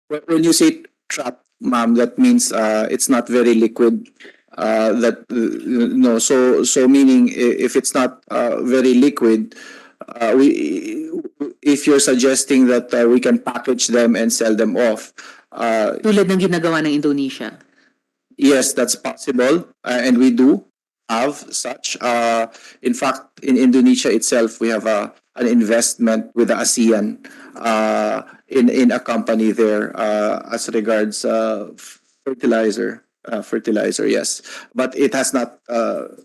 when you say trap, ma'am, that means it's not very liquid. So meaning if it's not very liquid, if you're suggesting that we can package them and sell them off, Tulad ng ginagawa ng Indonesia. yes, that's possible, and we do have such. In fact, in Indonesia itself, we have an investment with the ASEAN in a company there as regards fertilizer. Yes, but it has not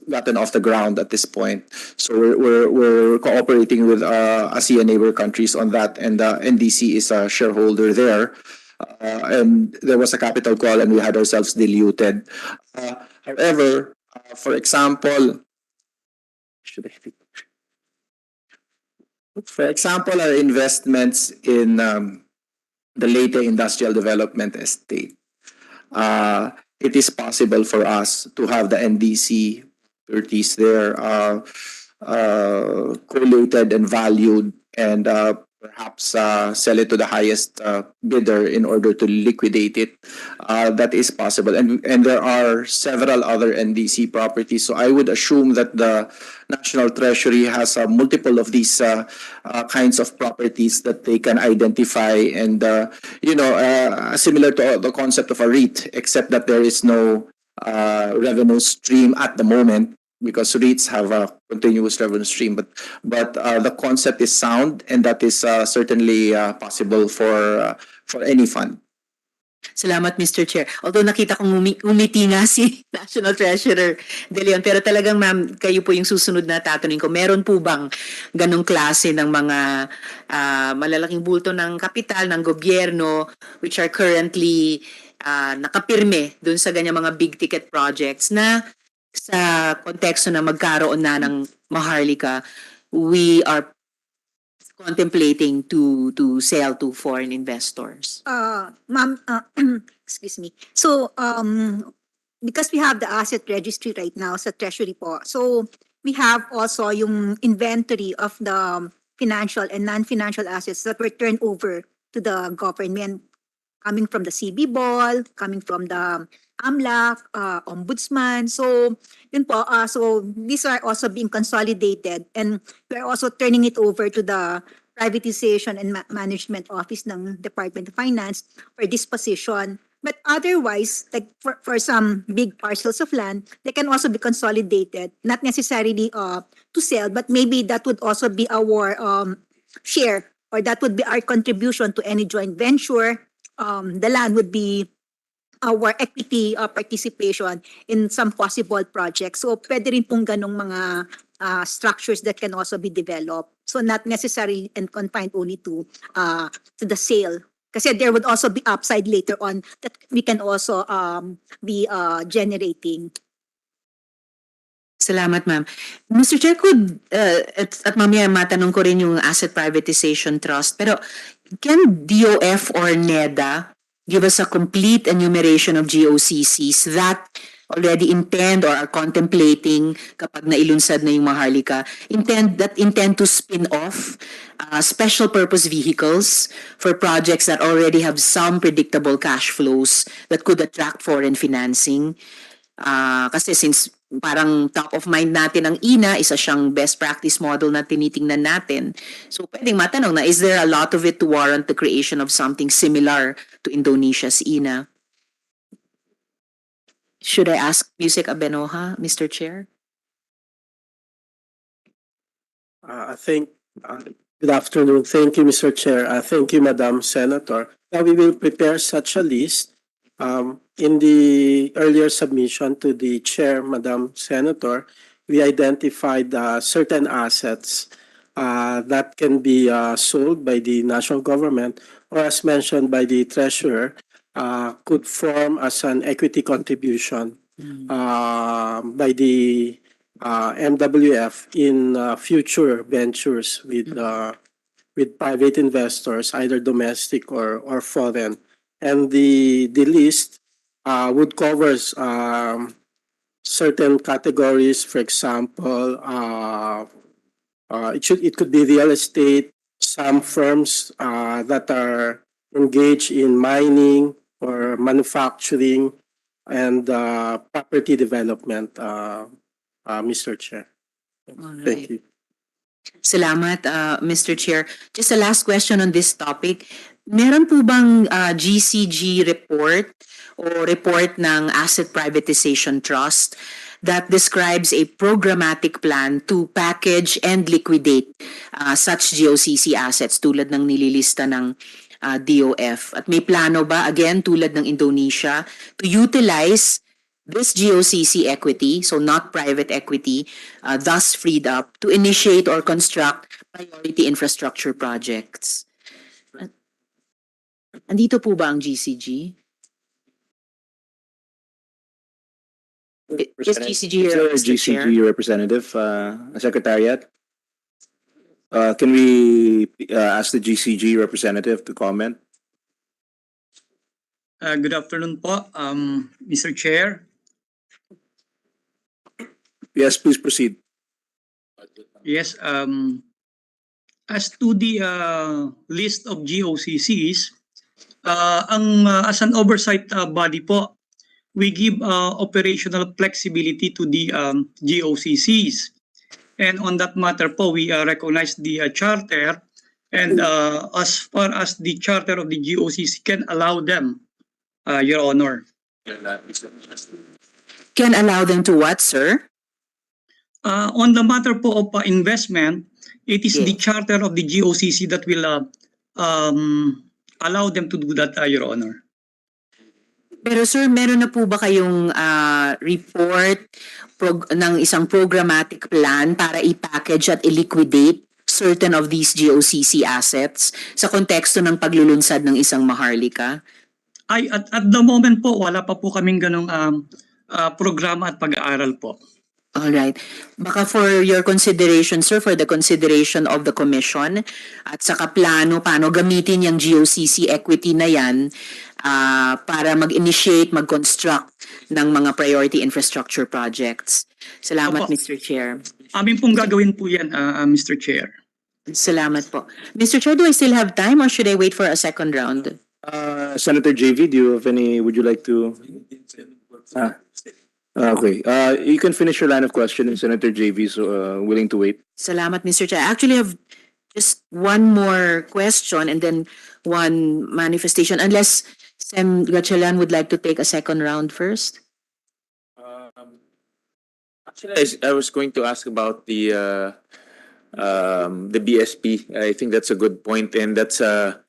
gotten off the ground at this point. So we're cooperating with ASEAN neighbor countries on that, and NDC is a shareholder there. And there was a capital call, and we had ourselves diluted. However, for example, our investments in the Leyte Industrial Development Estate, it is possible for us to have the NDC properties there collated and valued, and perhaps sell it to the highest bidder in order to liquidate it. That is possible. And there are several other NDC properties. So I would assume that the National Treasury has multiple of these kinds of properties that they can identify, and similar to the concept of a REIT, except that there is no revenue stream at the moment, because REITs have a continuous revenue stream. But the concept is sound, and that is certainly possible for any fund. Salamat, Mr. Chair. Although nakita kong umiti nga si National Treasurer De Leon, pero talagang ma'am, kayo po yung susunod na tatanungin ko. Meron po bang ganong klase ng mga malalaking bulto ng kapital, ng gobyerno, which are currently nakapirme dun sa ganyang mga big ticket projects na sa konteksto na magkaroon na ng Maharlika, we are contemplating to sell to foreign investors? Ma'am, excuse me. So, because we have the asset registry right now sa Treasury po, so we have also yung inventory of the financial and non-financial assets that were turned over to the government, coming from the CB Ball, coming from the AMLAC, Ombudsman. So, yun po, so these are also being consolidated, and we're also turning it over to the Privatization and Management Office ng Department of Finance for disposition. But otherwise, like for some big parcels of land, they can also be consolidated, not necessarily to sell, but maybe that would also be our share, or that would be our contribution to any joint venture. The land would be our equity participation in some possible projects. So pwede rin pong ganong mga structures that can also be developed. So not necessarily and confined only to the sale. Kasi there would also be upside later on that we can also be generating. Salamat, ma'am. Mr. Chair, could, at mamaya matanong ko rin yung Asset Privatization Trust, pero can DOF or NEDA give us a complete enumeration of GOCCs that already intend or are contemplating, kapag nailunsad na yung Maharlika, intend to spin off special purpose vehicles for projects that already have some predictable cash flows that could attract foreign financing? Kasi since parang top of mind natin ang INA, isa siyang best practice model na tinitingnan natin. So pwedeng matanong na, is there a lot of it to warrant the creation of something similar to Indonesia's INA? Should I ask Music Abenoja, Mr. Chair? I think, good afternoon. Thank you, Mr. Chair. Thank you, Madam Senator. Now we will prepare such a list. In the earlier submission to the Chair, Madam Senator, we identified certain assets that can be sold by the national government, or as mentioned by the Treasurer, could form as an equity contribution by the MWF in future ventures with private investors, either domestic or foreign. And the list would cover certain categories. For example, it could be real estate, some firms that are engaged in mining or manufacturing, and property development, Mr. Chair. Thank you. Salamat, Mr. Chair. Just a last question on this topic. Meron po bang GCG report o report ng Asset Privatization Trust that describes a programmatic plan to package and liquidate such GOCC assets tulad ng nililista ng DOF? At may plano ba, again, tulad ng Indonesia, to utilize this GOCC equity, so not private equity, thus freed up to initiate or construct priority infrastructure projects? Andito po ba ang GCG? Is GCG here, Mr. Chair? GCG representative, Secretariat. Can we ask the GCG representative to comment? Good afternoon po, Mr. Chair. Yes, please proceed. Yes, as to the list of GOCCs, as an oversight body po, we give operational flexibility to the GOCCs. And on that matter po, we recognize the charter, and as far as the charter of the GOCC can allow them, Your Honor. Can allow them to what, sir? On the matter po of investment, it is the charter of the GOCC that will allow them to do that, Your Honor. Pero sir, meron na po ba kayong report ng isang programmatic plan para i-package at i-liquidate certain of these GOCC assets sa konteksto ng paglulunsad ng isang Maharlika? Ay, at the moment po, wala pa po kaming ganong programa at pag-aaral po. Alright. Baka for your consideration, sir, for the consideration of the Commission, at saka plano, paano gamitin yung GOCC equity na yan para mag-initiate, mag-construct ng mga priority infrastructure projects. Salamat, Opo. Mr. Chair. Amin pong gagawin po yan, Mr. Chair. Salamat po. Mr. Chair, do I still have time or should I wait for a second round? Senator JV, would you like to? Okay. You can finish your line of questioning. Senator JV is willing to wait. Salamat, Mr. Chair. I actually have just one more question and then one manifestation, unless Sem Gatchalian would like to take a second round first. Actually, I was going to ask about the BSP. I think that's a good point, and that's a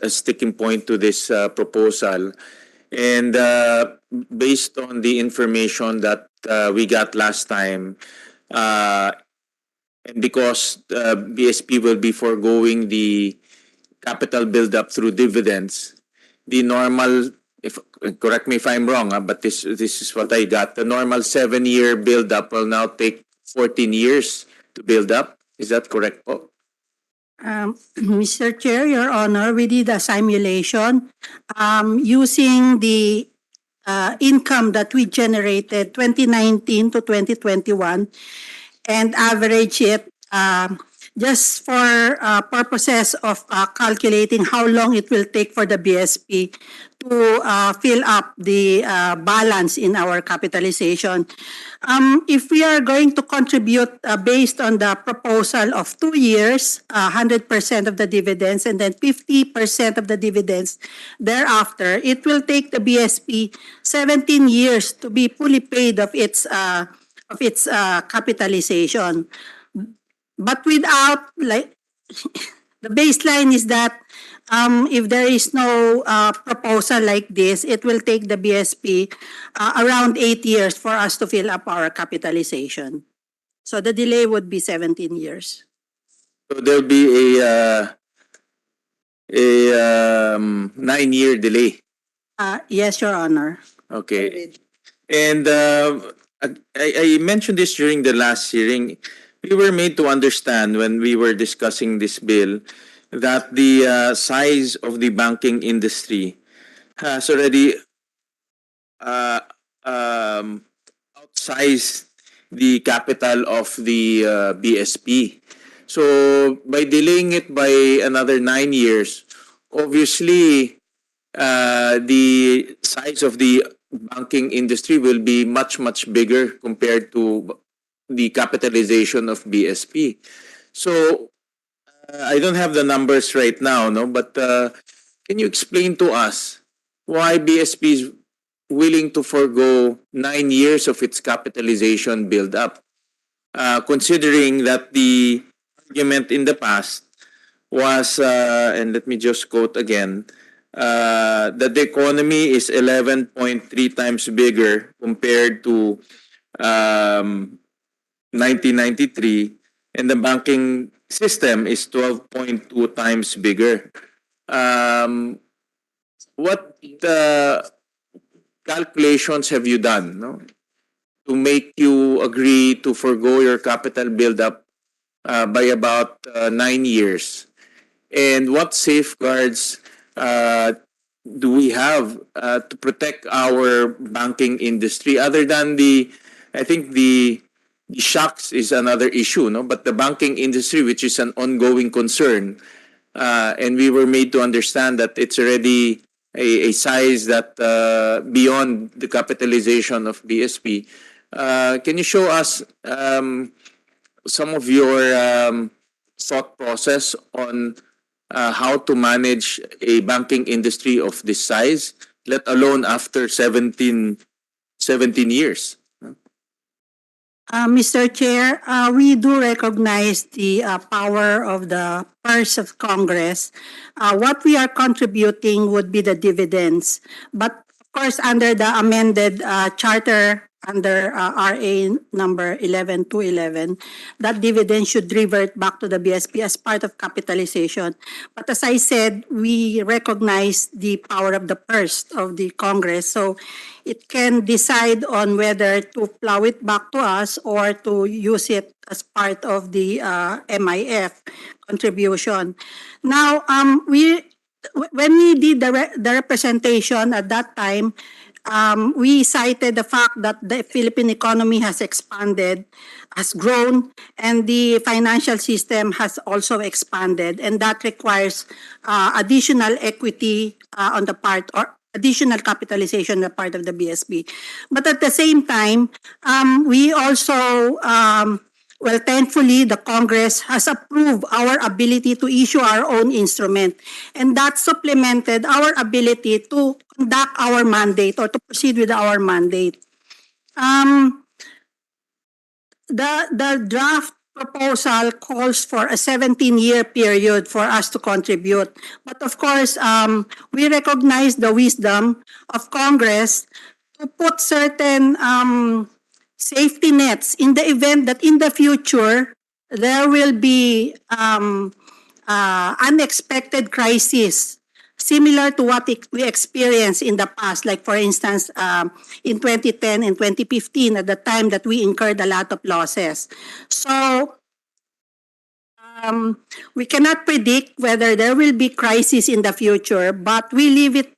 sticking point to this proposal. And based on the information that we got last time, and because BSP will be foregoing the capital build-up through dividends, the normal, correct me if I'm wrong, but this is what I got. The normal 7-year build-up will now take 14 years to build up. Is that correct po? Mr. Chair, Your Honor, we did a simulation using the income that we generated 2019 to 2021 and average it just for purposes of calculating how long it will take for the BSP to fill up the balance in our capitalization. If we are going to contribute based on the proposal of 2 years, 100% of the dividends, and then 50% of the dividends thereafter, it will take the BSP 17 years to be fully paid of its capitalization. But without, like, the baseline is that if there is no proposal like this, it will take the BSP around 8 years for us to fill up our capitalization. So the delay would be 17 years. So there'll be a 9-year delay. Yes, Your Honor. Okay. And I mentioned this during the last hearing. We were made to understand when we were discussing this bill that the size of the banking industry has already outsized the capital of the BSP. So by delaying it by another 9 years, obviously the size of the banking industry will be much, much bigger compared to the capitalization of BSP. So I don't have the numbers right now, no, but can you explain to us why BSP is willing to forego 9 years of its capitalization build up, considering that the argument in the past was, and let me just quote again, that the economy is 11.3 times bigger compared to 1993, and the banking system is 12.2 times bigger. What calculations have you done, no, to make you agree to forgo your capital build-up by about 9 years? And what safeguards do we have to protect our banking industry other than I think the shocks is another issue, no? But the banking industry, which is an ongoing concern, and we were made to understand that it's already a size that beyond the capitalization of BSP. Can you show us some of your thought process on how to manage a banking industry of this size, let alone after 17 years? Mr. Chair, we do recognize the power of the purse of Congress. What we are contributing would be the dividends. But of course, under the amended charter, under RA number 11211, that dividend should revert back to the BSP as part of capitalization. But as I said, we recognize the power of the purse of the Congress. So it can decide on whether to plow it back to us or to use it as part of the MIF contribution. Now, when we did the representation at that time, we cited the fact that the Philippine economy has expanded, has grown, and the financial system has also expanded, and that requires additional equity on the part, or additional capitalization on the part of the BSP. But at the same time, we also well, thankfully, the Congress has approved our ability to issue our own instrument, and that supplemented our ability to conduct our mandate or to proceed with our mandate. The draft proposal calls for a 17-year period for us to contribute. But of course, we recognize the wisdom of Congress to put certain safety nets in the event that in the future there will be unexpected crisis similar to what we experienced in the past. Like for instance, in 2010 and 2015, at the time that we incurred a lot of losses. So we cannot predict whether there will be crisis in the future, but we leave it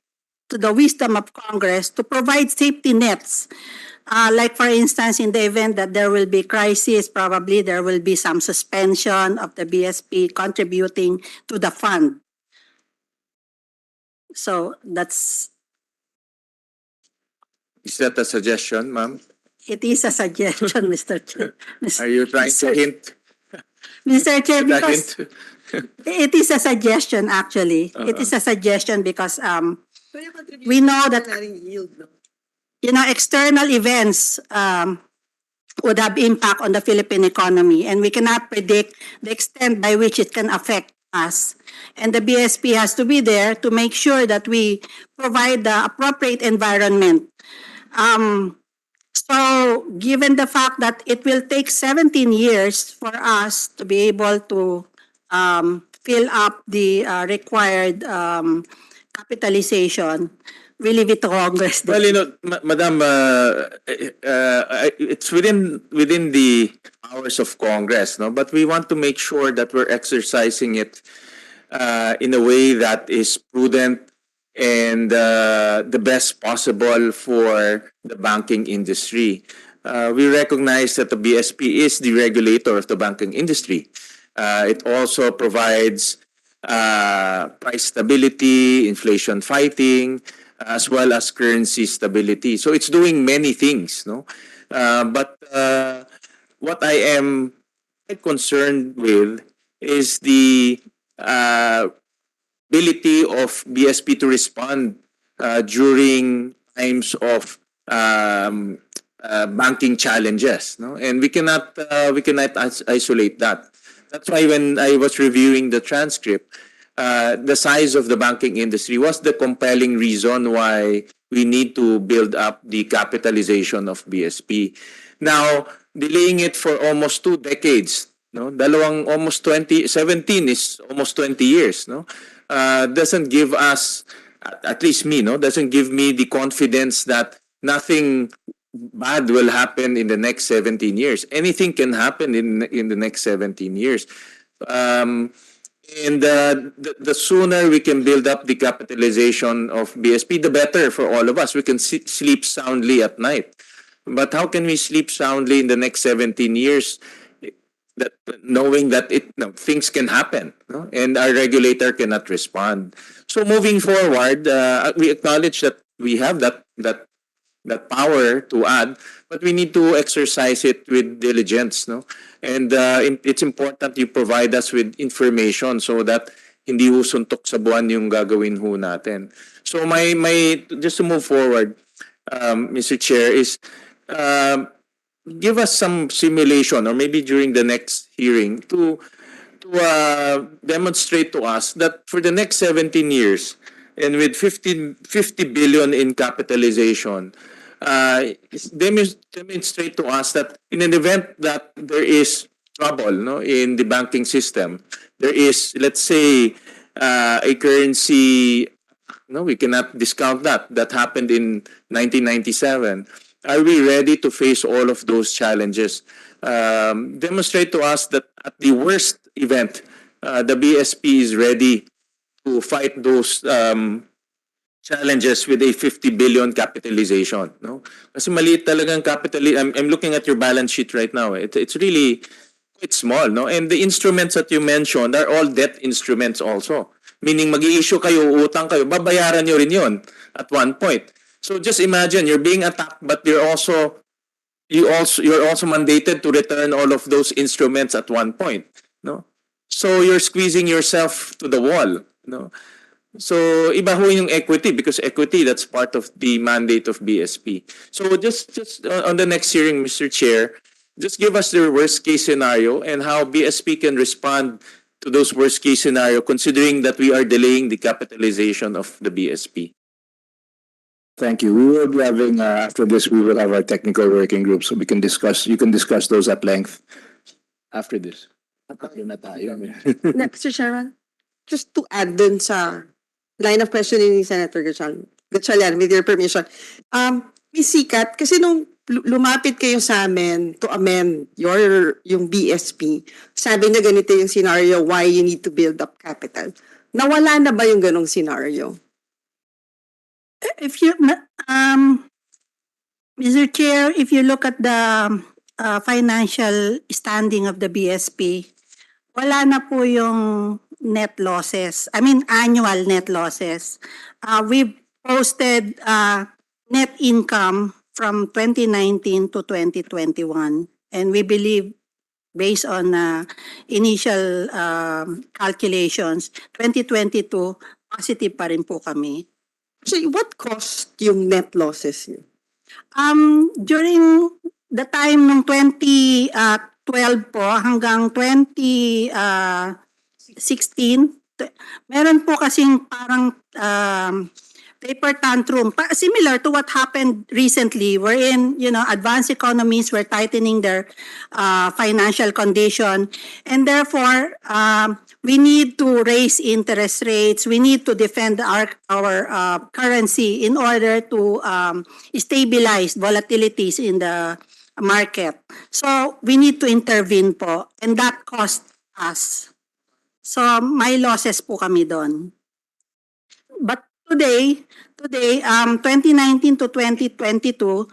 to the wisdom of Congress to provide safety nets Like for instance, in the event that there will be crisis, probably there will be some suspension of the BSP contributing to the fund. So Is that a suggestion, ma'am? it is a suggestion, Mr. Chair. Are you trying to hint? Mr. Chair, A because hint? it is a suggestion actually. It is a suggestion because we know that external events would have impact on the Philippine economy, and we cannot predict the extent by which it can affect us. And the BSP has to be there to make sure that we provide the appropriate environment. So given the fact that it will take 17 years for us to be able to fill up the required capitalization, we leave it to Congress. Well, Madam, it's within the powers of Congress, no? But we want to make sure that we're exercising it in a way that is prudent and the best possible for the banking industry. We recognize that the BSP is the regulator of the banking industry. It also provides price stability, inflation fighting, as well as currency stability. So it's doing many things, no? But what I am quite concerned with is the ability of BSP to respond during times of banking challenges, no? And we cannot isolate that. That's why when I was reviewing the transcript, the size of the banking industry was the compelling reason why we need to build up the capitalization of BSP. Now, delaying it for almost 2 decades, no? Almost 2017 is almost 20 years, no? Doesn't give us, at least me, no? Doesn't give me the confidence that nothing bad will happen in the next 17 years. Anything can happen in the next 17 years. And the sooner we can build up the capitalization of BSP, the better for all of us. We can sleep soundly at night. But how can we sleep soundly in the next 17 years, knowing that things can happen, no? And our regulator cannot respond? So moving forward, we acknowledge that we have that power to add, but we need to exercise it with diligence, no? And it's important you provide us with information so that hindi ho suntok sa buwan yung gagawin ho natin. So my just to move forward, Mr. Chair, is give us some simulation, or maybe during the next hearing, to demonstrate to us that for the next 17 years, and with 50 billion in capitalization, demonstrate to us that in an event that there is trouble, no, in the banking system, there is, let's say, a currency, no, we cannot discount that happened in 1997. Are we ready to face all of those challenges? Demonstrate to us that at the worst event, the BSP is ready to fight those challenges with a 50 billion capitalization, no? Kasi maliit talagang I'm looking at your balance sheet right now. It's really quite small, no? And the instruments that you mentioned are all debt instruments also. Meaning mag-i-issue kayo, utang kayo, babayaran nyo rin yun at one point. So just imagine you're being attacked, but you're also mandated to return all of those instruments at one point, no? So you're squeezing yourself to the wall, no? So iba ho yung equity, because equity, that's part of the mandate of BSP. So just on the next hearing, Mr. Chair, just give us the worst case scenario and how BSP can respond to those worst case scenario, considering that we are delaying the capitalization of the BSP. Thank you. We will be having, after this, we will have our technical working group, so you can discuss those at length after this. Mr. Chairman, just to add dun sa line of questioning ni Senator Gatchalian, with your permission. Ms. Sikat, kasi nung lumapit kayo sa amin to amend yung BSP, sabi na ganito yung scenario why you need to build up capital. Nawala na ba yung ganong scenario? If you Mr. Chair, if you look at the financial standing of the BSP, wala na po yung net losses. I mean, annual net losses. We've posted net income from 2019 to 2021. And we believe, based on initial calculations, 2022, positive pa rin po kami. So what caused yung net losses niyo? During the time ng 2012 po hanggang 2016, meron po kasing parang paper tantrum, similar to what happened recently, wherein, advanced economies were tightening their financial condition, and therefore, we need to raise interest rates. We need to defend our currency in order to stabilize volatilities in the market. So we need to intervene po, and that cost us. So may losses po kami doon. But today, 2019 to 2022,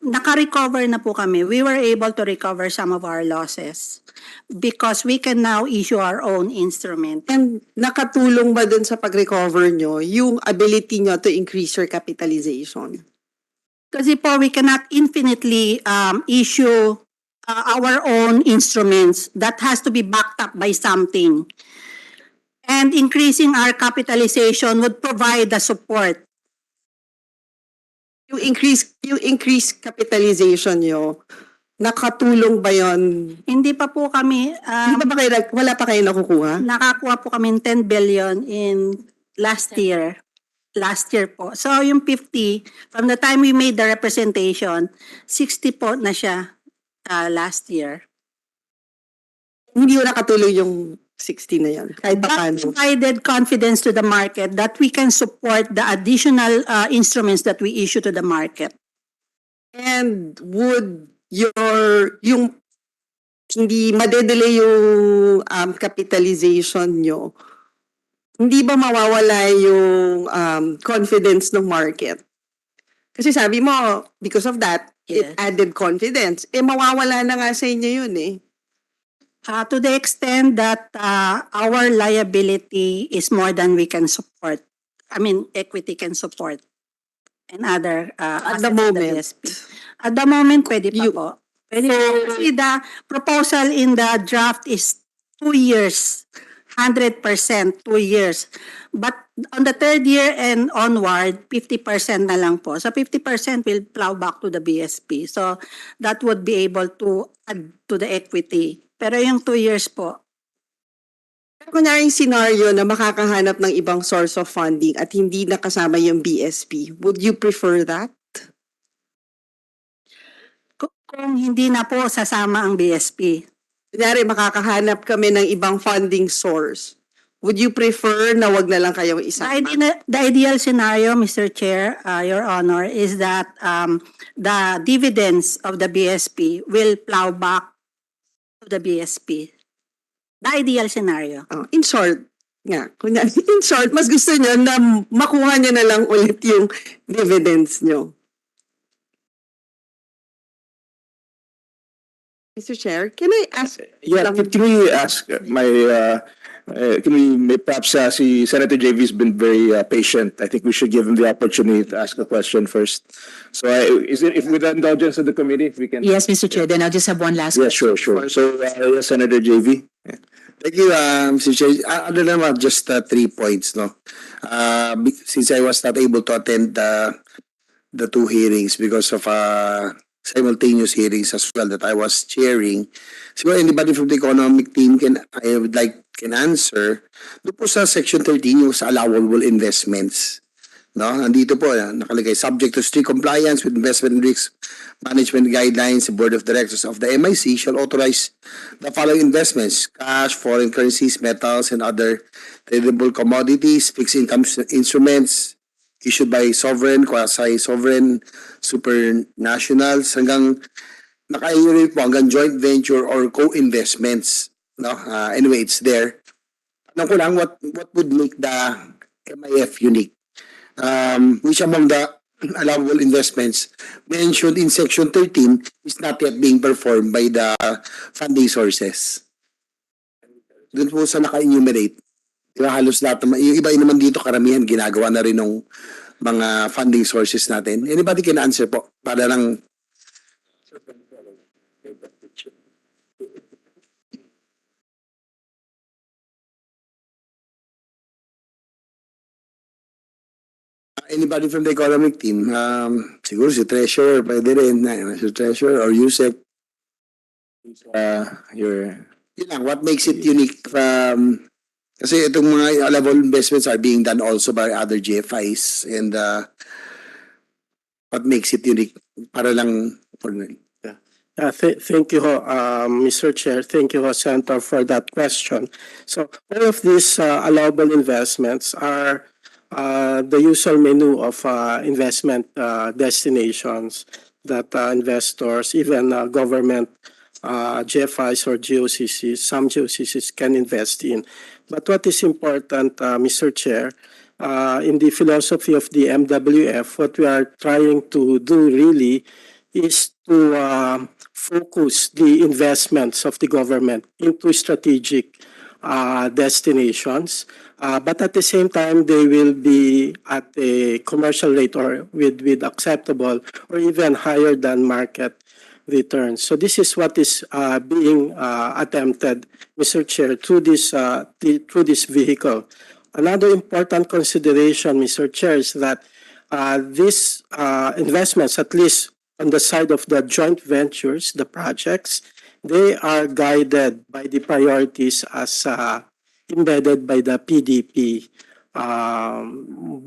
naka-recover na po kami. We were able to recover some of our losses because we can now issue our own instrument. And nakatulong ba dun sa pag-recover nyo yung ability nyo to increase your capitalization? Kasi po, we cannot infinitely issue our own instruments. That has to be backed up by something. And increasing our capitalization would provide the support. Yung increase capitalization nyo, nakatulong ba yon? Hindi pa po kami, wala pa kayo nakukuha? Nakakuha po kami 10 billion in last year. Last year po. So yung 50, from the time we made the representation, 60 po na siya last year. Hindi ko nakatulong yung 60 na yan. Kahit pa That paano. provided confidence to the market that we can support the additional instruments that we issue to the market. And would yung hindi madedelay yung capitalization nyo, hindi ba mawawala yung confidence ng market? Kasi sabi mo, because of that, it added confidence. Mawawala na nga sa inyo yun eh. To the extent that our liability is more than we can support. I mean, equity can support. And other At the moment. At the moment, pwede pa po. Pwede po. Kasi the proposal in the draft is 2 years. 100%, 2 years. But on the third year and onward, 50% na lang po. So 50% will plow back to the BSP. So that would be able to add to the equity. Pero yung 2 years po. Kunyari yung scenario na makakahanap ng ibang source of funding at hindi nakasama yung BSP, would you prefer that? Kung hindi na po sasama ang BSP. Kunyari makakahanap kami ng ibang funding source, would you prefer na wag na lang kayong isama? The ideal scenario, Mr. Chair, Your Honor, is that the dividends of the BSP will plow back to the BSP. The ideal scenario. In short, in short, mas gusto nyo na makuha nyo na lang ulit yung dividends nyo. Mr. Chair, can I ask? Yeah, can we ask perhaps si Senator JV has been very patient. I think we should give him the opportunity to ask a question first. So if with the indulgence of the committee, if we can. Yes, Mr. Chair, then I'll just have one last Yeah, question. sure. So Senator JV. Thank you, Mr. Chair. Other than that, just 3 points, no? Since I was not able to attend the 2 hearings because of simultaneous hearings as well that I was chairing. Siguro anybody from the economic team can answer. Doon po sa Section 13 yung sa allowable investments. No? Nandito po, nakalagay, subject to strict compliance with investment risk management guidelines, the Board of Directors of the MIC shall authorize the following investments: cash, foreign currencies, metals, and other tradable commodities, fixed income instruments, issued by sovereign, quasi-sovereign, supranationals, hanggang naka-enumerate po hanggang joint venture or co-investments. No? Anyway, it's there. Ano ko lang, what would make the MIF unique? Which among the allowable investments mentioned in Section 13 is not yet being performed by the funding sources. Doon po sa naka-enumerate, di ba halos lahat naman, yung iba naman dito karamihan ginagawa na rin ng mga funding sources natin. Anybody can answer po para lang anybody from the economic team? Siguro si Treasurer, pwede rin. Si Treasurer or Yusek. Yun lang, what makes it unique from... Kasi itong mga allowable investments are being done also by other GFIs and what makes it unique? Para lang... Thank you, Mr. Chair. Thank you, Senator, for that question. So all of these allowable investments are the usual menu of investment destinations that investors, even government GFIs or GOCCs, some GOCCs can invest in. But what is important, Mr. Chair, in the philosophy of the MWF, what we are trying to do really is to focus the investments of the government into strategic destinations. But at the same time, they will be at a commercial rate or with acceptable or even higher than market returns. So this is what is being attempted, Mr. Chair, through this vehicle. Another important consideration, Mr. Chair, is that these investments, at least on the side of the joint ventures, the projects, they are guided by the priorities as embedded by the PDP.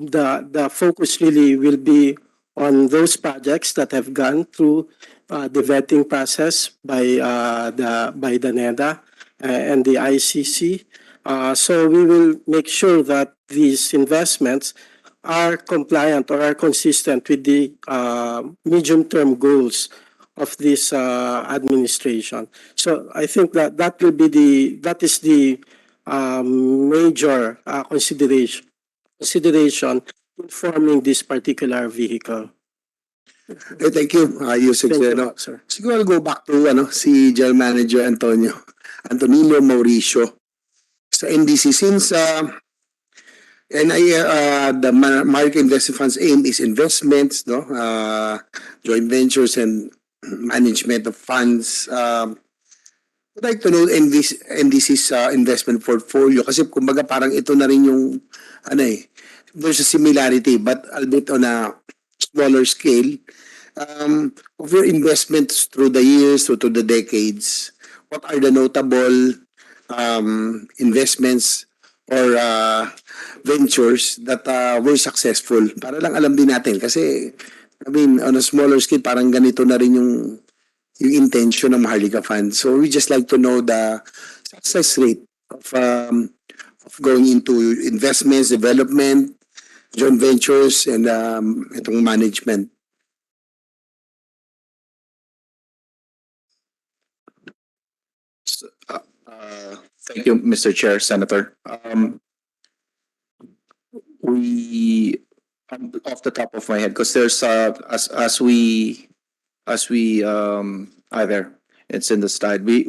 The focus really will be on those projects that have gone through the vetting process by the NEDA and the ICC. So we will make sure that these investments are compliant or are consistent with the medium-term goals of this administration. So I think that is the major consideration in forming this particular vehicle. Thank you, Yusek. Thank you, sir. Siguro I'll go back to si General Manager Antonino Mauricio sa NDC since the Maharlika Investment Fund's aim is investments, joint ventures and management of funds. I'd like to know NDC's investment portfolio kasi kumbaga parang ito na rin yung there's a similarity but albeit on a smaller scale. Of your investments through the years, through the decades, what are the notable investments or ventures that were successful? Para lang alam din natin kasi I mean on a smaller scale parang ganito na rin yung intention ng Maharlika Fund. So we just like to know the success rate of going into investments, development, joint ventures and itong management. Thank you, Mr. Chair, Senator. We, off the top of my head, because there's as we either it's in the slide. We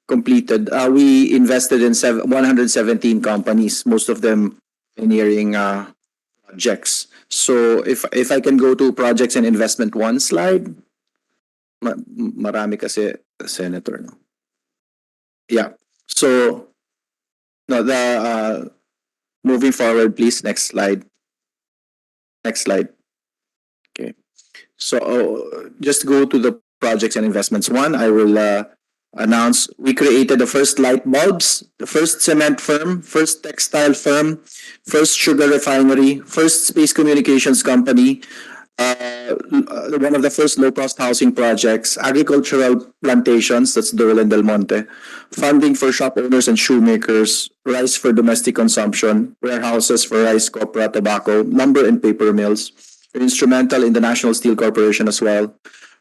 completed. We invested in 117 companies, most of them engineering projects. So if I can go to projects and investment one slide, marami kasi, Senator. No? Yeah. So no, the moving forward, please. Next slide. Next slide. Okay. So just go to the projects and investments. One, I will announce we created the first light bulbs, the first cement firm, first textile firm, first sugar refinery, first space communications company, one of the first low-cost housing projects, agricultural plantations, that's Doral and Del Monte, funding for shop owners and shoemakers, rice for domestic consumption, warehouses for rice, copra, tobacco, lumber and paper mills. We're instrumental in the National Steel Corporation as well.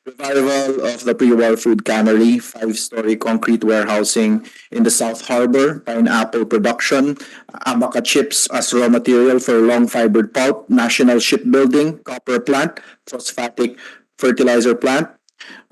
revival of the pre-war food cannery, 5-story concrete warehousing in the South Harbor, pineapple production, abaca chips as raw material for long fibered pulp, national shipbuilding, copper plant, phosphatic fertilizer plant.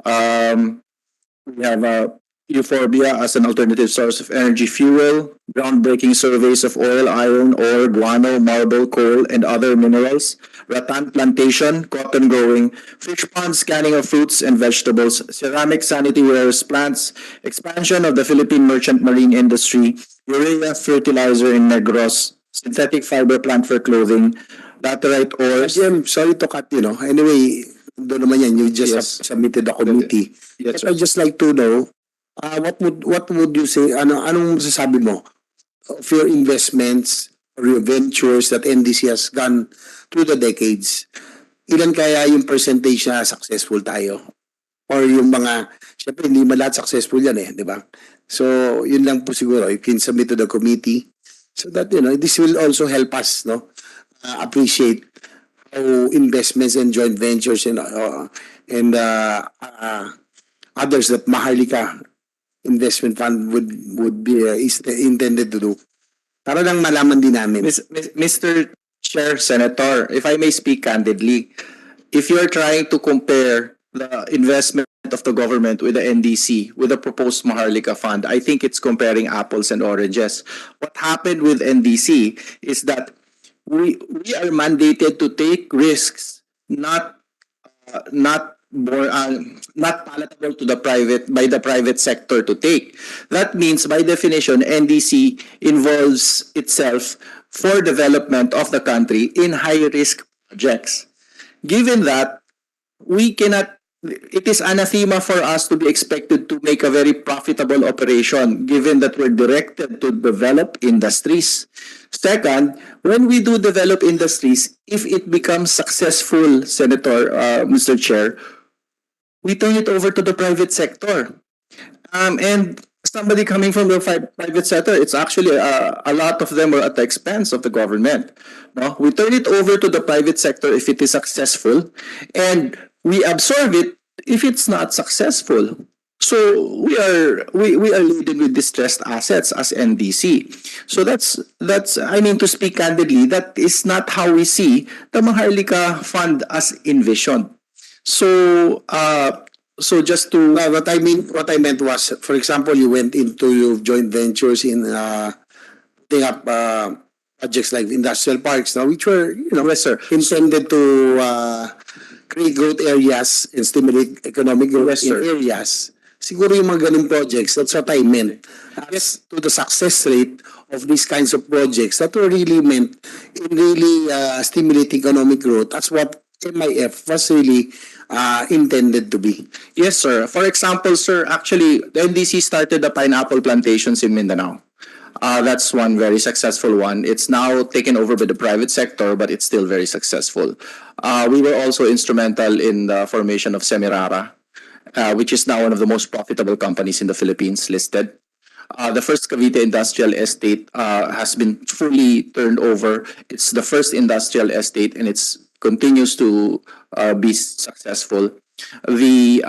We have euphorbia as an alternative source of energy fuel, groundbreaking surveys of oil, iron ore, guano, marble, coal, and other minerals, rattan plantation, cotton growing, fish pond scanning of fruits and vegetables, ceramic sanitary wares plants, expansion of the Philippine merchant marine industry, urea fertilizer in Negros, synthetic fiber plant for clothing, laterite ores. Jim, sorry to cut you, no? Anyway, doon naman yan, you just Yes. submitted the committee. Yes, But I'd just like to know, what would you say, anong masasabi mo of your investments or your ventures that NDC has gone through the decades? Ilan kaya yung percentage na successful tayo? Or yung mga, syempre hindi man lahat successful yan di ba? So, yun lang po siguro, you can submit to the committee so that, this will also help us, appreciate how investments and joint ventures and others that Maharlika Investment Fund would be is intended to do. Para lang malaman din namin. Mr. Chair, Senator, if I may speak candidly, if you're trying to compare the investment of the government with the NDC, with the proposed Maharlika Fund, I think it's comparing apples and oranges. What happened with NDC is that we are mandated to take risks, not palatable to the private sector to take. That means by definition NDC involves itself for development of the country in high risk projects. Given that it is anathema for us to be expected to make a very profitable operation given that we're directed to develop industries. Second, when we do develop industries, if it becomes successful, Senator, Mr. Chair, we turn it over to the private sector. And somebody coming from the private sector, it's actually a lot of them are at the expense of the government. No? We turn it over to the private sector if it is successful, and we absorb it if it's not successful. So we are laden with distressed assets as NDC. So that's I mean, to speak candidly, that is not how we see the Maharlika Fund as envisioned. So just to what I meant was, for example, you went into your joint ventures in putting up projects like industrial parks, which were yes, sir, intended to create growth areas and stimulate economic growth in areas. Siguro yung mga ganung projects, that's what I meant. As to the success rate of these kinds of projects that were really meant in really stimulating economic growth. That's what MIF was really intended to be. Yes, sir. For example, sir, actually, the NDC started the pineapple plantations in Mindanao. That's one very successful one. It's now taken over by the private sector, but it's still very successful. We were also instrumental in the formation of Semirara, which is now one of the most profitable companies in the Philippines listed. The first Cavite industrial estate has been fully turned over. It's the first industrial estate, and it's continues to be successful. The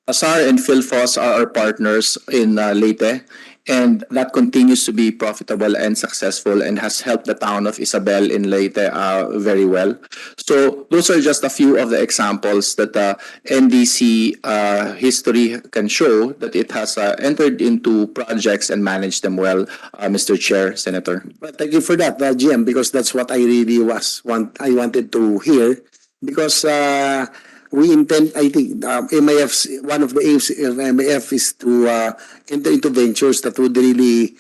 Asar and Philfos are our partners in Leyte, and that continues to be profitable and successful and has helped the town of Isabel in Leyte very well. So those are just a few of the examples that NDC history can show that it has entered into projects and managed them well, Mr. Chair, Senator. Well, thank you for that, GM, because that's what I really I wanted to hear, because we intend, I think, MIF's, one of the aims of MIF is to enter into ventures that would really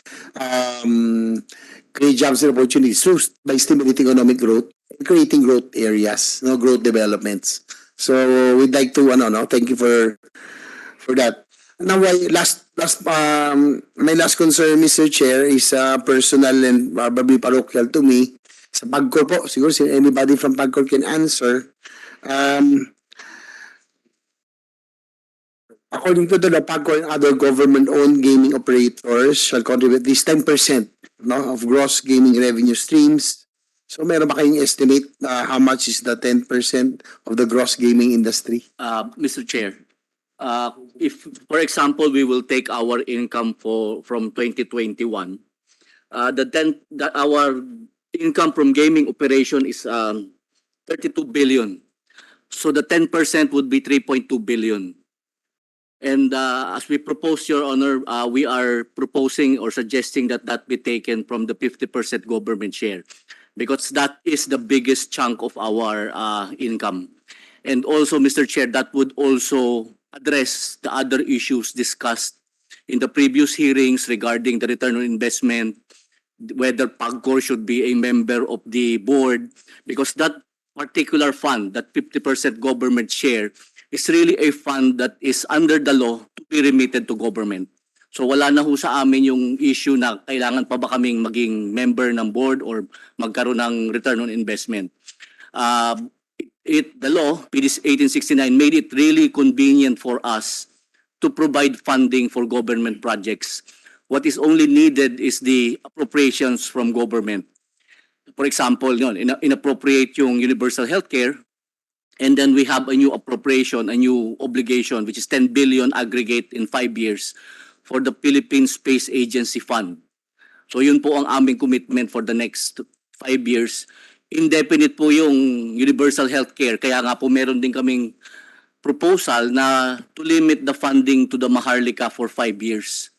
create jobs and opportunities by stimulating economic growth and creating growth areas, growth developments. So we'd like to, thank you for that. Now, my last concern, Mr. Chair, is personal and probably parochial to me. Sa PAGCOR po, siguro anybody from PAGCOR can answer. According to the PAGCOR and other government-owned gaming operators shall contribute at least 10% of gross gaming revenue streams. So meron ba kayong estimate how much is the 10% of the gross gaming industry? Mr. Chair, if, for example, we will take our income from 2021, our income from gaming operation is 32 billion. So the 10% would be 3.2 billion. And as we propose, Your Honor, we are proposing or suggesting that be taken from the 50% government share, because that is the biggest chunk of our income. And also, Mr. Chair, that would also address the other issues discussed in the previous hearings regarding the return on investment, whether PAGCOR should be a member of the board, because that particular fund, that 50% government share, is really a fund that is under the law to be remitted to government. So wala na ho sa amin yung issue na kailangan pa ba kaming maging member ng board or magkaroon ng return on investment. The law, PD 1869, made it really convenient for us to provide funding for government projects. What is only needed is the appropriations from government. For example, yun, inappropriate yung universal healthcare, and then we have a new appropriation, a new obligation, which is 10 billion aggregate in 5 years for the Philippine Space Agency Fund. So yun po ang aming commitment for the next 5 years. Indefinite po yung universal healthcare, kaya nga po meron din kaming proposal na to limit the funding to the Maharlika for 5 years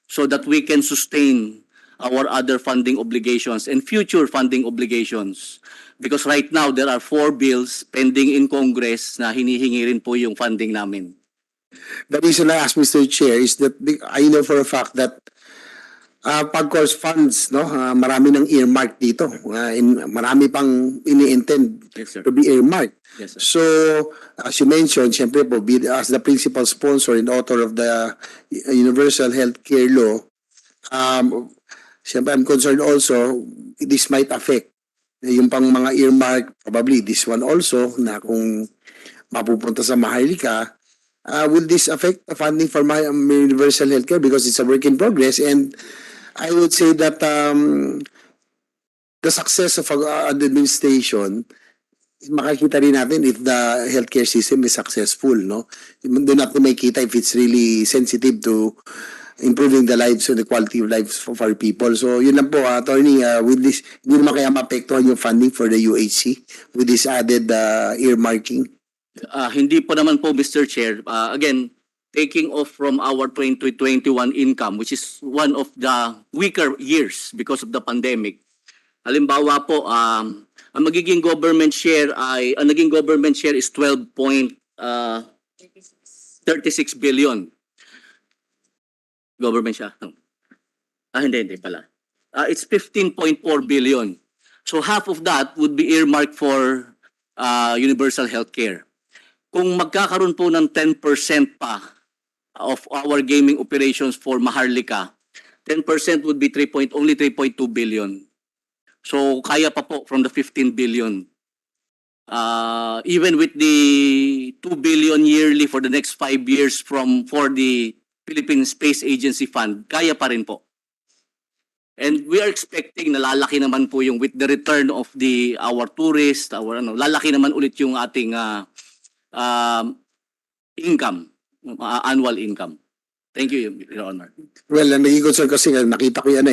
so that we can sustain our other funding obligations and future funding obligations. Because right now, there are 4 bills pending in Congress na hinihingi rin po yung funding namin. The reason I ask, Mr. Chair, is that I know for a fact that PAGCOR's funds, no, marami ng earmark dito. Marami pang ini-intend to be earmarked. Yes, sir. So, as you mentioned, siyempre po, as the principal sponsor and author of the Universal Healthcare Law, siyempre I'm concerned also, this might affect yung pang mga earmark, probably this one also, na kung mapupunta sa Maharlika, will this affect the funding for my universal healthcare, because it's a work in progress? And I would say that the success of an administration, makikita rin natin if the healthcare system is successful, no? Doon natin makikita if it's really sensitive to improving the lives and the quality of lives of our people. So yun lang po, Attorney, with this, hindi naman kaya maapektuhan yung funding for the UHC with this added earmarking? Hindi po naman po, Mr. Chair. Again, taking off from our 2021 income, which is one of the weaker years because of the pandemic. Halimbawa po, ang naging government share is 12.36 billion. Government siya. Hindi pala. It's 15.4 billion. So half of that would be earmarked for universal healthcare. Kung magkakaroon po ng 10% pa of our gaming operations for Maharlika, 10% would be only 3.2 billion. So kaya pa po from the 15 billion. Even with the 2 billion yearly for the next 5 years for the Philippine Space Agency Fund, kaya pa rin po. And we are expecting na lalaki naman po yung with the return of our tourists, lalaki naman ulit yung ating income, annual income. Thank you, Your Honor. Well, naging concern kasi nakita ko yan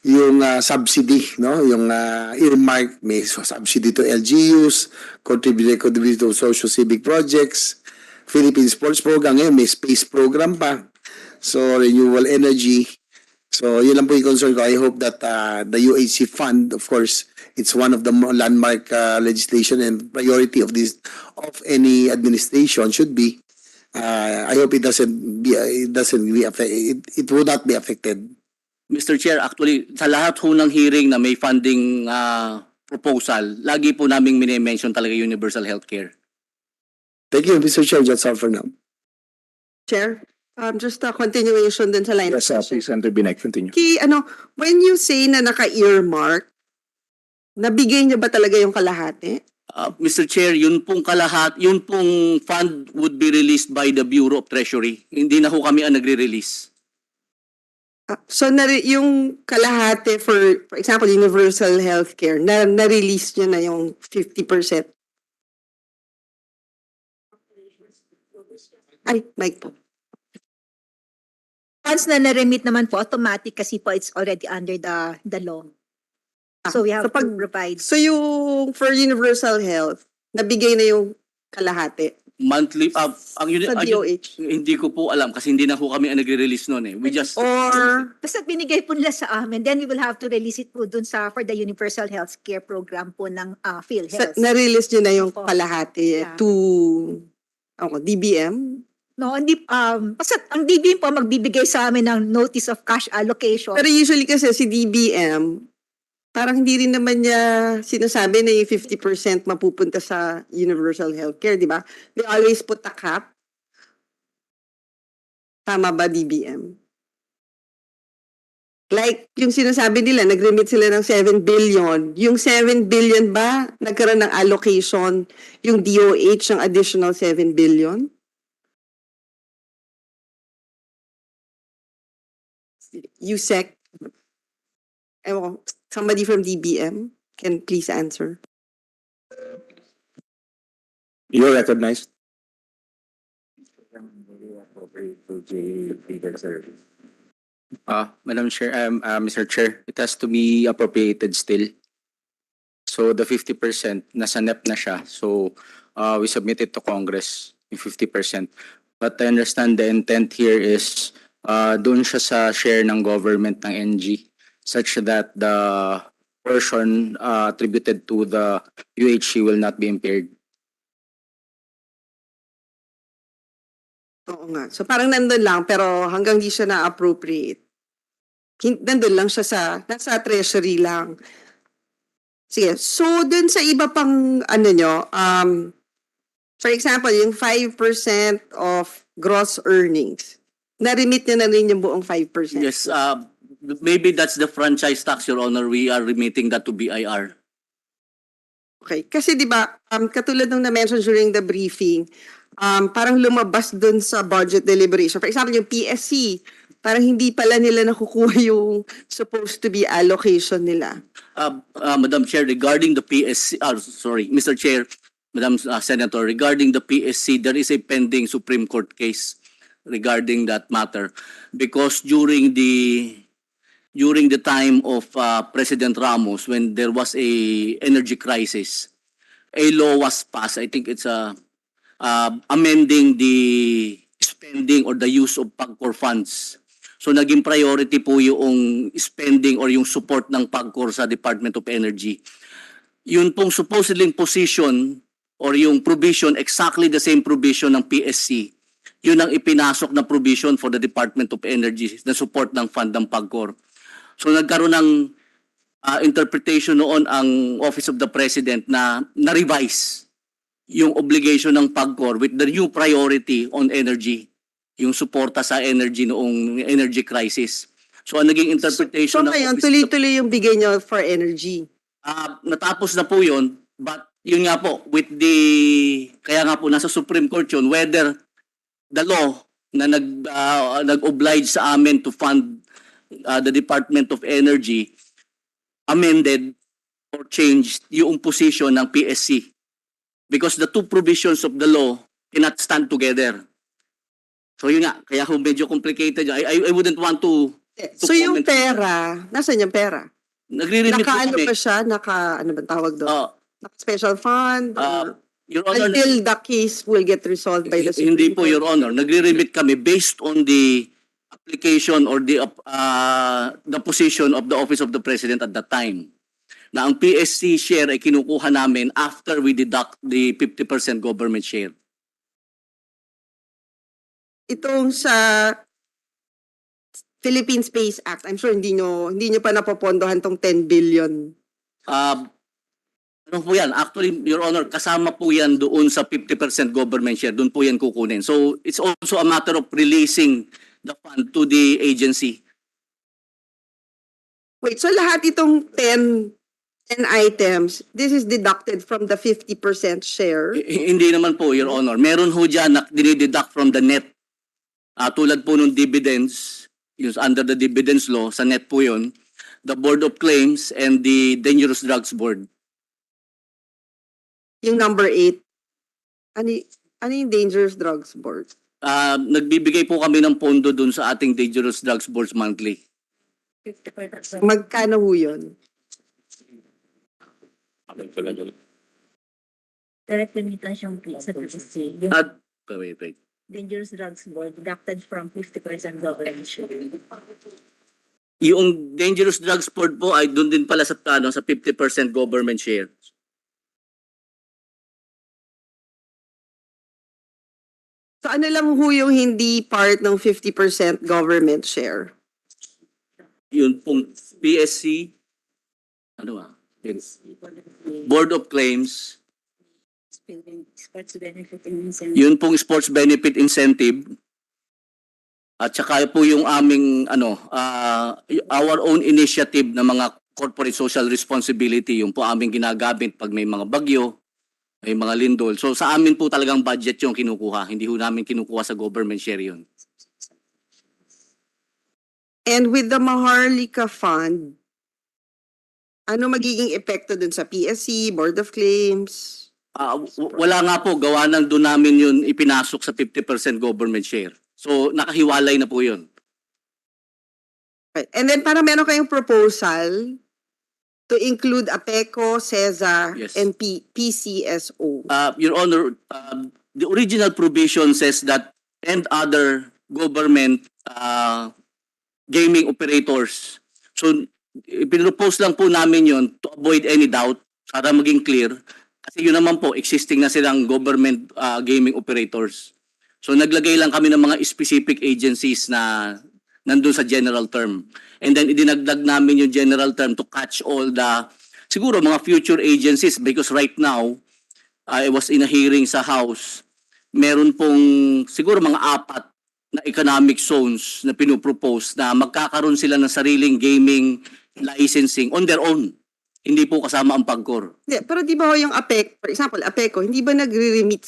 yung subsidy, no? Yung earmark, may subsidy to LGUs, contribute to social civic projects, Philippine Sports Program, ngayon may space program pa. So, renewable energy. So, yun lang po yung concern ko. I hope that the UHC fund, of course, it's one of the landmark legislation and priority of any administration should be. I hope it will not be affected. Mr. Chair, actually, sa lahat ho ng hearing na may funding proposal, lagi po naming mini-mention talaga universal healthcare. Thank you, Mr. Chair. That's all for now. Chair, just a continuation din sa line of Yes, question. please, Senator Binay, continue. When you say na naka-earmark, nabigay niyo ba talaga yung kalahati? Mr. Chair, yun pong fund would be released by the Bureau of Treasury. Hindi na ho kami ang nagre-release. So yung kalahati for example, universal healthcare, na-release nyo na yung 50%. Ay, mic po. Once na na-remit naman po, automatic kasi po it's already under the law. So we have to provide. So yung for universal health, nabigay na yung kalahati. Monthly, Sa DOH. hindi ko po alam kasi hindi na po kami ang nagre-release noon eh. We just, Or Basta binigay po nila sa amin, then we will have to release it po dun for the universal health care program po ng PhilHealth. na-release nyo na yung Opo. kalahati Yeah. to DBM? No, hindi, basta ang DBM po magbibigay sa amin ng notice of cash allocation. Pero usually kasi si DBM, parang hindi rin naman niya sinasabi na yung 50% mapupunta sa universal healthcare, di ba? They always put a cap. Tama ba, DBM? Like, yung sinasabi nila, nag-remit sila ng 7 billion. Yung 7 billion ba, nagkaroon ng allocation yung DOH ng additional 7 billion? USEC, ewan ko, somebody from DBM can please answer. You're recognized. Madam Chair, Mr. Chair, it has to be appropriated still. So the 50% nasa NEP na siya. So we submit it to Congress, yung 50%. But I understand the intent here is doon siya sa share ng government ng NG such that the portion attributed to the UHC will not be impaired. Oo nga. So parang nandun lang, pero hanggang di siya na-appropriate. Nandun lang siya nasa treasury lang. Sige. So dun sa iba pang for example, yung 5% of gross earnings, na-remit niya na rin yung buong 5%. yes, maybe that's the franchise tax, Your Honor. We are remitting that to BIR. Okay. Kasi di ba, katulad ng na-mention during the briefing, parang lumabas dun sa budget deliberation. For example, yung PSC, parang hindi pala nila nakukuha yung supposed to be allocation nila. Madam Chair, regarding the PSC, Mr. Chair, Madam Senator, regarding the PSC, there is a pending Supreme Court case regarding that matter because during the time of President Ramos, when there was a energy crisis, a law was passed. I think it's amending the spending or the use of PAGCOR funds. So naging priority po yung spending or yung support ng PAGCOR sa Department of Energy. Yun pong supposedly position or yung provision, exactly the same provision ng PSC, yun ang ipinasok na provision for the Department of Energy na support ng fund ng PAGCOR. So nagkaroon ng interpretation noon ang Office of the President na na-revise yung obligation ng PAGCOR with the new priority on energy, yung suporta sa energy noong energy crisis. So ang naging interpretation So ngayon, tuloy-tuloy yung bigay nyo for energy. natapos na po yun, but yun nga po, kaya nga po nasa Supreme Court yun, whether the law na nag-oblige sa amin to fund the Department of Energy amended or changed yung position ng PSC. Because the two provisions of the law cannot stand together. So yun nga, kaya kung medyo complicated, I wouldn't want to So yung pera, nasan yung pera? Nagre-remit po Naka-ano kami. pa siya? Ano bang tawag doon? Naka-special fund? Or Your Honor, until the case will get resolved by the Supreme hindi po, Court? Your Honor. Nagre-remit kami based on the application or the position of the Office of the President at that time. Na ang PSC share ay kinukuha namin after we deduct the 50% government share. Itong sa Philippine Space Act, I'm sure hindi nyo pa napopondohan tong 10 billion. Ano po yan? Actually, Your Honor, kasama po yan doon sa 50% government share. Doon po yan kukunin. So, it's also a matter of releasing the fund to the agency. Wait, so lahat itong 10 items, this is deducted from the 50% share? Hindi naman po, Your Honor. Meron ho dyan na dinideduct from the net. Tulad po ng dividends, Yung under the dividends law, sa net po yun, the Board of Claims and the Dangerous Drugs Board. Yung number 8, ano yung Dangerous Drugs Board? Nagbibigay po kami ng pondo dun sa ating Dangerous Drugs Boards monthly. Magkano ho yun? Direct limitation sa PSC. Yung Wait. Dangerous Drugs Board deducted from 50% government share. Yung Dangerous Drugs Board po ay doon din pala sa 50% government share. So ano lang ho yung hindi part ng 50% government share? Yun pong PSC, Board of Claims, Sports benefit and incentive. yun pong sports benefit incentive, at saka po yung aming our own initiative na mga corporate social responsibility, yung po aming ginagamit pag may mga bagyo, may mga lindol. So sa amin po talagang budget yung kinukuha, hindi ho namin kinukuha sa government share yun. And with the Maharlika Fund, ano magiging epekto dun sa PSC, Board of Claims? Wala nga po, gawa ng doon namin yun ipinasok sa 50% government share. So nakahiwalay na po yun. Right. And then para meron kayong proposal to include APECO, CESA, Yes. and PCSO. Your Honor, the original provision says that and other government gaming operators. So ipinropose lang po namin yun to avoid any doubt para maging clear. Kasi yun naman po, existing na silang government gaming operators. So naglagay lang kami ng mga specific agencies na nandun sa general term. And then idinagdag namin yung general term to catch all the, siguro mga future agencies, because right now, I was in a hearing sa House, meron pong siguro mga 4 na economic zones na pinupropose na magkakaroon sila ng sariling gaming licensing on their own. Hindi po kasama ang PAGCOR. Hindi, pero di ba ho yung APEC, for example, APECO, hindi ba nagre-remit,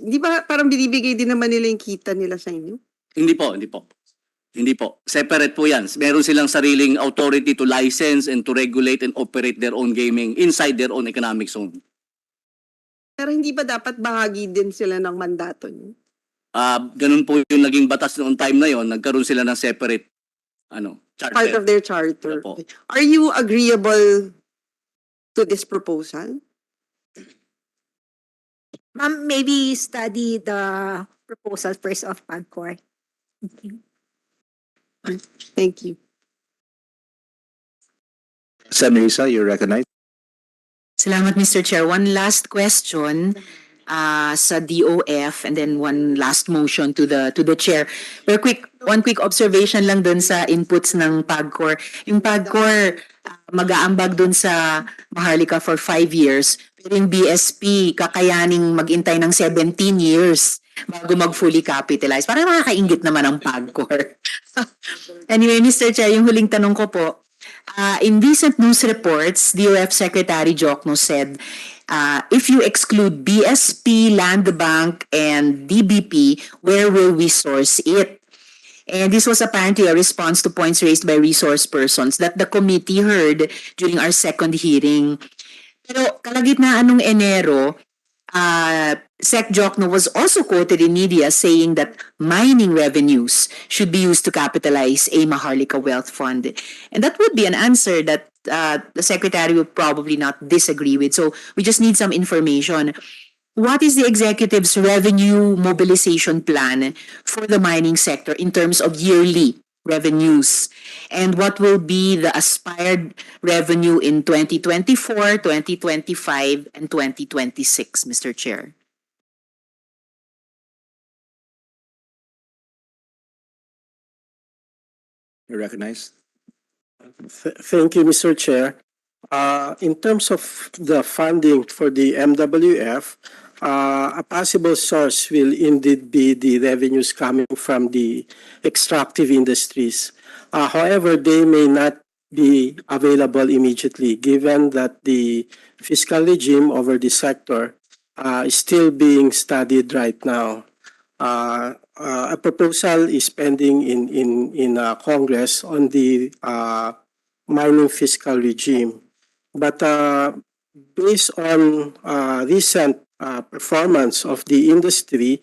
hindi ba parang binibigay din naman nila yung kita nila sa inyo? Hindi po. Separate po yan. Meron silang sariling authority to license and to regulate and operate their own gaming inside their own economic zone. Pero hindi ba dapat bahagi din sila ng mandato niyo? Ganun po yung naging batas noong time na yon. Nagkaroon sila ng separate charter. Part of their charter. Opo. Are you agreeable to this proposal? Ma'am, maybe study the proposal first of PAGCOR. Thank you. Senator, you're recognized. Salamat, Mr. Chair. One last question sa DOF and then one last motion to the chair. Pero one quick observation lang dun sa inputs ng PAGCOR. Yung PAGCOR mag-aambag dun sa Maharlika for 5 years. Pero yung BSP kakayaning mag-intay ng 17 years bago mag-fully capitalize. Parang nakakaingit naman ang PAGCOR. Anyway, Mr. Chair, yung huling tanong ko po, in recent news reports, DOF Secretary Jokno said, if you exclude BSP, Land Bank, and DBP, where will we source it? And this was apparently a response to points raised by resource persons that the committee heard during our second hearing. Pero kalagitnaan nung Enero, Sec Jokno was also quoted in media saying that mining revenues should be used to capitalize a Maharlika Wealth Fund. And that would be an answer that the Secretary would probably not disagree with. So we just need some information. What is the executive's revenue mobilization plan for the mining sector in terms of yearly revenues? And what will be the aspired revenue in 2024, 2025, and 2026, Mr. Chair? You're recognized. Thank you, Mr. Chair. In terms of the funding for the MWF, a possible source will indeed be the revenues coming from the extractive industries. However, they may not be available immediately given that the fiscal regime over the sector is still being studied right now. a proposal is pending in Congress on the mining fiscal regime. But based on recent performance of the industry,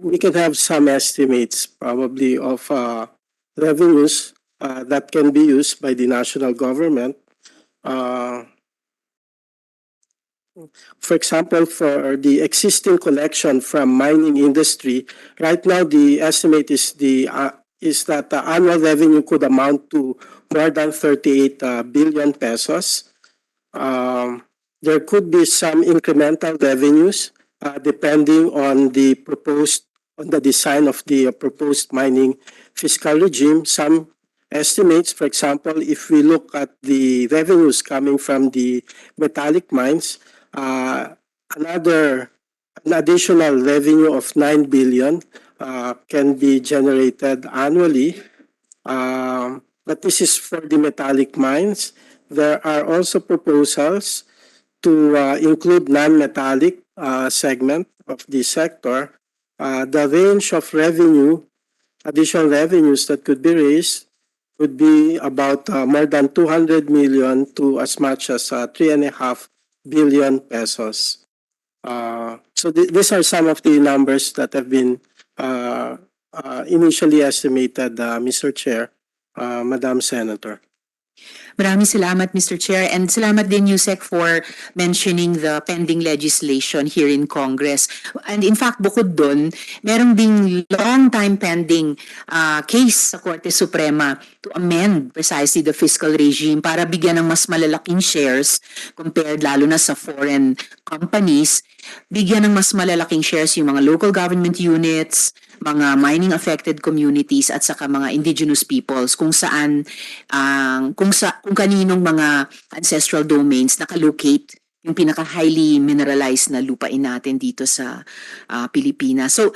we can have some estimates probably of revenues that can be used by the national government. For example, for the existing collection from mining industry, right now the estimate is that the annual revenue could amount to more than 38 billion pesos. There could be some incremental revenues depending on the design of the proposed mining fiscal regime. Some estimates, for example, if we look at the revenues coming from the metallic mines, an additional revenue of 9 billion can be generated annually. But this is for the metallic mines. There are also proposals to include non-metallic segment of the sector. The range of additional revenues that could be raised would be about more than 200 million to as much as 3.5 billion pesos. So these are some of the numbers that have been initially estimated, Mr. Chair, Madam Senator. Maraming salamat, Mr. Chair, and salamat din, Yusek, for mentioning the pending legislation here in Congress. And in fact, bukod dun, merong ding long time pending case sa Korte Suprema to amend precisely the fiscal regime para bigyan ng mas malalaking shares compared lalo na sa foreign companies, bigyan ng mas malalaking shares yung mga local government units, mga mining affected communities at saka mga indigenous peoples kung saan kung kaninong mga ancestral domains nakalocate yung pinaka highly mineralized na lupain natin dito sa Pilipinas. So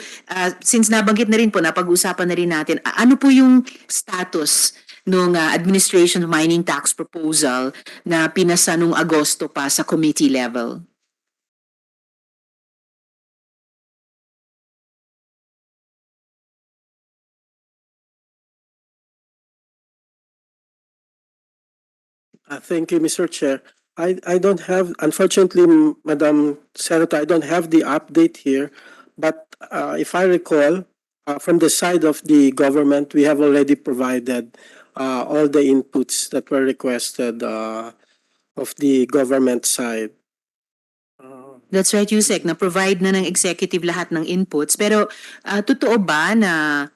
since nabanggit na rin po, napag-usapan na rin natin, ano po yung status nung Administration of Mining Tax Proposal na pinasa nung Agosto pa sa committee level? Thank you, Mr. Chair. I don't have, unfortunately, Madam Senator, I don't have the update here. But if I recall, from the side of the government, we have already provided all the inputs that were requested of the government side. That's right, Yusek, na-provide na ng executive lahat ng inputs. Pero totoo ba na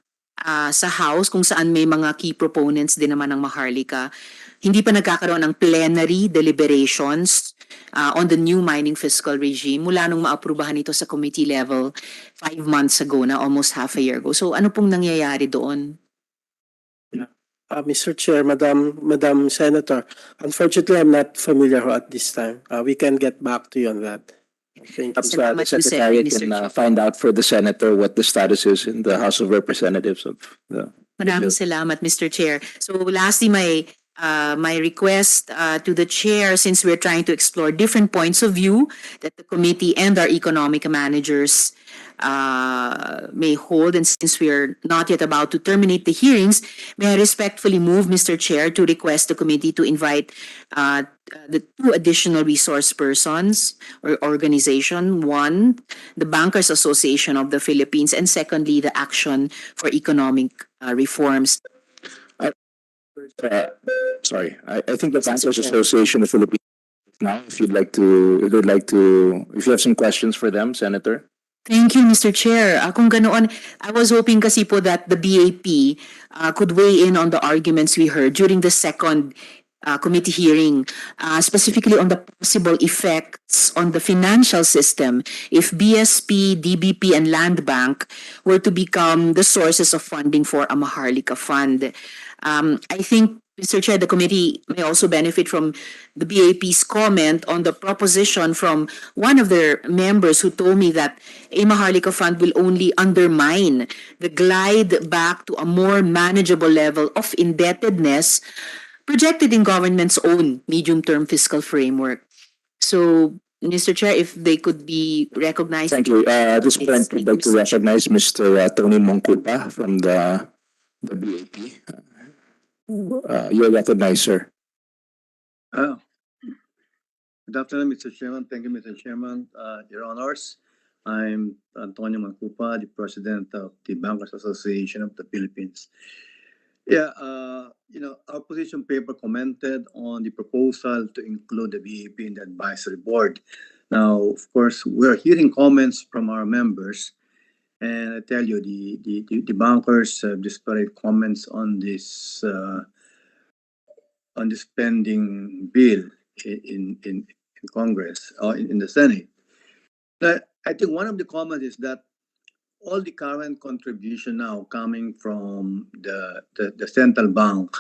sa House, kung saan may mga key proponents din naman ng Maharlika, hindi pa nagkakaroon ng plenary deliberations on the new mining fiscal regime mula nung maaprubahan ito sa committee level 5 months ago na, almost half a year ago. So ano pong nangyayari doon? Mr. Chair, Madam Senator, unfortunately, I'm not familiar at this time. We can get back to you on that. Thank you. The Secretariat can find out for the Senator what the status is in the House of Representatives of the... Maraming salamat, Mr. Chair. So lastly, my request to the chair, since we're trying to explore different points of view that the committee and our economic managers may hold, and since we're not yet about to terminate the hearings, may I respectfully move, Mr. Chair, to request the committee to invite the 2 additional resource persons or organization. One, the Bankers Association of the Philippines, and secondly, the Action for Economic Reforms. Sorry, I think the Bankers Association of the Philippines now, if you have some questions for them, Senator. Thank you, Mr. Chair. Kung ganoon, I was hoping kasi po that the BAP could weigh in on the arguments we heard during the second committee hearing, specifically on the possible effects on the financial system if BSP, DBP, and Land Bank were to become the sources of funding for a Maharlika Fund. I think, Mr. Chair, the committee may also benefit from the BAP's comment on the proposition from one of their members who told me that a Maharlika Fund will only undermine the glide back to a more manageable level of indebtedness projected in government's own medium-term fiscal framework. So, Mr. Chair, if they could be recognized. Thank you. At this point, we'd like to recognize Mr. Tony Mongkupa from the BAP. You're recognized, sir. Good afternoon, Mr. Chairman. Thank you, Mr. Chairman. Your Honors, I'm Antonio Mancupa, the President of the Bankers Association of the Philippines. Yeah, our position paper commented on the proposal to include the BAP in the advisory board. Now, of course, we're hearing comments from our members, and I tell you, the bankers have disparate comments on this pending bill in Congress or in the Senate. But I think one of the comments is that all the current contribution now coming from the central bank,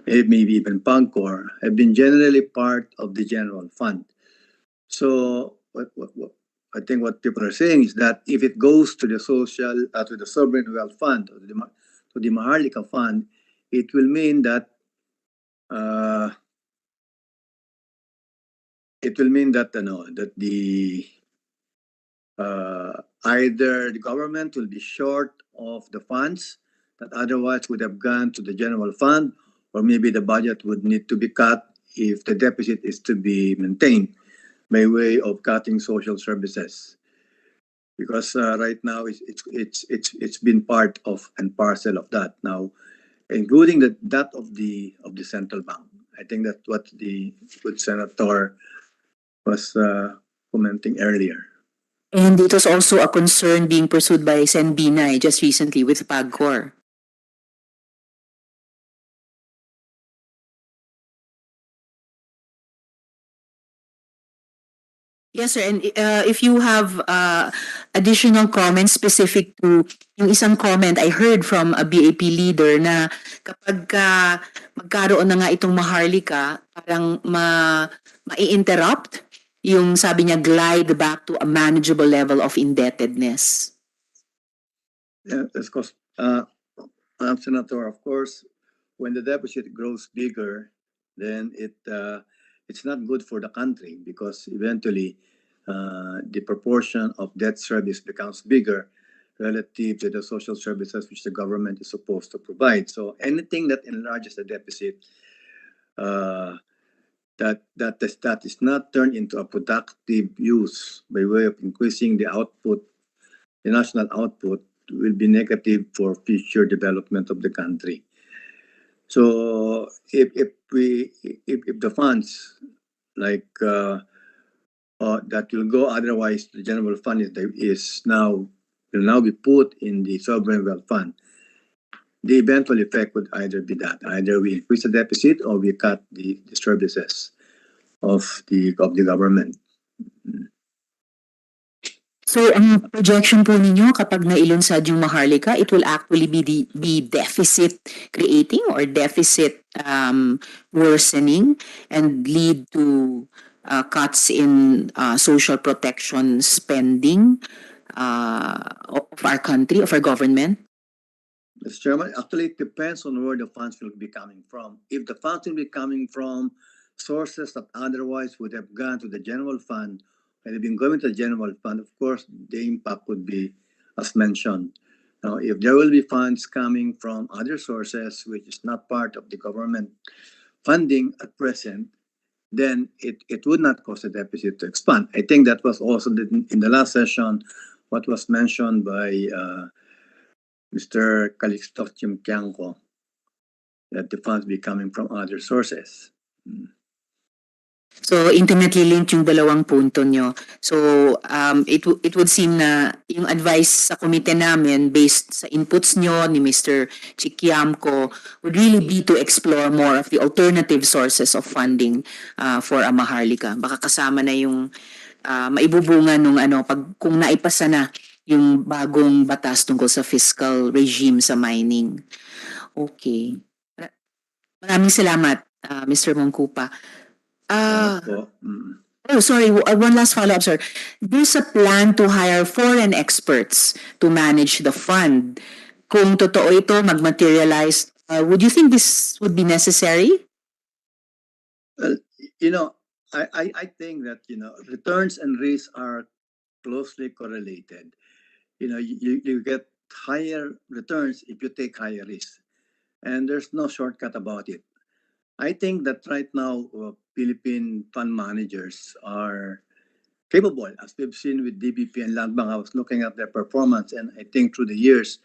maybe even PAGCOR, have been generally part of the general fund. So what I think what people are saying is that if it goes to the to the sovereign wealth fund, to the Maharlika fund, it will mean that that the either the government will be short of the funds that otherwise would have gone to the general fund, or maybe the budget would need to be cut if the deficit is to be maintained by way of cutting social services. Because right now it's been part of and parcel of that now, including that of the central bank. I think that's what the good senator was commenting earlier. And it was also a concern being pursued by Sen. Binay just recently with PAGCOR. Yes, sir. And if you have additional comments specific to yung isang comment I heard from a BAP leader na kapag magkaroon na nga itong Maharlika, parang ma-interrupt yung sabi niya glide back to a manageable level of indebtedness. Yeah, of course. Senator, of course, when the deficit grows bigger, then it's not good for the country because eventually the proportion of debt service becomes bigger relative to the social services which the government is supposed to provide. So anything that enlarges the deficit that is not turned into a productive use by way of increasing the output, the national output, will be negative for future development of the country. So if the funds like that will go otherwise the general fund will now be put in the sovereign wealth fund, the eventual effect would either be that either we increase the deficit or we cut the services of the government. So, ang projection po ninyo kapag nailunsad yung Maharlika, it will actually be deficit creating or deficit worsening and lead to cuts in social protection spending of our country, of our government? Mr. Chairman, actually it depends on where the funds will be coming from. If the funds will be coming from sources that otherwise would have gone to the general fund, and have been going to the general fund, of course, the impact would be as mentioned. Now, if there will be funds coming from other sources, which is not part of the government funding at present, then it would not cause the deficit to expand. I think that was also in the last session what was mentioned by Mr. Calixto Chimkianco, that the funds be coming from other sources. So, intimately linked yung dalawang punto nyo. So, it would seem na yung advice sa komite namin based sa inputs nyo ni Mr. Chikiamco would really be to explore more of the alternative sources of funding for a Maharlika. Baka kasama na yung maibubunga nung kung naipasa na yung bagong batas tungkol sa fiscal regime sa mining. Okay. Maraming salamat, Mr. Mongkupa. Sorry, one last follow-up, sir. There's a plan to hire foreign experts to manage the fund. Kung totoo ito, mag-materialize, would you think this would be necessary? Well, I think that, returns and risks are closely correlated. You get higher returns if you take higher risks, and there's no shortcut about it. I think that right now, Philippine fund managers are capable, as we've seen with DBP and Landbank. I was looking at their performance, and I think through the years,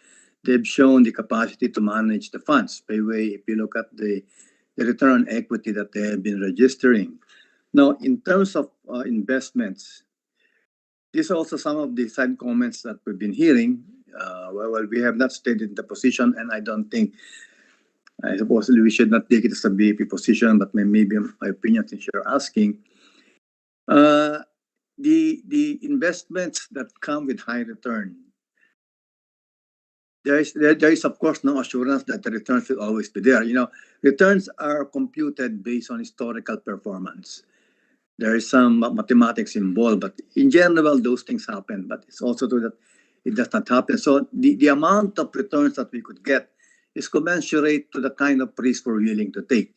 they've shown the capacity to manage the funds. By the way, if you look at the return on equity that they have been registering. Now, in terms of investments, these are also some of the side comments that we've been hearing. Well, we have not stated the position, and I suppose we should not take it as a BP position, but maybe my opinion since you're asking. The investments that come with high return, there is of course no assurance that the returns will always be there. Returns are computed based on historical performance. There is some mathematics involved, but in general, those things happen. But it's also true that it does not happen. So the amount of returns that we could get is commensurate to the kind of risk we're willing to take.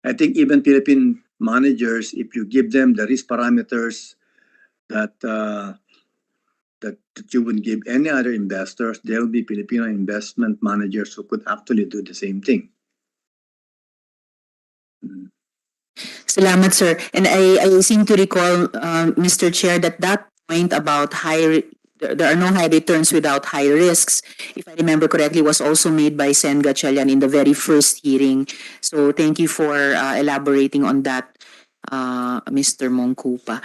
I think even Philippine managers, if you give them the risk parameters that you wouldn't give any other investors, there will be Filipino investment managers who could actually do the same thing. Salamat, sir. And I seem to recall, Mr. Chair, that point about there are no high returns without high risks, if I remember correctly, was also made by Sen Gatchalian in the very first hearing. So thank you for elaborating on that, Mr. Mongkupa.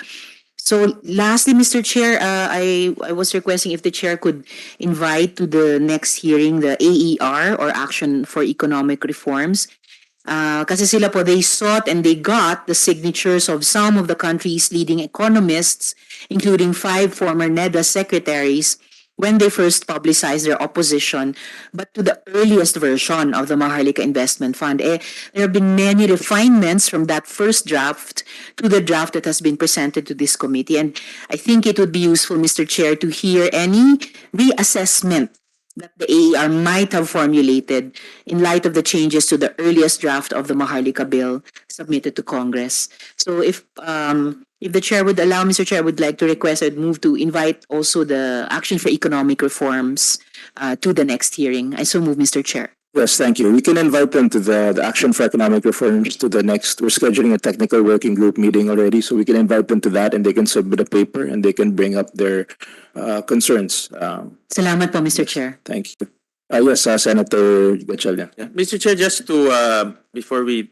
So lastly, Mr. Chair, I was requesting if the chair could invite to the next hearing the AER, or Action for Economic Reforms. Kasi sila po, they sought and they got the signatures of some of the country's leading economists, including 5 former NEDA secretaries, when they first publicized their opposition, but to the earliest version of the Maharlika Investment Fund. There have been many refinements from that first draft to the draft that has been presented to this committee. And I think it would be useful, Mr. Chair, to hear any reassessment that the AER might have formulated in light of the changes to the earliest draft of the Maharlika bill submitted to Congress. So if the chair would allow, Mr. Chair, I would like to request and move to invite also the Action for Economic Reforms to the next hearing. I so move, Mr. Chair. Yes, thank you. We can invite them to the Action for Economic Reforms to the next. We're scheduling a technical working group meeting already, so we can invite them to that, and they can submit a paper and they can bring up their concerns. Salamat po, Mr. Chair. Thank you. Yes, Senator Gatchalian. Yeah. Mr. Chair, just to before we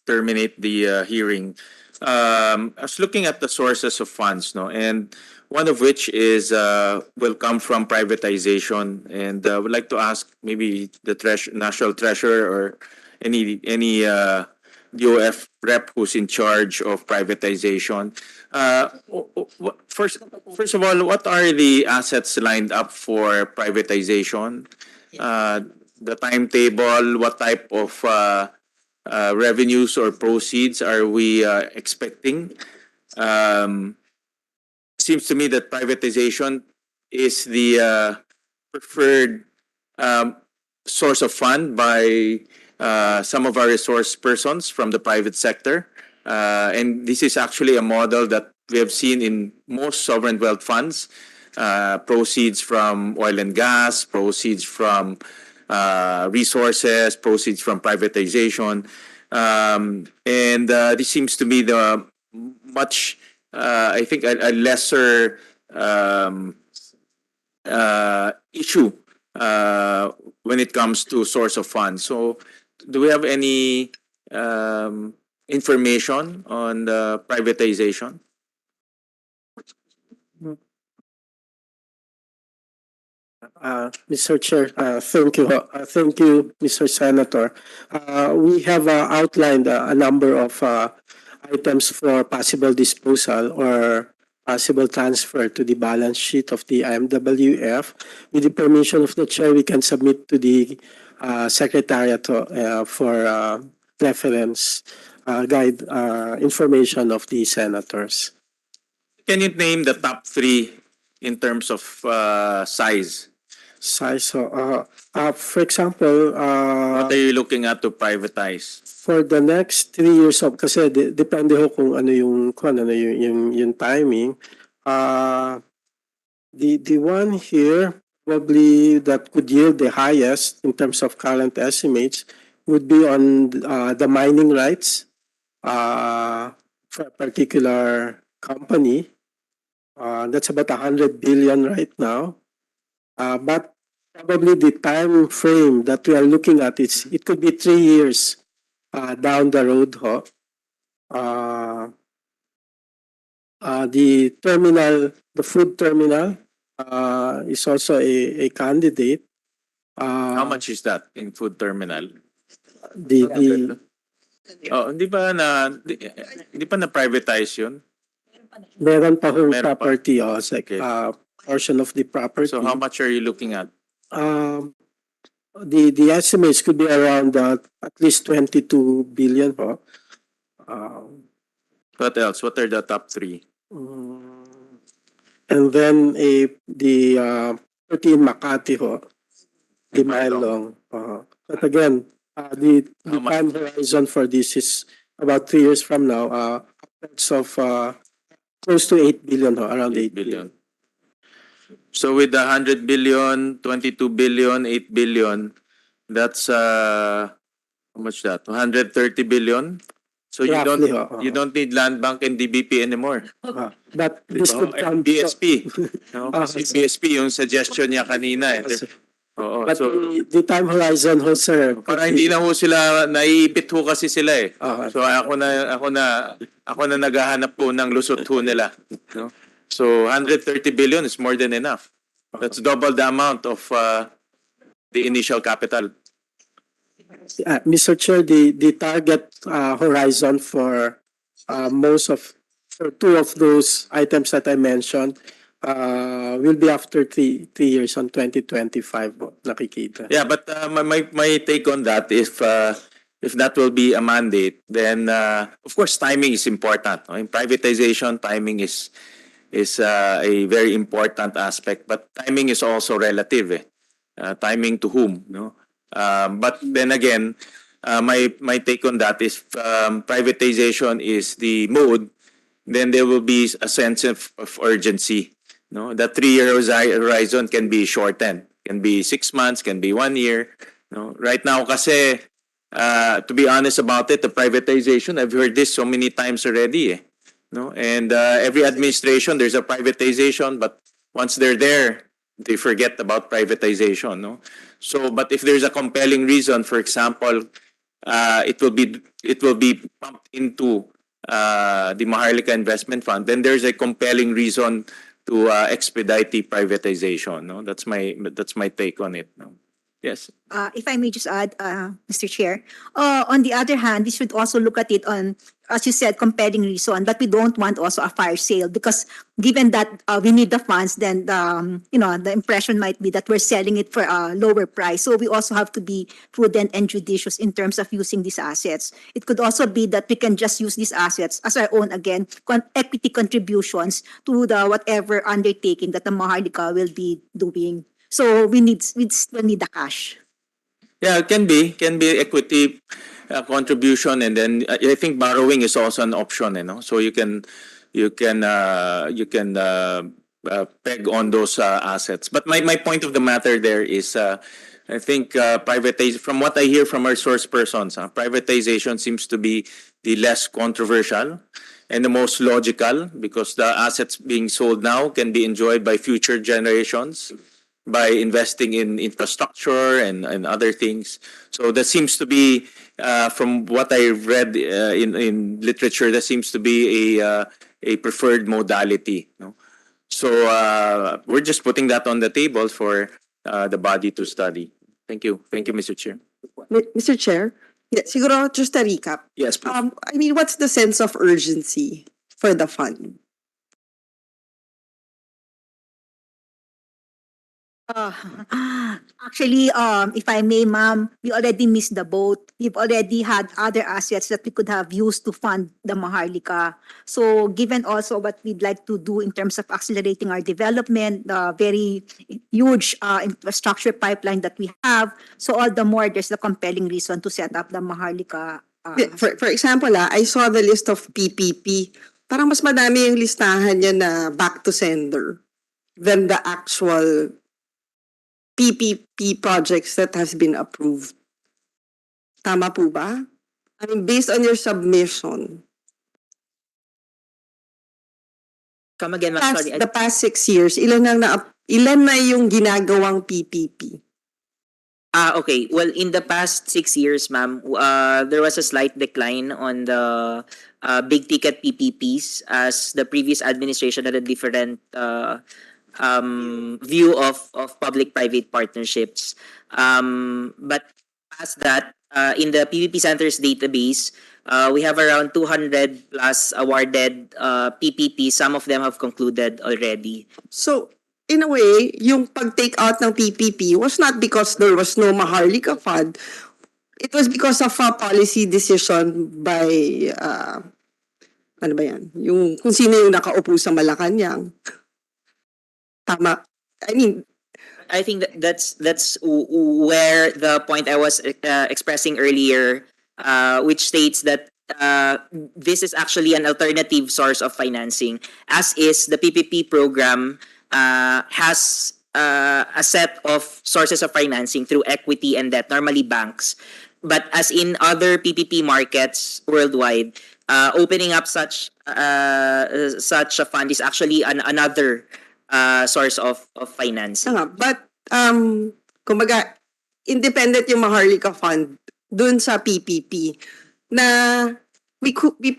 terminate the hearing, I was looking at the sources of funds, no, and one of which is will come from privatization, and would like to ask maybe the national treasurer or any DOF rep who's in charge of privatization. First of all, what are the assets lined up for privatization? The timetable, what type of revenues or proceeds are we expecting? Seems to me that privatization is the preferred source of fund by some of our resource persons from the private sector. And this is actually a model that we have seen in most sovereign wealth funds. Proceeds from oil and gas, proceeds from resources, proceeds from privatization. And this seems to be the much, I think, a lesser issue when it comes to source of funds. So do we have any information on the privatization? Mr. Chair, thank you. Thank you, Mr. Senator. We have outlined a number of items for possible disposal or possible transfer to the balance sheet of the IMWF. With the permission of the chair, we can submit to the Secretariat for reference guide information of the senators. Can you name the top 3 in terms of size? size. So, for example, What are you looking at to privatize? for the next 3 years of, kasi depende ho kung ano yung timing. The one here probably that could yield the highest in terms of current estimates would be on the mining rights for a particular company. That's about 100 billion right now. But probably the time frame that we are looking at is it could be 3 years down the road. Ho. The terminal, the food terminal, is also a candidate. How much is that in food terminal? The Oh, hindi pa na privatize 'yun? meron pa hong Meron pa. property, Okay. portion of the property. So how much are you looking at? The estimates could be around at least 22 billion. Ho. What else? What are the top three? And then the property in Makati, ho, the Mailong. But again, the time horizon for this is about 3 years from now. Upwards of close to 8 billion, ho, around 8 billion. So with the 100 billion, 22 billion, 8 billion, that's how much that? 130 billion? So Roughly, you don't need Land Bank and DBP anymore. But this could come. BSP. No? Kasi BSP yung suggestion niya kanina. Oo, But so the time horizon, ho, sir. para hindi na ho sila naiipit ho kasi sila eh. So ako na naghahanap po ng lusot ho nila, no? So 130 billion is more than enough. That's double the amount of the initial capital. Mr. Chair, the target horizon for for two of those items that I mentioned will be after three years on 2025. Nakikita. Yeah, but my take on that, if that will be a mandate, then of course timing is important. No? In privatization, timing is a very important aspect, but timing is also relative. Timing to whom? No. But then again, my take on that is privatization is the mode, then there will be a sense of urgency. No, the 3-year horizon can be shortened, can be 6 months, can be 1 year. No, right now, kasi to be honest about it, the privatization, I've heard this so many times already. No, and every administration there's a privatization, but once they're there, they forget about privatization. No, so but if there's a compelling reason, for example, it will be pumped into the Maharlika Investment Fund, then there's a compelling reason to expedite the privatization. No, that's my take on it. No? Yes. If I may just add, Mr. Chair, on the other hand, we should also look at it on, as you said, compelling reason, but we don't want also a fire sale because given that we need the funds, then the impression might be that we're selling it for a lower price. So we also have to be prudent and judicious in terms of using these assets. It could also be that we can just use these assets as our own, again, equity contributions to the whatever undertaking that the Maharlika will be doing. So we still need the cash. Yeah, it can be equity contribution, and then I think borrowing is also an option. So you can peg on those assets. But my point of the matter there is, I think from what I hear from our source persons, privatization seems to be the less controversial and the most logical because the assets being sold now can be enjoyed by future generations by investing in infrastructure and other things. So that seems to be, from what I read in literature, that seems to be a preferred modality. No? So we're just putting that on the table for the body to study. Thank you, Mr. Chair. Mr. Chair, yeah, siguro just a recap. Yes, please. I mean, what's the sense of urgency for the fund? Uh, Actually, if I may, ma'am, we already missed the boat. We've already had other assets that we could have used to fund the Maharlika. So given also what we'd like to do in terms of accelerating our development, the very huge infrastructure pipeline that we have, so all the more there's the compelling reason to set up the Maharlika. For example, I saw the list of PPP. Parang mas madami yung listahan niya na back to sender than the actual PPP projects that has been approved. Tama po ba? I mean, based on your submission, Come again, ma'am. Sorry. the past 6 years, ilan na yung ginagawang PPP? Okay. Well, in the past 6 years, ma'am, there was a slight decline on the big ticket PPPs as the previous administration had a different view of public-private partnerships. But past that, in the PPP Centers database, we have around 200 plus awarded PPP. Some of them have concluded already. So, in a way, yung pag-take out ng PPP was not because there was no Maharlika fund. It was because of a policy decision by, ano ba yan? Yung, kung sino yung nakaupo sa Malacanang. Tama. I think that's where the point I was expressing earlier, which states that this is actually an alternative source of financing, as is the PPP program has a set of sources of financing through equity and debt, normally banks. But as in other PPP markets worldwide, opening up such a fund is actually another source of financing. But, kumbaga, independent yung Maharlika Fund dun sa PPP na we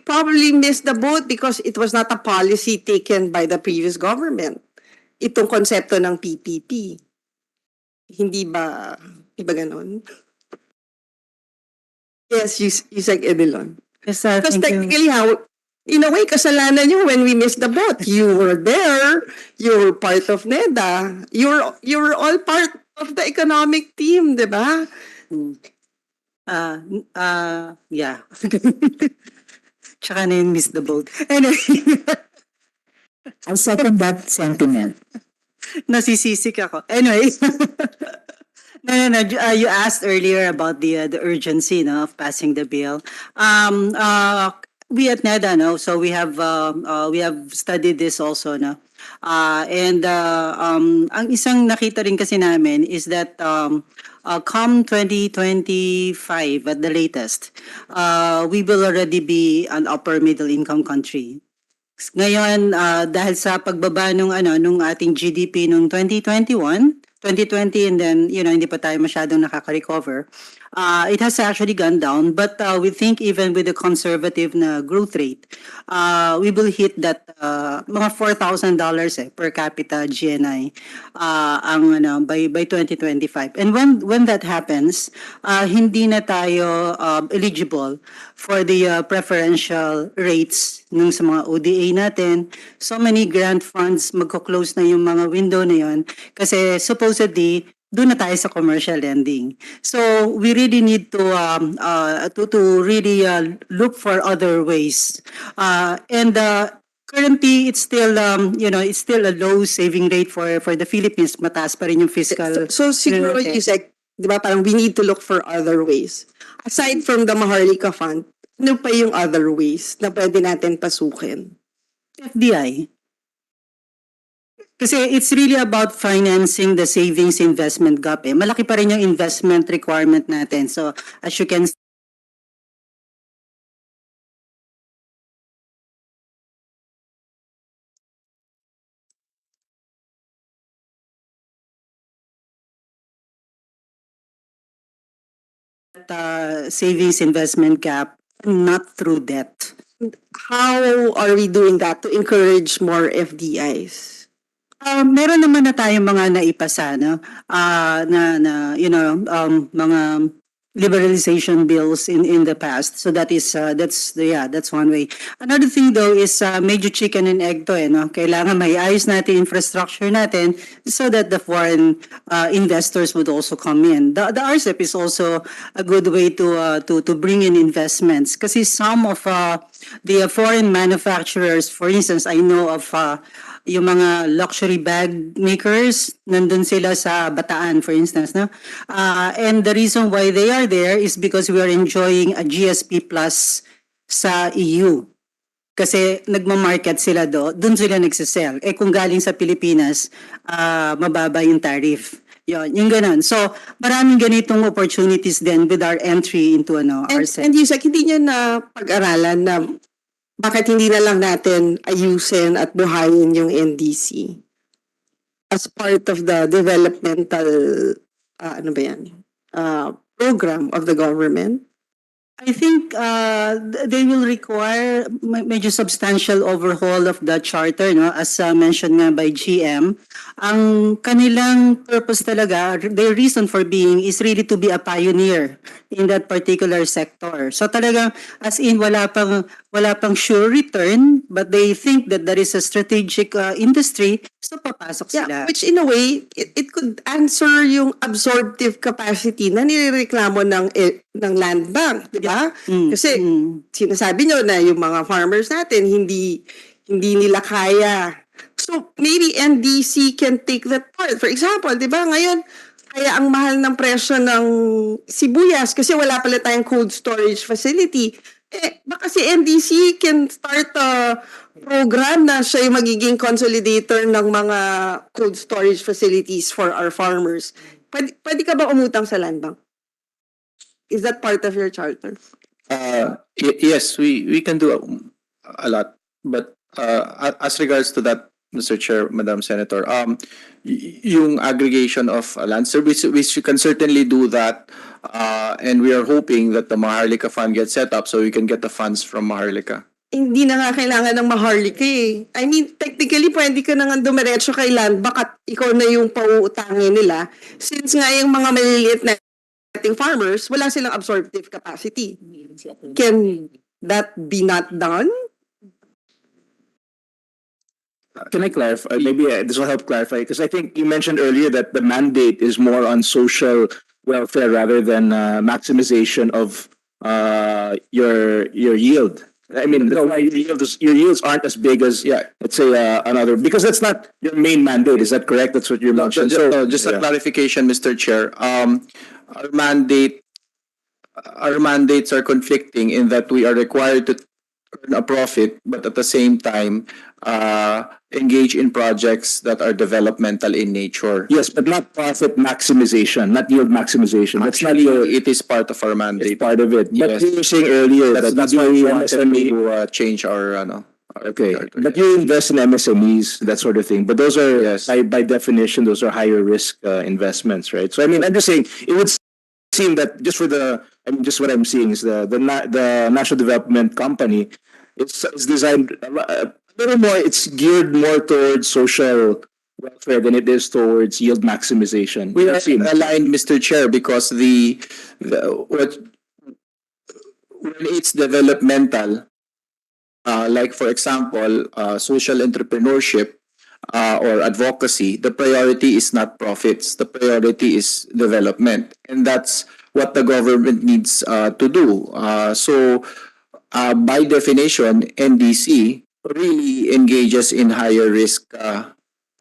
probably missed the boat because it was not a policy taken by the previous government. Itong konsepto ng PPP. Hindi ba ganon? Yes, you said Edelon. Yes, Because thank you. technically, in a way, kasalanan nyo when we missed the boat. You were there. You were part of NEDA. You were all part of the economic team, di ba? Yeah. Tsaka na yung miss the boat. Anyway, I second that sentiment. nasisisik ako. Anyway. No. You asked earlier about the urgency, no, of passing the bill. We at NEDA, no, so we have studied this also, no. And ang isang nakita rin kasi namin is that come 2025 at the latest, we will already be an upper middle income country. Ngayon, dahil sa pagbaba nung ating GDP nung 2020, and then, hindi pa tayo masyadong nakaka-recover, it has actually gone down. But we think even with the conservative na growth rate, we will hit that mga $4,000 per capita GNI by 2025. And when that happens, hindi na tayo eligible for the preferential rates nung sa mga ODA natin. So many grant funds magko-close na yung mga window na yun kasi supposedly doon na tayo sa commercial lending. So we really need to really look for other ways. And currently it's still it's still a low saving rate for the Philippines. Mataas pa rin yung fiscal. So siguro you said, di ba, parang we need to look for other ways. Aside from the Maharlika Fund, ano pa yung other ways na pwede natin pasukin? FDI. Kasi it's really about financing the savings investment gap. Malaki pa rin yung investment requirement natin. So as you can savings investment gap, not through debt. How are we doing that to encourage more FDIs? Meron naman na tayong mga naipasa, no? Mga liberalization bills in the past. So that's one way. Another thing though is medyo chicken and egg to no? Kailangan may ayos natin infrastructure natin so that the foreign investors would also come in. The RCEP is also a good way to bring in investments kasi some of the foreign manufacturers, for instance, I know of yung mga luxury bag makers, nandun sila sa Bataan, for instance, no? And the reason why they are there is because we are enjoying a GSP plus sa EU. Kasi nagmamarket sila doon sila nagsisell. Eh kung galing sa Pilipinas, mababa yung tariff. Yung ganun. So, maraming ganitong opportunities din with our entry into RCEP. And Yusek, hindi nyo na pag-aralan na bakit hindi na lang natin ayusin at buhayin yung NDC as part of the developmental program of the government? I think they will require medyo substantial overhaul of the charter, no? As mentioned nga by GM. Ang kanilang purpose talaga, their reason for being is really to be a pioneer in that particular sector. So talagang as in wala pang sure return, but they think that there is a strategic industry, so papasok sila. Which in a way, it could answer yung absorptive capacity na nirereklamo ng land bank, di ba? Kasi sinasabi nyo na yung mga farmers natin hindi nila kaya. So maybe NDC can take that part. For example, di ba ngayon, kaya ang mahal ng presyo ng sibuyas kasi wala pala tayong cold storage facility. Eh, baka si NDC can start a program na siya yung magiging consolidator ng mga cold storage facilities for our farmers. Pwede ka ba umutang sa land bank? Is that part of your charter? Yes, we can do a lot. But as regards to that, Mr. Chair, Madam Senator, yung aggregation of land service, we can certainly do that. And we are hoping that the Maharlika Fund gets set up so we can get the funds from Maharlika. Hindi na nga kailangan ng Maharlika eh. I mean, technically, pwede ka na nga dumiretso kay land bank at ikaw na yung pauutangin nila. Since nga yung mga maliliit na ating farmers, wala silang absorptive capacity. Can that be not done? Can I clarify? Maybe this will help clarify because I think you mentioned earlier that the mandate is more on social welfare rather than maximization of your yield. I mean, your yields aren't as big as let's say another because that's not your main mandate. Is that correct? That's what you mentioned. Just a clarification, Mr. Chair. Our mandates are conflicting in that we are required to earn a profit, but at the same time, engage in projects that are developmental in nature. Yes, but not profit maximization, not yield maximization. That's not Actually, it is part of our mandate. it's part of it. But Yes. you were saying earlier That's that why we wanted MSME, to change our okay, charter. but you invest in MSMEs, that sort of thing. But those are Yes. by definition, those are higher risk investments, right? So I mean, I'm just saying it would seem that just for just what I'm seeing is the National Development Company is designed a little more. It's geared more towards social welfare than it is towards yield maximization. We are aligned, Mr. Chair, because when it's developmental, like for example, social entrepreneurship or advocacy, the priority is not profits. The priority is development, and that's what the government needs to do. So, by definition, NDC really engages in higher risk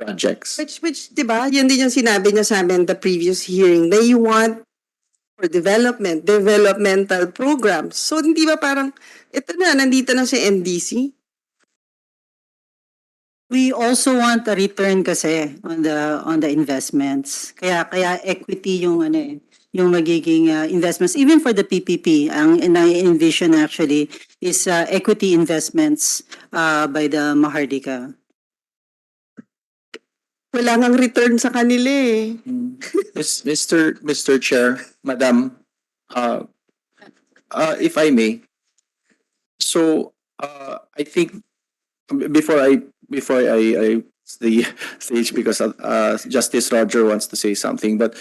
projects. Which, di ba, yun din yung sinabi niya sa amin the previous hearing, that you want for developmental programs. So, hindi ba parang, ito na, nandito na si NDC? We also want a return kasi on the investments. Kaya equity yung yung magiging investments even for the PPP. Ang na-envision actually is equity investments by the Maharlika. Wala ngang return sa kanila eh. Mr. Chair, Madam, if I may, so I think before I the stage because Justice Roger wants to say something. But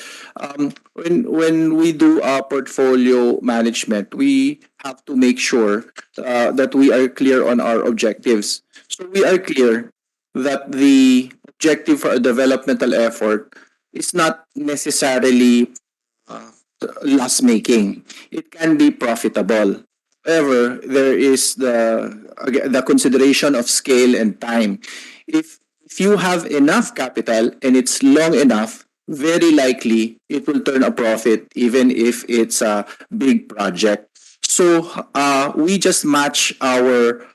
when we do our portfolio management, we have to make sure that we are clear on our objectives. So we are clear that the objective for a developmental effort is not necessarily uh, loss making. It can be profitable. However, there is again, the consideration of scale and time. If you have enough capital and it's long enough, very likely it will turn a profit even if it's a big project. So we just match our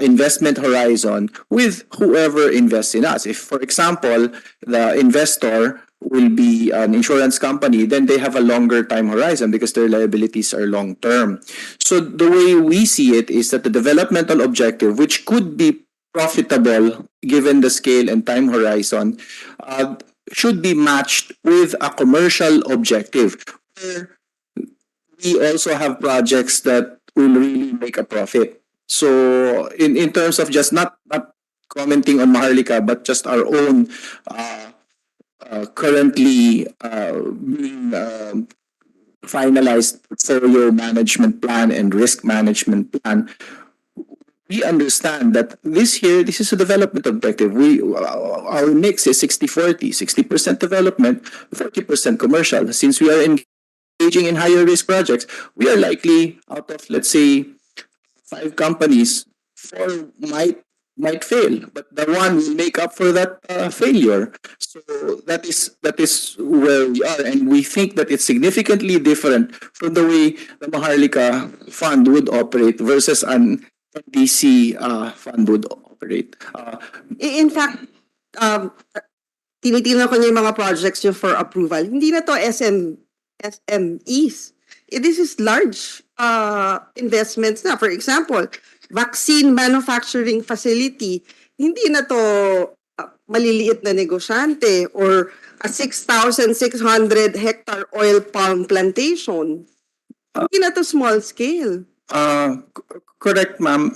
investment horizon with whoever invests in us. If, for example, the investor will be an insurance company, then they have a longer time horizon because their liabilities are long term. So the way we see it is that the developmental objective, which could be profitable given the scale and time horizon, should be matched with a commercial objective where we also have projects that will really make a profit. So in terms of just not commenting on Maharlika, but just our own currently being finalized portfolio management plan and risk management plan, we understand that this is a development objective. Our mix is 60-40, 60% development, 40% commercial. Since we are engaging in higher risk projects, we are likely out of, let's say, 5 companies, 4 might fail, but the one will make up for that failure. So that is where we are, and we think that it's significantly different from the way the Maharlika fund would operate versus an NDC fund would operate. In fact, tinitingnan ko niya yung mga projects niyo for approval. Hindi na to SMEs. This is large investments na. For example, vaccine manufacturing facility. Hindi na to maliliit na negosyante or a 6,600 hectare oil palm plantation. Hindi na to small scale. Correct, ma'am.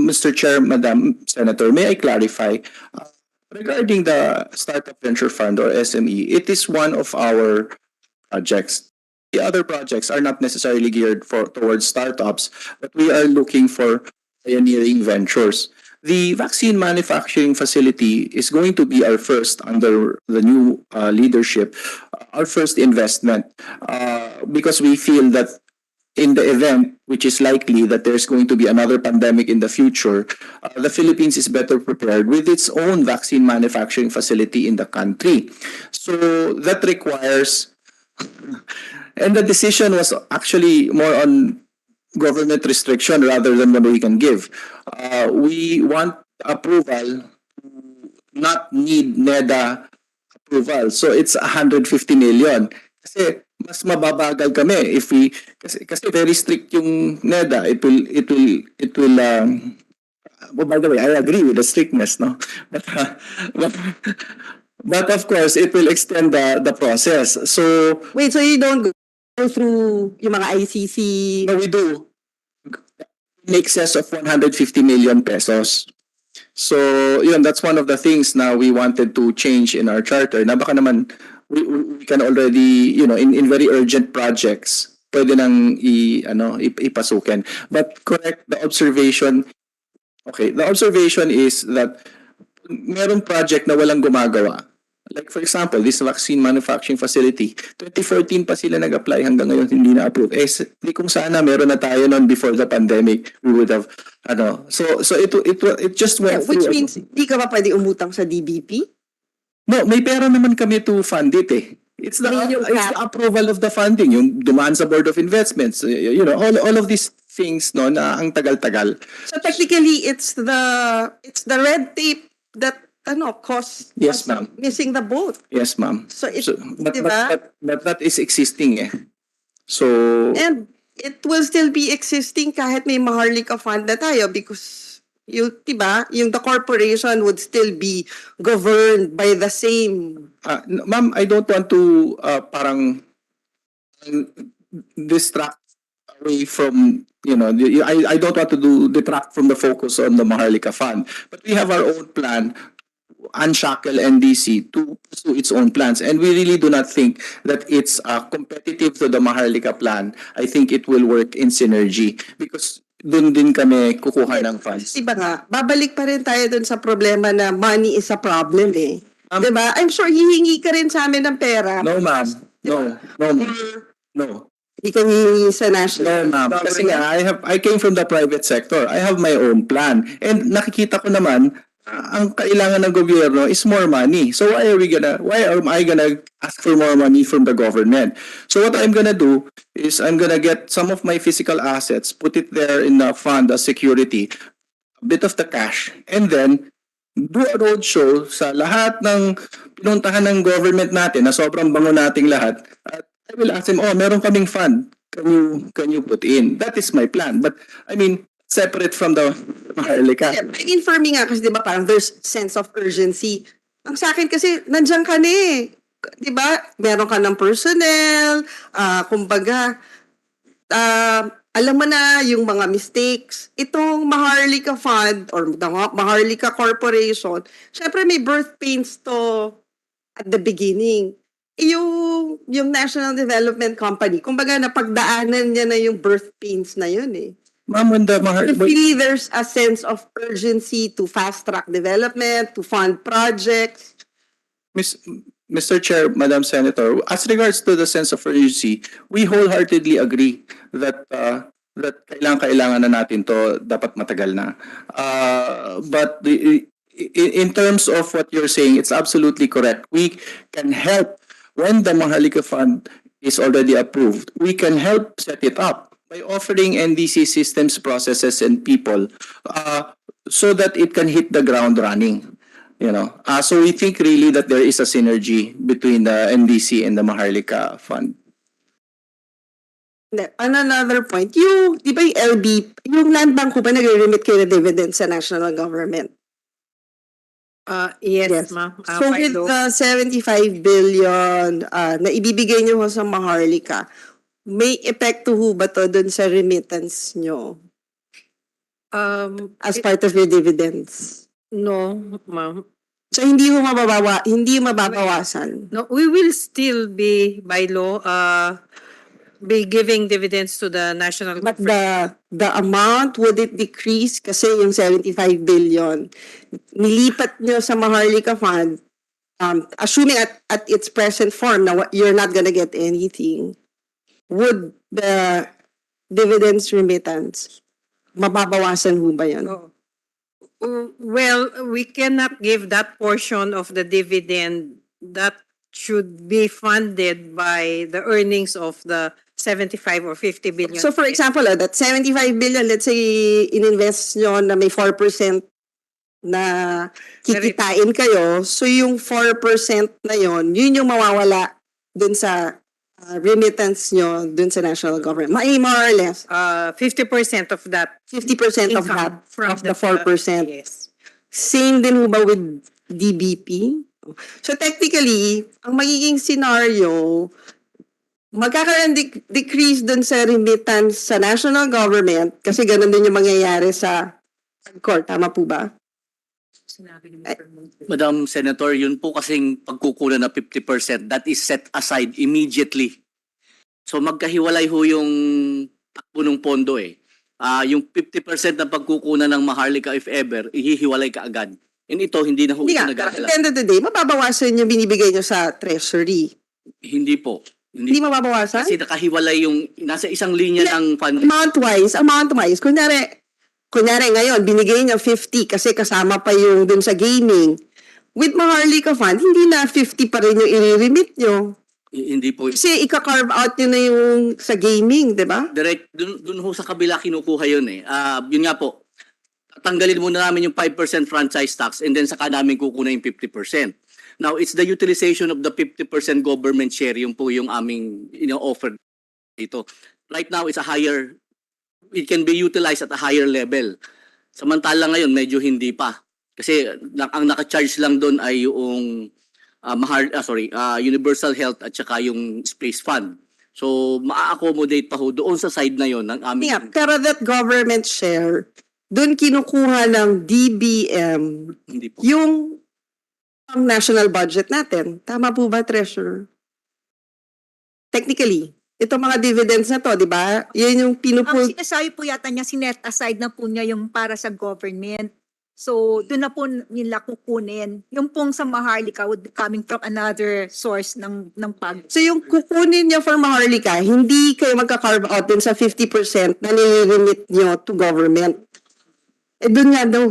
Mr. Chair, Madam Senator, may I clarify? Regarding the Startup Venture Fund or SME, it is one of our projects. The other projects are not necessarily geared towards startups, but we are looking for pioneering ventures. The vaccine manufacturing facility is going to be our first under the new leadership, our first investment, because we feel that in the event, which is likely that there's going to be another pandemic in the future, the Philippines is better prepared with its own vaccine manufacturing facility in the country. So that requires, and the decision was actually more on government restriction rather than what we can give. We want approval to not need NEDA approval. So it's 150 million. Kasi mas mababagal kami if we kasi very strict yung NEDA. It will well, by the way, I agree with the strictness, no? But of course, it will extend the process. So wait, so you don't go through yung mga ICC? No, we do. In excess of 150 million pesos. So, yun, that's one of the things now we wanted to change in our charter. Na baka naman, we can already, in very urgent projects, pwede nang ipasukin. But correct, the observation is that merong project na walang gumagawa. Like for example, this vaccine manufacturing facility, 2014 pa sila nag-apply hanggang ngayon hindi na-approve. Kung sana meron na tayo noon before the pandemic, we would have, so it just went Which through. means, di ka ba pwede umutang sa DBP? No, may pera naman kami to fund it eh. It's the approval of the funding, yung dumaan sa Board of Investments, all of these things no na ang tagal-tagal. So technically, it's the red tape that cause Yes, ma'am. missing the boat. Yes, ma'am. But diba? that is existing eh. So And it will still be existing kahit may Maharlika fund na tayo because the corporation would still be governed by the same. Ma'am, I don't want to parang distract away from, I don't want to detract from the focus on the Maharlika fund. But we have our own plan unshackle NDC to pursue its own plans. And we really do not think that it's competitive to the Maharlika plan. I think it will work in synergy because dun din kami kukuha ng funds. Diba nga, babalik pa rin tayo dun sa problema na money is a problem eh. Diba? I'm sure hihingi ka rin sa amin ng pera. No, ma'am. No. No. Hindi ka hihingi sa national. No, ma'am. Kasi nga, I came from the private sector. I have my own plan. And nakikita ko naman, ang kailangan ng gobyerno is more money. So why am I gonna ask for more money from the government? So what I'm gonna do is I'm gonna get some of my physical assets, put it there in the fund as security, a bit of the cash, and then do a roadshow sa lahat ng pinuntahan ng government natin na sobrang bango nating lahat. At I will ask them, meron kaming fund. Can you put in? That is my plan. But I mean, separate from the Maharlika. Informing nga kasi di ba parang there's sense of urgency. Ang sa akin kasi nandiyan ka na eh. Di ba? Meron ka ng personnel, kumbaga, alam mo na yung mga mistakes. Itong Maharlika Fund or the Maharlika Corporation, syempre may birth pains to at the beginning. Yung National Development Company, kumbaga napagdaanan niya na yung birth pains na yun eh. Ma'am, when the Really, there's a sense of urgency to fast-track development, to fund projects. Mr. Chair, Madam Senator, as regards to the sense of urgency, we wholeheartedly agree that kailangan na natin to, dapat matagal na. But in terms of what you're saying, it's absolutely correct. We can help when the Maharlika Fund is already approved. We can help set it up by offering NDC systems, processes, and people so that it can hit the ground running. So we think really that there is a synergy between the NDC and the Maharlika Fund. On another point, di ba yung yung land bank ko ba nagre-remit kayo na dividend sa national government? Yes, ma'am. So with the 75 billion na ibibigay nyo sa Maharlika, may epekto ho ba to dun sa remittance nyo as part of your dividends? No, ma'am. So hindi mababawasan? No, we will still be, by law, be giving dividends to the national. But the amount, would it decrease? Kasi yung 75 billion, nilipat nyo sa Maharlika Fund, assuming at its present form na you're not gonna get anything, would the dividends remittance, mababawasan ho ba yan? Well, we cannot give that portion of the dividend that should be funded by the earnings of the 75 or 50 billion. So for example, that 75 billion, let's say, ininvest nyo na may 4% na kikitain kayo, so yung 4% na yun yung mawawala dun sa remittance nyo dun sa national government. More or less. 50% of that. 50% of that, of the 4%. Yes. Same din ho ba with DBP? So technically, ang magiging scenario, magkakaroon decrease dun sa remittance sa national government kasi ganun din yung mangyayari sa court. Tama po ba? Madam Senator, yun po kasing pagkukunan na 50%, that is set aside immediately. So magkahiwalay ho yung takbo ng pondo eh. Yung 50% na pagkukunan ng Maharlika, if ever, ihihiwalay ka agad. And ito, hindi na ho ito nagagala. At the end of the day, mababawasan yung binibigay nyo sa treasury. Hindi po. Hindi mababawasan? Kasi nakahiwalay yung, nasa isang linya ng fund. Amount-wise. Kunyari ngayon, binigay niya 50 kasi kasama pa yung dun sa gaming. With Maharlika Fund, hindi na 50 pa rin yung i-remit nyo. Hindi po. Kasi ika-carve out nyo na yung sa gaming, di ba? Direct, dun ho sa kabila kinukuha yun eh. Yun nga po, tanggalin muna namin yung 5% franchise tax and then saka namin kukunan yung 50%. Now, it's the utilization of the 50% government share, yung po yung aming offer dito. Right now, it's a higher, it can be utilized at a higher level. Samantala ngayon, medyo hindi pa. Kasi ang naka-charge lang doon ay yung Universal Health at saka yung Space Fund. So, maa-accommodate pa ho doon sa side na yon ng aming... Yeah, pero that government share, doon kinukuha ng DBM hindi po. yung ang national budget natin. Tama po ba, Treasurer? Technically, itong mga dividends na to, di ba? Yan yung Ang pinupul... sinasabi po yata niya, sinet aside na po niya yung para sa government. So, doon na po nila kukunin. Yung pong sa Maharlika would be coming from another source ng pag. So yung kukunin niya for Maharlika, hindi kayo magka-carve out dun sa 50% na nire-remit niyo to government. Eh, doon nga daw.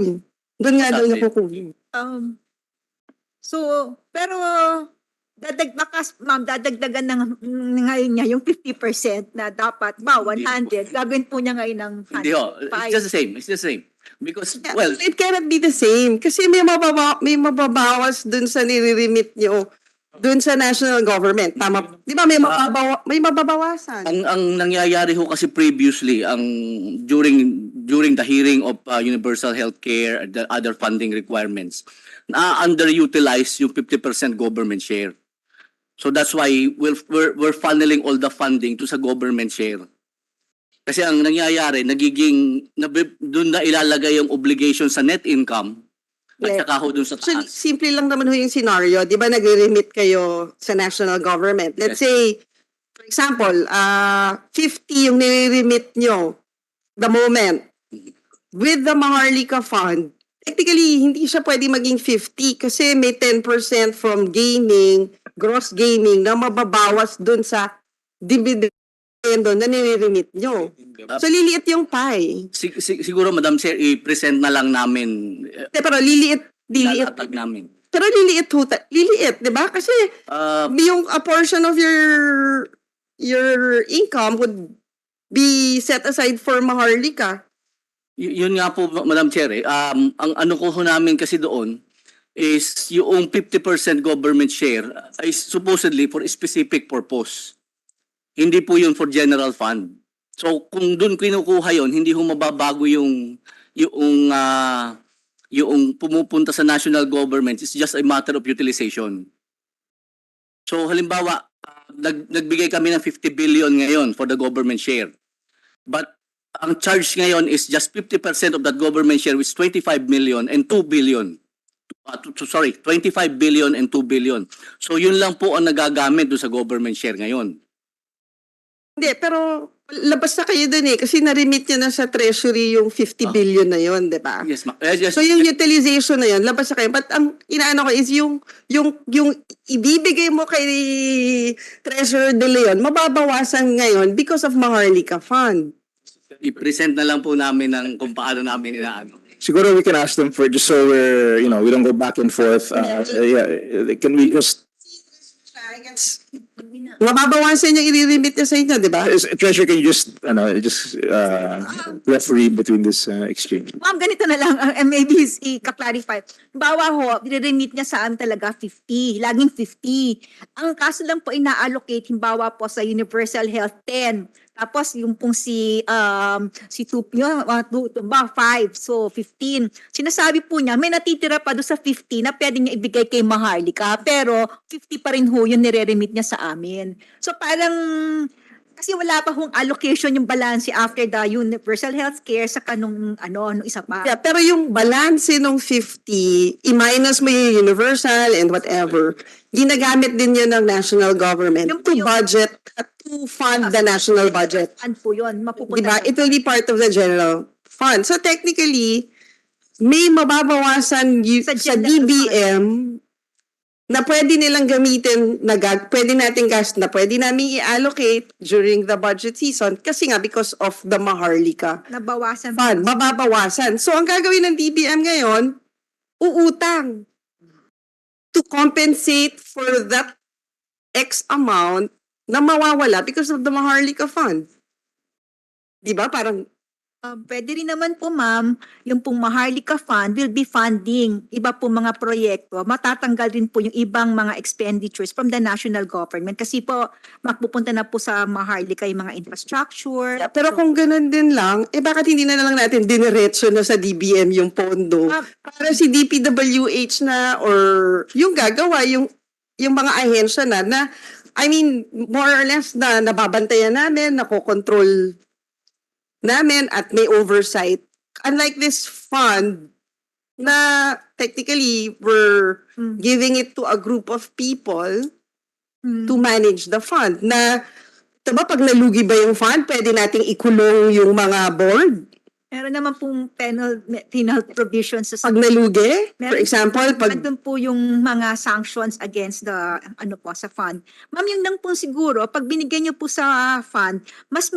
Doon nga daw niya kukunin. So, pero ma'am, dadagdagan ngayon niya yung 50% na dapat ba 100. Gagawin po niya ngayon ng 100. Hindi ho. It's just the same. It's just the same. Because, Yeah, well, it cannot be the same. Kasi may mababawas dun sa nire-remit niyo dun sa national government. Tama. Di ba may mababawasan? ang nangyayari ho kasi previously, during the hearing of universal healthcare, the other funding requirements, underutilize yung 50% government share. So that's why we're funneling all the funding to sa government share. Kasi ang nangyayari, doon na ilalagay yung obligation sa net income at saka ho doon sa So, taas. simple lang naman ho yung scenario. Di ba nagre-remit kayo sa national government? Let's say, for example, 50 yung nire-remit nyo the moment. With the Maharlika Fund, technically, hindi siya pwede maging 50 kasi may 10% from gaming, gross gaming, na mababawas dun sa dividend na nire-remit nyo. So, liliit yung pie. Siguro, Madam Chair, i-present na lang namin. Pero liliit. Lalatag namin. Pero liliit, di ba? Kasi yung a portion of your income would be set aside for Maharlika. Yun nga po, Madam Chair, ang ano ko namin kasi doon is yung 50% government share is supposedly for a specific purpose. Hindi po yun for general fund. So kung doon kinukuha yun, hindi ho mababago yung pumupunta sa national government. It's just a matter of utilization. So halimbawa, nagbigay kami ng 50 billion ngayon for the government share. But ang charge ngayon is just 50% of that government share, which is 25 million and 2 billion. 25 billion and 2 billion. So yun lang po ang nagagamit doon sa government share ngayon. Hindi, pero labas na kayo dun kasi na-remit nyo na sa treasury yung 50 billion na yun, di ba? Yes, yes. So yung utilization na yun, labas na kayo. But ang inaano ko is yung ibibigay mo kay Treasurer De Leon, mababawasan ngayon because of Maharlika Fund. I-present na lang po namin kung paano namin inaano. Siguro we can ask them for just so we don't go back and forth. Can we just mababawasan yung i-remit niya sa inyo, di ba? Treasurer, can you just referee between this exchange? Ma'am, ganito na lang, maybe i-clarify. Bawa ho, i-remit niya saan talaga 50, laging 50. Ang kaso lang po ina-allocate, himbawa po sa Universal Health 10. Tapos yung pong si Tupyo, 5, so 15. Sinasabi po niya, may natitira pa doon sa 50 na pwede niya ibigay kay Maharlika, pero 50 pa rin ho yung nire-remit niya sa amin. So parang, kasi wala pa hong allocation yung balance after the universal healthcare sa kanong nung isa pa. Yeah, pero yung balance nung 50, i-minus mo yung universal and whatever, ginagamit din yun ng national government to budget at to fund the national budget. Ano po yun? Mapupunta diba? It will be part of the general fund. So technically, may mababawasan sa DBM na pwede nilang gamitin, pwede nating na pwede namin i-allocate during the budget season kasi nga because of the Maharlika nabawasan fund. Mababawasan. So ang gagawin ng DBM ngayon, uutang to compensate for that X amount na mawawala because of the Maharlika fund. Diba? Parang pwede rin naman po, ma'am, yung pong Maharlika Fund will be funding iba po mga proyekto. Matatanggal din po yung ibang mga expenditures from the national government kasi po magpupunta na po sa Maharlika yung mga infrastructure. Yeah, pero kung ganun din lang, bakit hindi na lang natin diniretso na sa DBM yung pondo? Para si DPWH na or yung gagawa, yung mga ahensya na I mean, more or less na nababantayan namin, nakokontrol namin at may oversight. Unlike this fund na technically we're giving it to a group of people to manage the fund. Na, diba pag nalugi ba yung fund, pwede nating ikulong yung mga board? Meron naman pong penal provisions sa Pag nalugi, for example, pag Nandun po yung mga sanctions against the sa fund. Ma'am, yung lang po siguro, pag binigyan niyo po sa fund, mas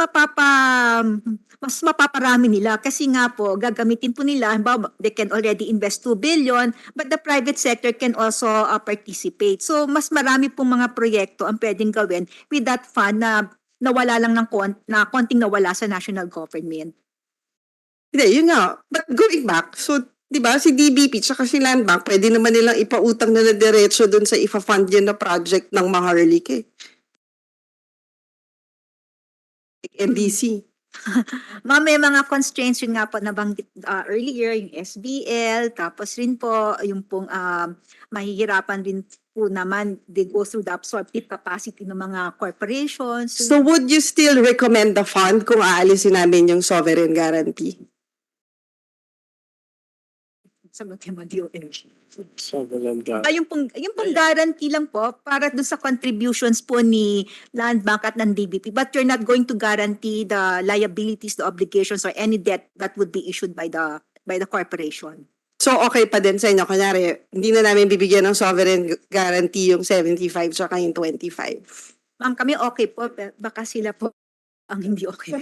mapaparami nila kasi nga po gagamitin po nila, halimbawa, they can already invest 2 billion, but the private sector can also participate. So mas marami pong mga proyekto ang pwedeng gawin with that fund na nawala lang ng konting nawala sa national government. Hindi, yun nga. But going back, so, di ba, si DBP tsaka si Land Bank, pwede naman nilang ipautang na diretso dun sa ifa-fund yun na project ng Maharlika. MDC. Ma'am, may mga constraints yun nga po nabanggit earlier, yung SBL, tapos rin po yung pong mahihirapan rin po naman, they go through the absorptive capacity ng mga corporations. So would you still recommend the fund kung aalisin namin yung sovereign guarantee? Sagutin mo, DOH. Sovereign guarantee. Yung pong guarantee lang po para dun sa contributions po ni Land Bank at ng DBP, but you're not going to guarantee the liabilities, the obligations, or any debt that would be issued by the corporation. So okay pa din sa inyo, kunyari, hindi na namin bibigyan ng sovereign guarantee yung 75 tsaka yung 25. Ma'am, kami okay po, baka sila po ang hindi okay.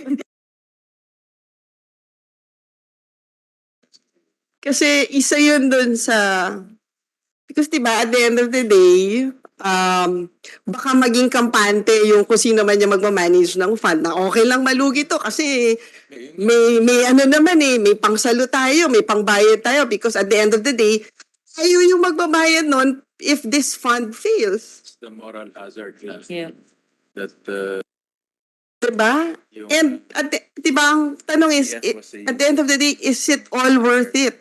Kasi isa yun dun sa, because diba, at the end of the day, baka maging kampante yung kung sino man yung magmamanage ng fund na okay lang malugi to kasi may ano naman may pangsalo tayo, may pangbayad tayo because at the end of the day, tayo yung magbabayad nun if this fund fails. It's the moral hazard Yeah. that Diba? And diba, ang tanong is, at the end of the day, is it all worth it?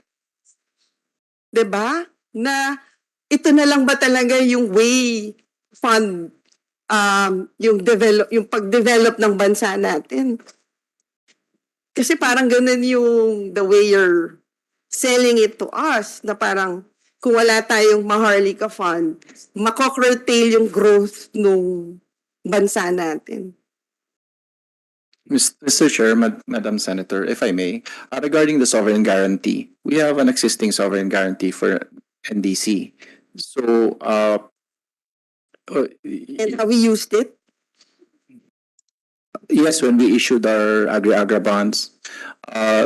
Diba? Na ito na lang ba talaga yung way fund yung pag-develop ng bansa natin? Kasi parang ganun yung the way you're selling it to us na parang kung wala tayong Maharlika fund, makocurtail yung growth ng bansa natin. Mr. Chair, Madam Senator, if I may, regarding the sovereign guarantee, we have an existing sovereign guarantee for NDC. So, And how we used it? yes, when we issued our agri-agra bonds,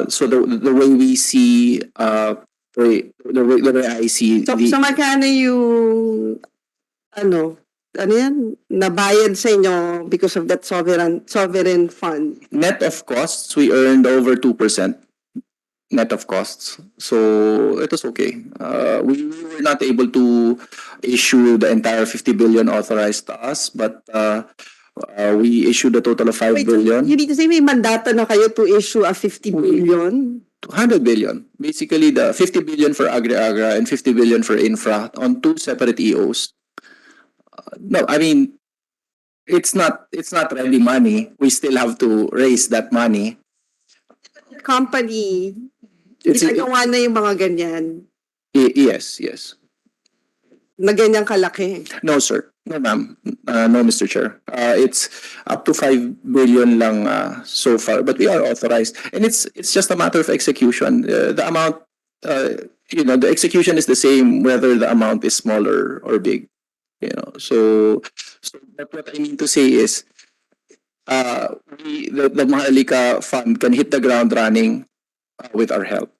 so the way we see, the way I see So magkano yung ano yan, nabayad sa inyo because of that sovereign fund? net of costs, we earned over 2% net of costs. So it was okay. We were not able to issue the entire 50 billion authorized to us, but we issued a total of 5 billion. You need to say may mandato na kayo to issue a 50 billion? 100 billion. Basically, the 50 billion for agri-agra and 50 billion for infra on two separate EOs. No, I mean, it's not ready money. We still have to raise that money. Company, ginagawa na yung mga ganyan. Yes. Na ganyang kalaki. No, sir. No, ma'am. No, Mr. Chair. It's up to 5 billion lang so far, but we are authorized. And it's just a matter of execution. The amount, the execution is the same whether the amount is smaller or big. So what I mean to say is, the Maharlika Fund can hit the ground running with our help.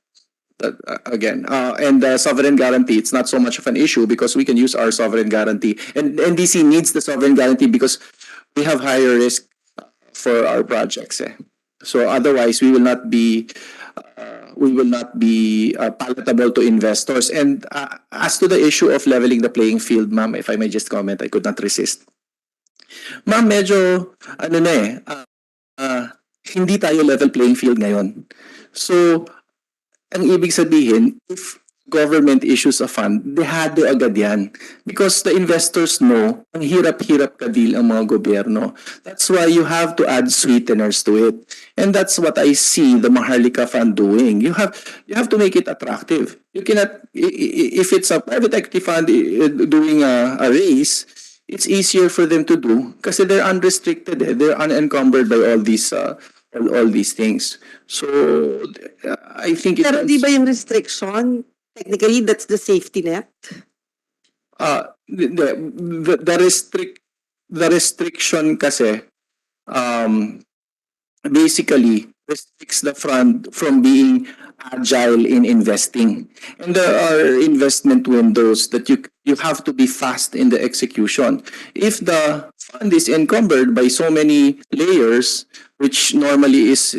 And the sovereign guarantee, it's not so much of an issue because we can use our sovereign guarantee. And NDC needs the sovereign guarantee because we have higher risk for our projects. So otherwise, we will not be palatable to investors. And as to the issue of leveling the playing field, ma'am, if I may just comment, I could not resist. Ma'am, medyo, hindi tayo level playing field ngayon. So, ang ibig sabihin, if government issues a fund, dehado agad yan. Because the investors know, ang hirap-hirap ka-deal ang mga gobyerno. That's why you have to add sweeteners to it. And that's what I see the Maharlika Fund doing. You have to make it attractive. You cannot, if it's a private equity fund doing a raise, it's easier for them to do kasi they're unrestricted. They're unencumbered by all these things. So, I think Pero di ba yung restriction, technically, that's the safety net? The restriction kasi basically restricts the fund from being agile in investing. And there are investment windows that you have to be fast in the execution. If the fund is encumbered by so many layers, which normally is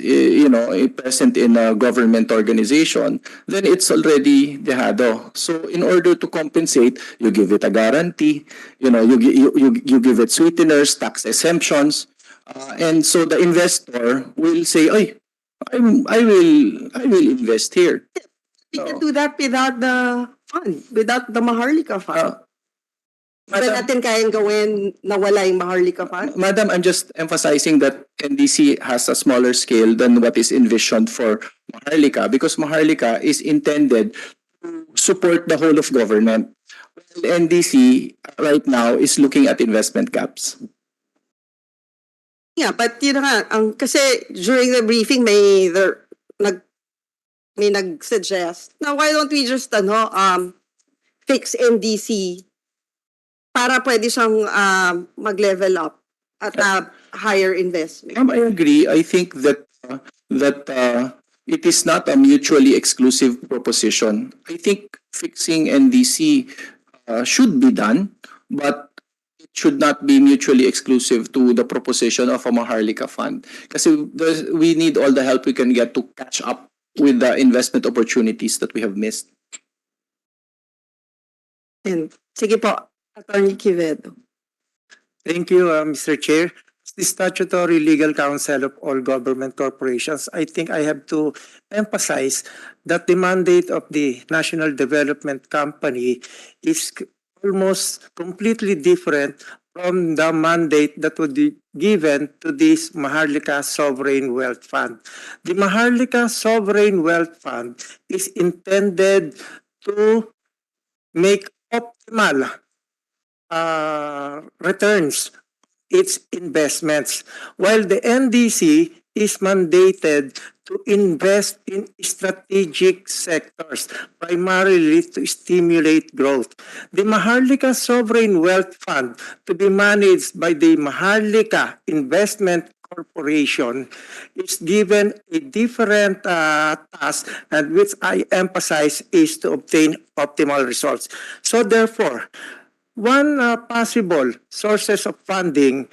present in a government organization, then it's already dehado. So in order to compensate, you give it a guarantee, you give it sweeteners, tax exemptions, and so the investor will say, "Ay, I will invest here." You can do that without the fund, without the Maharlika Fund. Ba natin kayang gawin na wala yung Maharlika Fund? Madam, I'm just emphasizing that NDC has a smaller scale than what is envisioned for Maharlika because Maharlika is intended to support the whole of government. While NDC right now is looking at investment gaps. Yeah, but yun na nga, kasi during the briefing may nag-suggest na why don't we just fix NDC para pwede siyang mag-level up at higher investment. I agree. I think that it is not a mutually exclusive proposition. I think fixing NDC should be done, but it should not be mutually exclusive to the proposition of a Maharlika Fund. Kasi we need all the help we can get to catch up with the investment opportunities that we have missed. And sige po, Attorney Quevedo. Thank you, Mr. Chair. As the statutory legal counsel of all government corporations, I think I have to emphasize that the mandate of the National Development Company is almost completely different from the mandate that would be given to this Maharlika Sovereign Wealth Fund. The Maharlika Sovereign Wealth Fund is intended to make optimal returns its investments, while the NDC is mandated to invest in strategic sectors, primarily to stimulate growth. The Maharlika Sovereign Wealth Fund, to be managed by the Maharlika Investment Corporation, is given a different task, and which I emphasize is to obtain optimal results. So therefore, one possible sources of funding,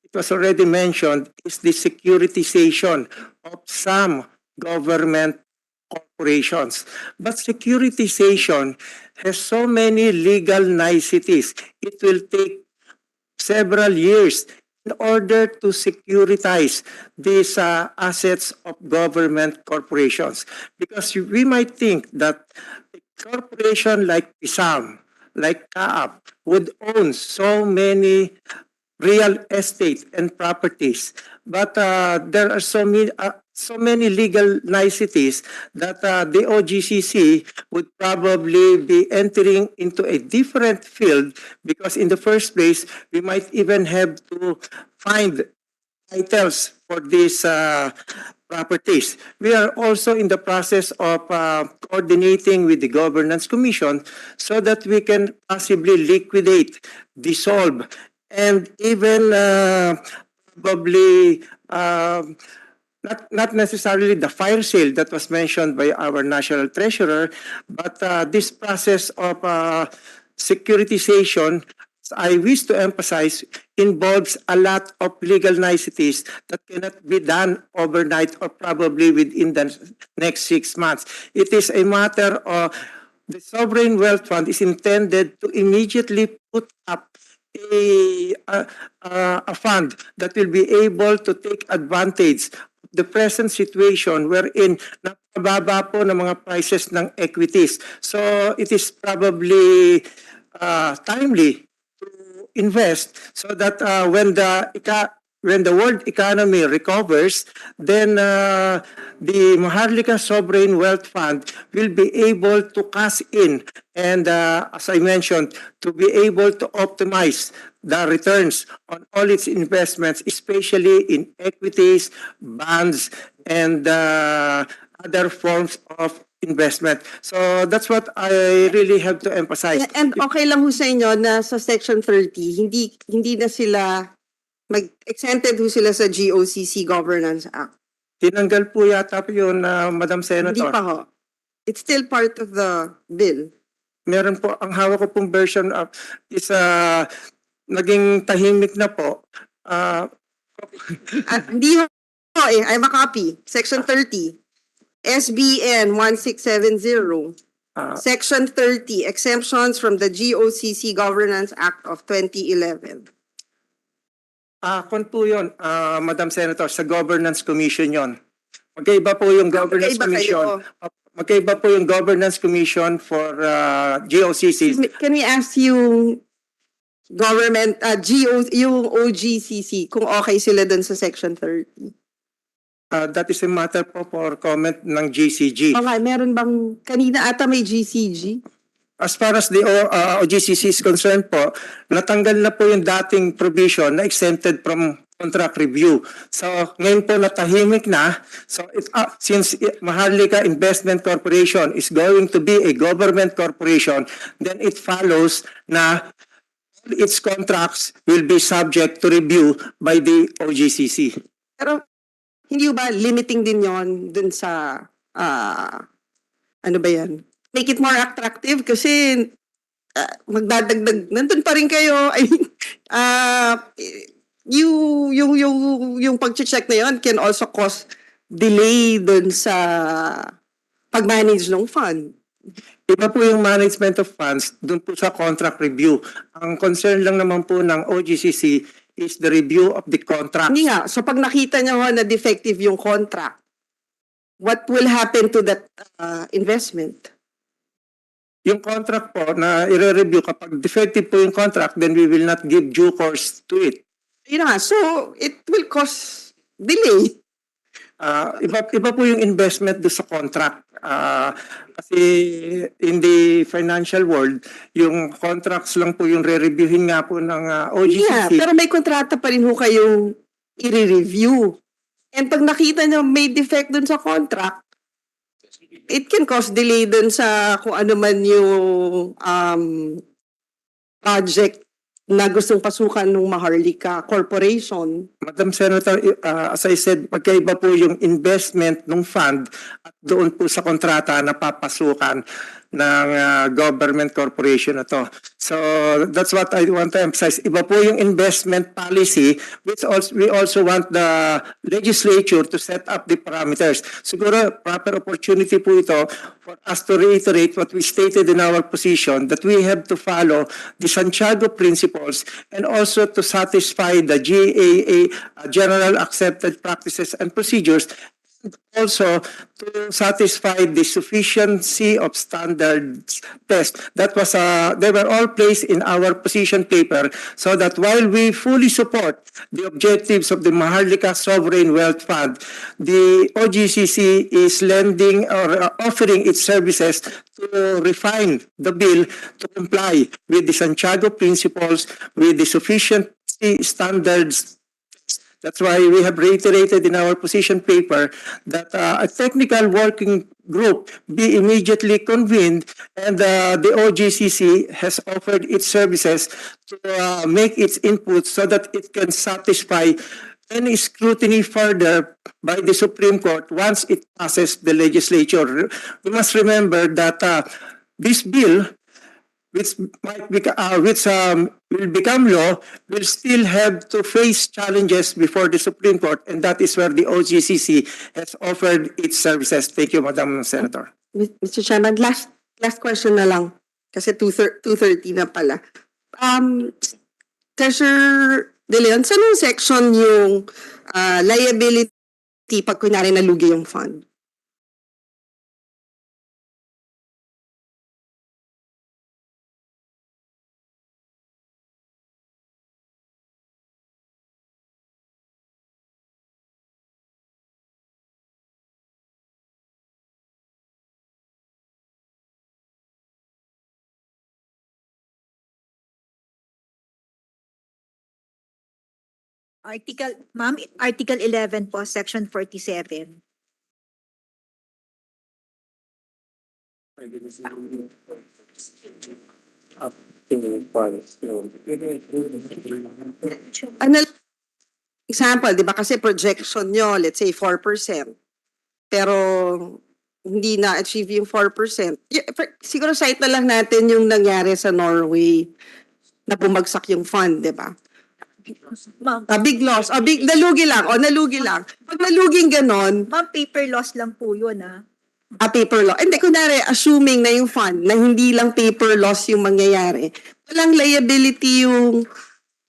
it was already mentioned, is the securitization of some government corporations. But securitization has so many legal niceties. It will take several years in order to securitize these assets of government corporations. Because we might think that a corporation like PISAM, like Kaap, would own so many real estate and properties, but there are so many legal niceties that the OGCC would probably be entering into a different field, because in the first place we might even have to find titles for these properties. We are also in the process of coordinating with the Governance Commission so that we can possibly liquidate, dissolve, and even probably not necessarily the fire sale that was mentioned by our National Treasurer, but this process of securitization, I wish to emphasize, involves a lot of legal niceties that cannot be done overnight or probably within the next 6 months. It is a matter of the Sovereign Wealth Fund is intended to immediately put up a fund that will be able to take advantage of the present situation wherein napababa po ng mga prices ng equities. So it is probably timely to invest so that when the world economy recovers, then the Maharlika Sovereign Wealth Fund will be able to cash in and, as I mentioned, to be able to optimize the returns on all its investments, especially in equities, bonds, and other forms of investment. So that's what I really have to emphasize. And okay lang ho sa inyo na sa Section 30, hindi na sila exempted ho sila sa GOCC Governance Act. Tinanggal po yata po yun, Madam Senator. Hindi pa ho. It's still part of the bill. Meron po, ang hawak ko pong version of is naging tahimik na po. Hindi ho eh. I have a copy. Section 30. SBN 1670. Section 30. Exemptions from the GOCC Governance Act of 2011. Kung po yun, Madam Senator, sa Governance Commission yon. Magkaiba po yung Governance Commission. Magkaiba po yung Governance Commission for GOCC. Can we ask you government, yung OGCC, kung okay sila dun sa Section 30? That is a matter po for comment ng GCG. Okay, meron bang, kanina ata may GCG? As far as the OGCC is concerned po, natanggal na po yung dating provision na exempted from contract review. So ngayon po natahimik na. So since Maharlika Investment Corporation is going to be a government corporation, then it follows na its contracts will be subject to review by the OGCC. Pero hindi ba limiting din yon dun sa, ano ba yan? Make it more attractive kasi magdadagdag, nandun pa rin kayo. I mean, yung pag-check na yun can also cause delay dun sa pag-manage ng fund. Iba po yung management of funds dun po sa contract review. Ang concern lang naman po ng OGCC is the review of the contract. Hindi nga. So pag nakita nyo na defective yung contract, what will happen to that investment? Yung contract po na i-review, kapag defective po yung contract, then we will not give due course to it. Yun nga. So it will cause delay. Iba po yung investment do sa contract. Kasi in the financial world, yung contracts lang po yung re-reviewin nga po ng OGCC. Yeah, pero may kontrata pa rin ho kayong i-review. And pag nakita nyo may defect dun sa contract, it can cause delay dun sa kung ano man yung project na gustong pasukan ng Maharlika Corporation. Madam Senator, as I said, magkaiba po yung investment ng fund at doon po sa kontrata na papasukan ng government corporation na to. So that's what I want to emphasize. Iba po yung investment policy, which also, we also want the legislature to set up the parameters. Siguro proper opportunity po ito for us to reiterate what we stated in our position, that we have to follow the Santiago principles and also to satisfy the GAA, General Accepted Practices and Procedures, also to satisfy the sufficiency of standards test. That was they were all placed in our position paper, so that while we fully support the objectives of the Maharlika Sovereign Wealth Fund, the OGCC is lending or offering its services to refine the bill to comply with the Santiago principles, with the sufficiency standards. That's why we have reiterated in our position paper that a technical working group be immediately convened, and the OGCC has offered its services to make its input so that it can satisfy any scrutiny further by the Supreme Court once it passes the legislature. We must remember that this bill, which will become law, will still have to face challenges before the Supreme Court, and that is where the OGCC has offered its services. Thank you, Madam Senator. Mr. Chairman, last question na lang, kasi 2:30 na pala. Treasurer De Leon, saan yung section yung liability liability pag kunyari nalugi yung fund? Ma'am, Article 11 po, Section 47. Ano, example, di ba kasi projection nyo, let's say 4%. Pero hindi na-achieve yung 4%. Siguro cite na lang natin yung nangyari sa Norway na bumagsak yung fund, di ba? Ma'am, Big loss. Nalugi lang. Nalugi lang. Pag naluging ganon, ma'am, paper loss lang po yun, ah. paper loss. Hindi, kunwari, assuming na yung fund, na hindi lang paper loss yung mangyayari, walang liability yung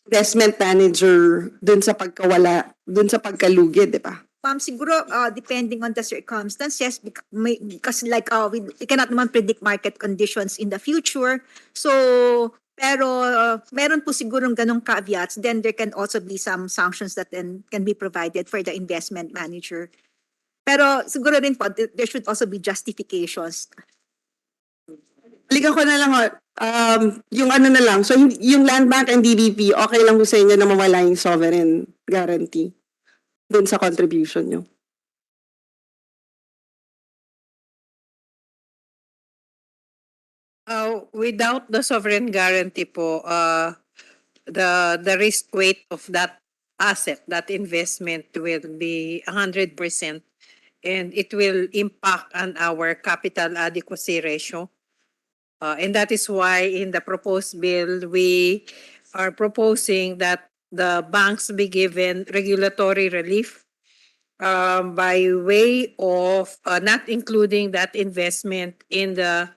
investment manager dun sa pagkawala, dun sa pagkalugi, di ba? Ma'am, siguro depending on the circumstances, because like we cannot naman predict market conditions in the future. So, pero meron po sigurong ganong caveats. Then there can also be some sanctions that then can be provided for the investment manager. Pero siguro rin po, there should also be justifications. Balikan ko na lang, yung ano na lang. So, yung Land Bank and DBP, okay lang po sa inyo na mawala yung sovereign guarantee dun sa contribution nyo? Without the sovereign guarantee po, the risk weight of that asset, that investment will be 100%, and it will impact on our capital adequacy ratio. And that is why in the proposed bill, we are proposing that the banks be given regulatory relief by way of not including that investment in the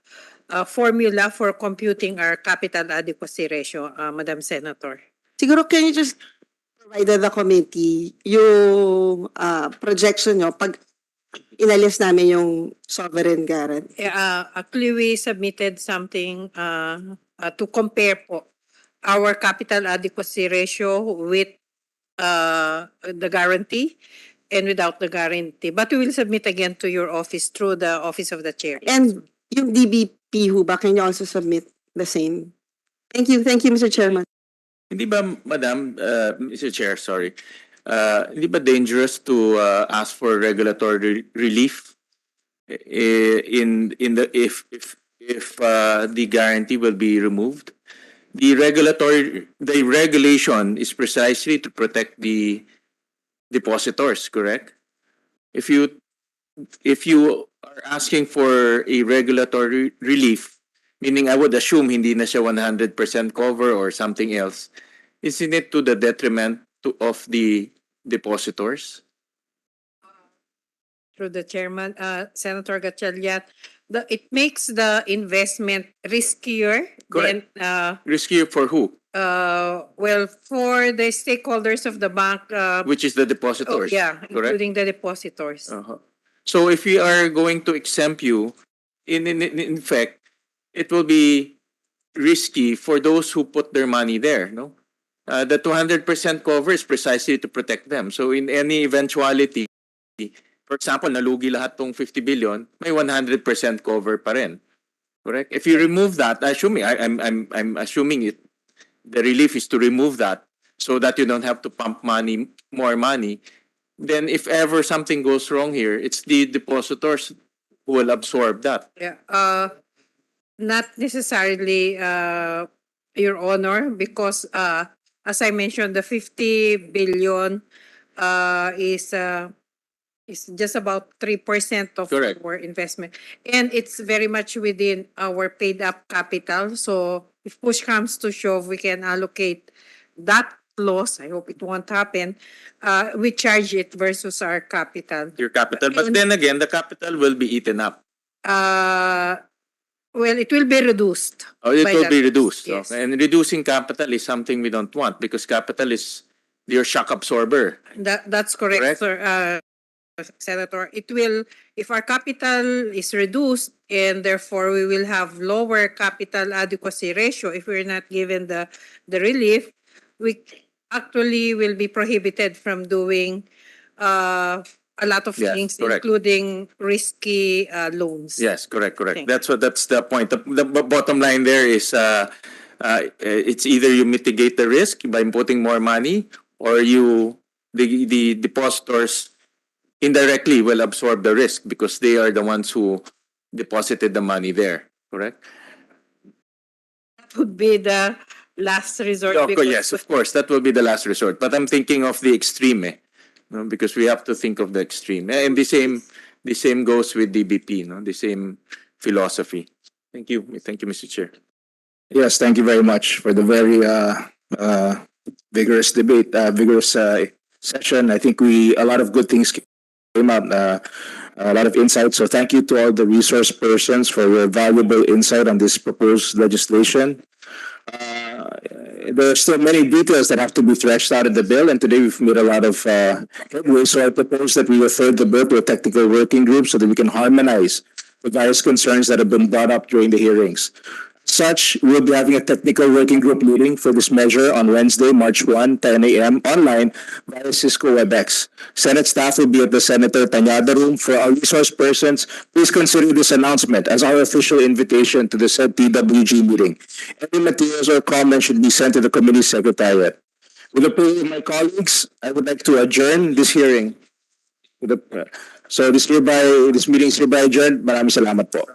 formula for computing our capital adequacy ratio, Madam Senator. Siguro, can you just provide the committee yung projection nyo pag inalis namin yung sovereign guarantee? Actually, we submitted something to compare po our capital adequacy ratio with the guarantee and without the guarantee. But we will submit again to your office through the Office of the Chair. And yung DBP ho ba, can you also submit the same? Thank you, Mr. Chairman. Hindi ba, Madam, Mr. Chair, sorry, hindi ba dangerous to ask for regulatory relief in the if the guarantee will be removed? The regulation is precisely to protect the depositors, correct? If you are asking for a regulatory relief, meaning I would assume hindi na siya 100% cover or something else, isn't it to the detriment of the depositors? Through the chairman, Senator Gatchalian, it makes the investment riskier. Correct. Than, Riskier for who? well, for the stakeholders of the bank. Which is the depositors. Yeah, correct? including the depositors. So if we are going to exempt you, in fact, it will be risky for those who put their money there, no? The 200% cover is precisely to protect them. So in any eventuality, for example, nalugi lahat tong 50 billion, may 100% cover pa rin. Correct? If you remove that, I'm assuming it, the relief is to remove that so that you don't have to pump more money. Then if ever something goes wrong here, it's the depositors who will absorb that. Yeah. Not necessarily, Your Honor, because as I mentioned, the 50 billion is just about 3% of Correct. our investment. And it's very much within our paid up capital. So if push comes to shove, we can allocate that loss. I hope it won't happen. We charge it versus our capital. Your capital. But then again, the capital will be eaten up. Well, it will be reduced. Oh, it by will that. be reduced. Yes. Okay. And reducing capital is something we don't want because capital is your shock absorber. That's correct, Correct? sir. Senator, it will, if our capital is reduced and therefore we will have lower capital adequacy ratio if we're not given the relief, we actually will be prohibited from doing a lot of Yes, things, correct. including risky loans. Yes, correct. Thank That's the point. The bottom line there is it's either you mitigate the risk by putting more money, or the depositors indirectly will absorb the risk because they are the ones who deposited the money there. Correct? That would be the last resort. Yeah, because yes, of course, that will be the last resort. But I'm thinking of the extreme, no? Because we have to think of the extreme. And the same goes with DBP, no? The same philosophy. Thank you, Mr. Chair. Yes, thank you very much for the very vigorous debate, vigorous session. I think a lot of good things came out, a lot of insights. So thank you to all the resource persons for your valuable insight on this proposed legislation. There are still many details that have to be threshed out in the bill, and today we've made a lot of headway. So I propose that we refer the bill to a technical working group so that we can harmonize the various concerns that have been brought up during the hearings. Such, we'll be having a technical working group meeting for this measure on Wednesday, March 1, 10 a.m. online via Cisco WebEx. Senate staff will be at the Senator Tanyada room. For our resource persons, please consider this announcement as our official invitation to the said TWG meeting. Any materials or comments should be sent to the committee secretariat. With the approval of my colleagues, I would like to adjourn this hearing. So this meeting is hereby adjourned. Maraming salamat po.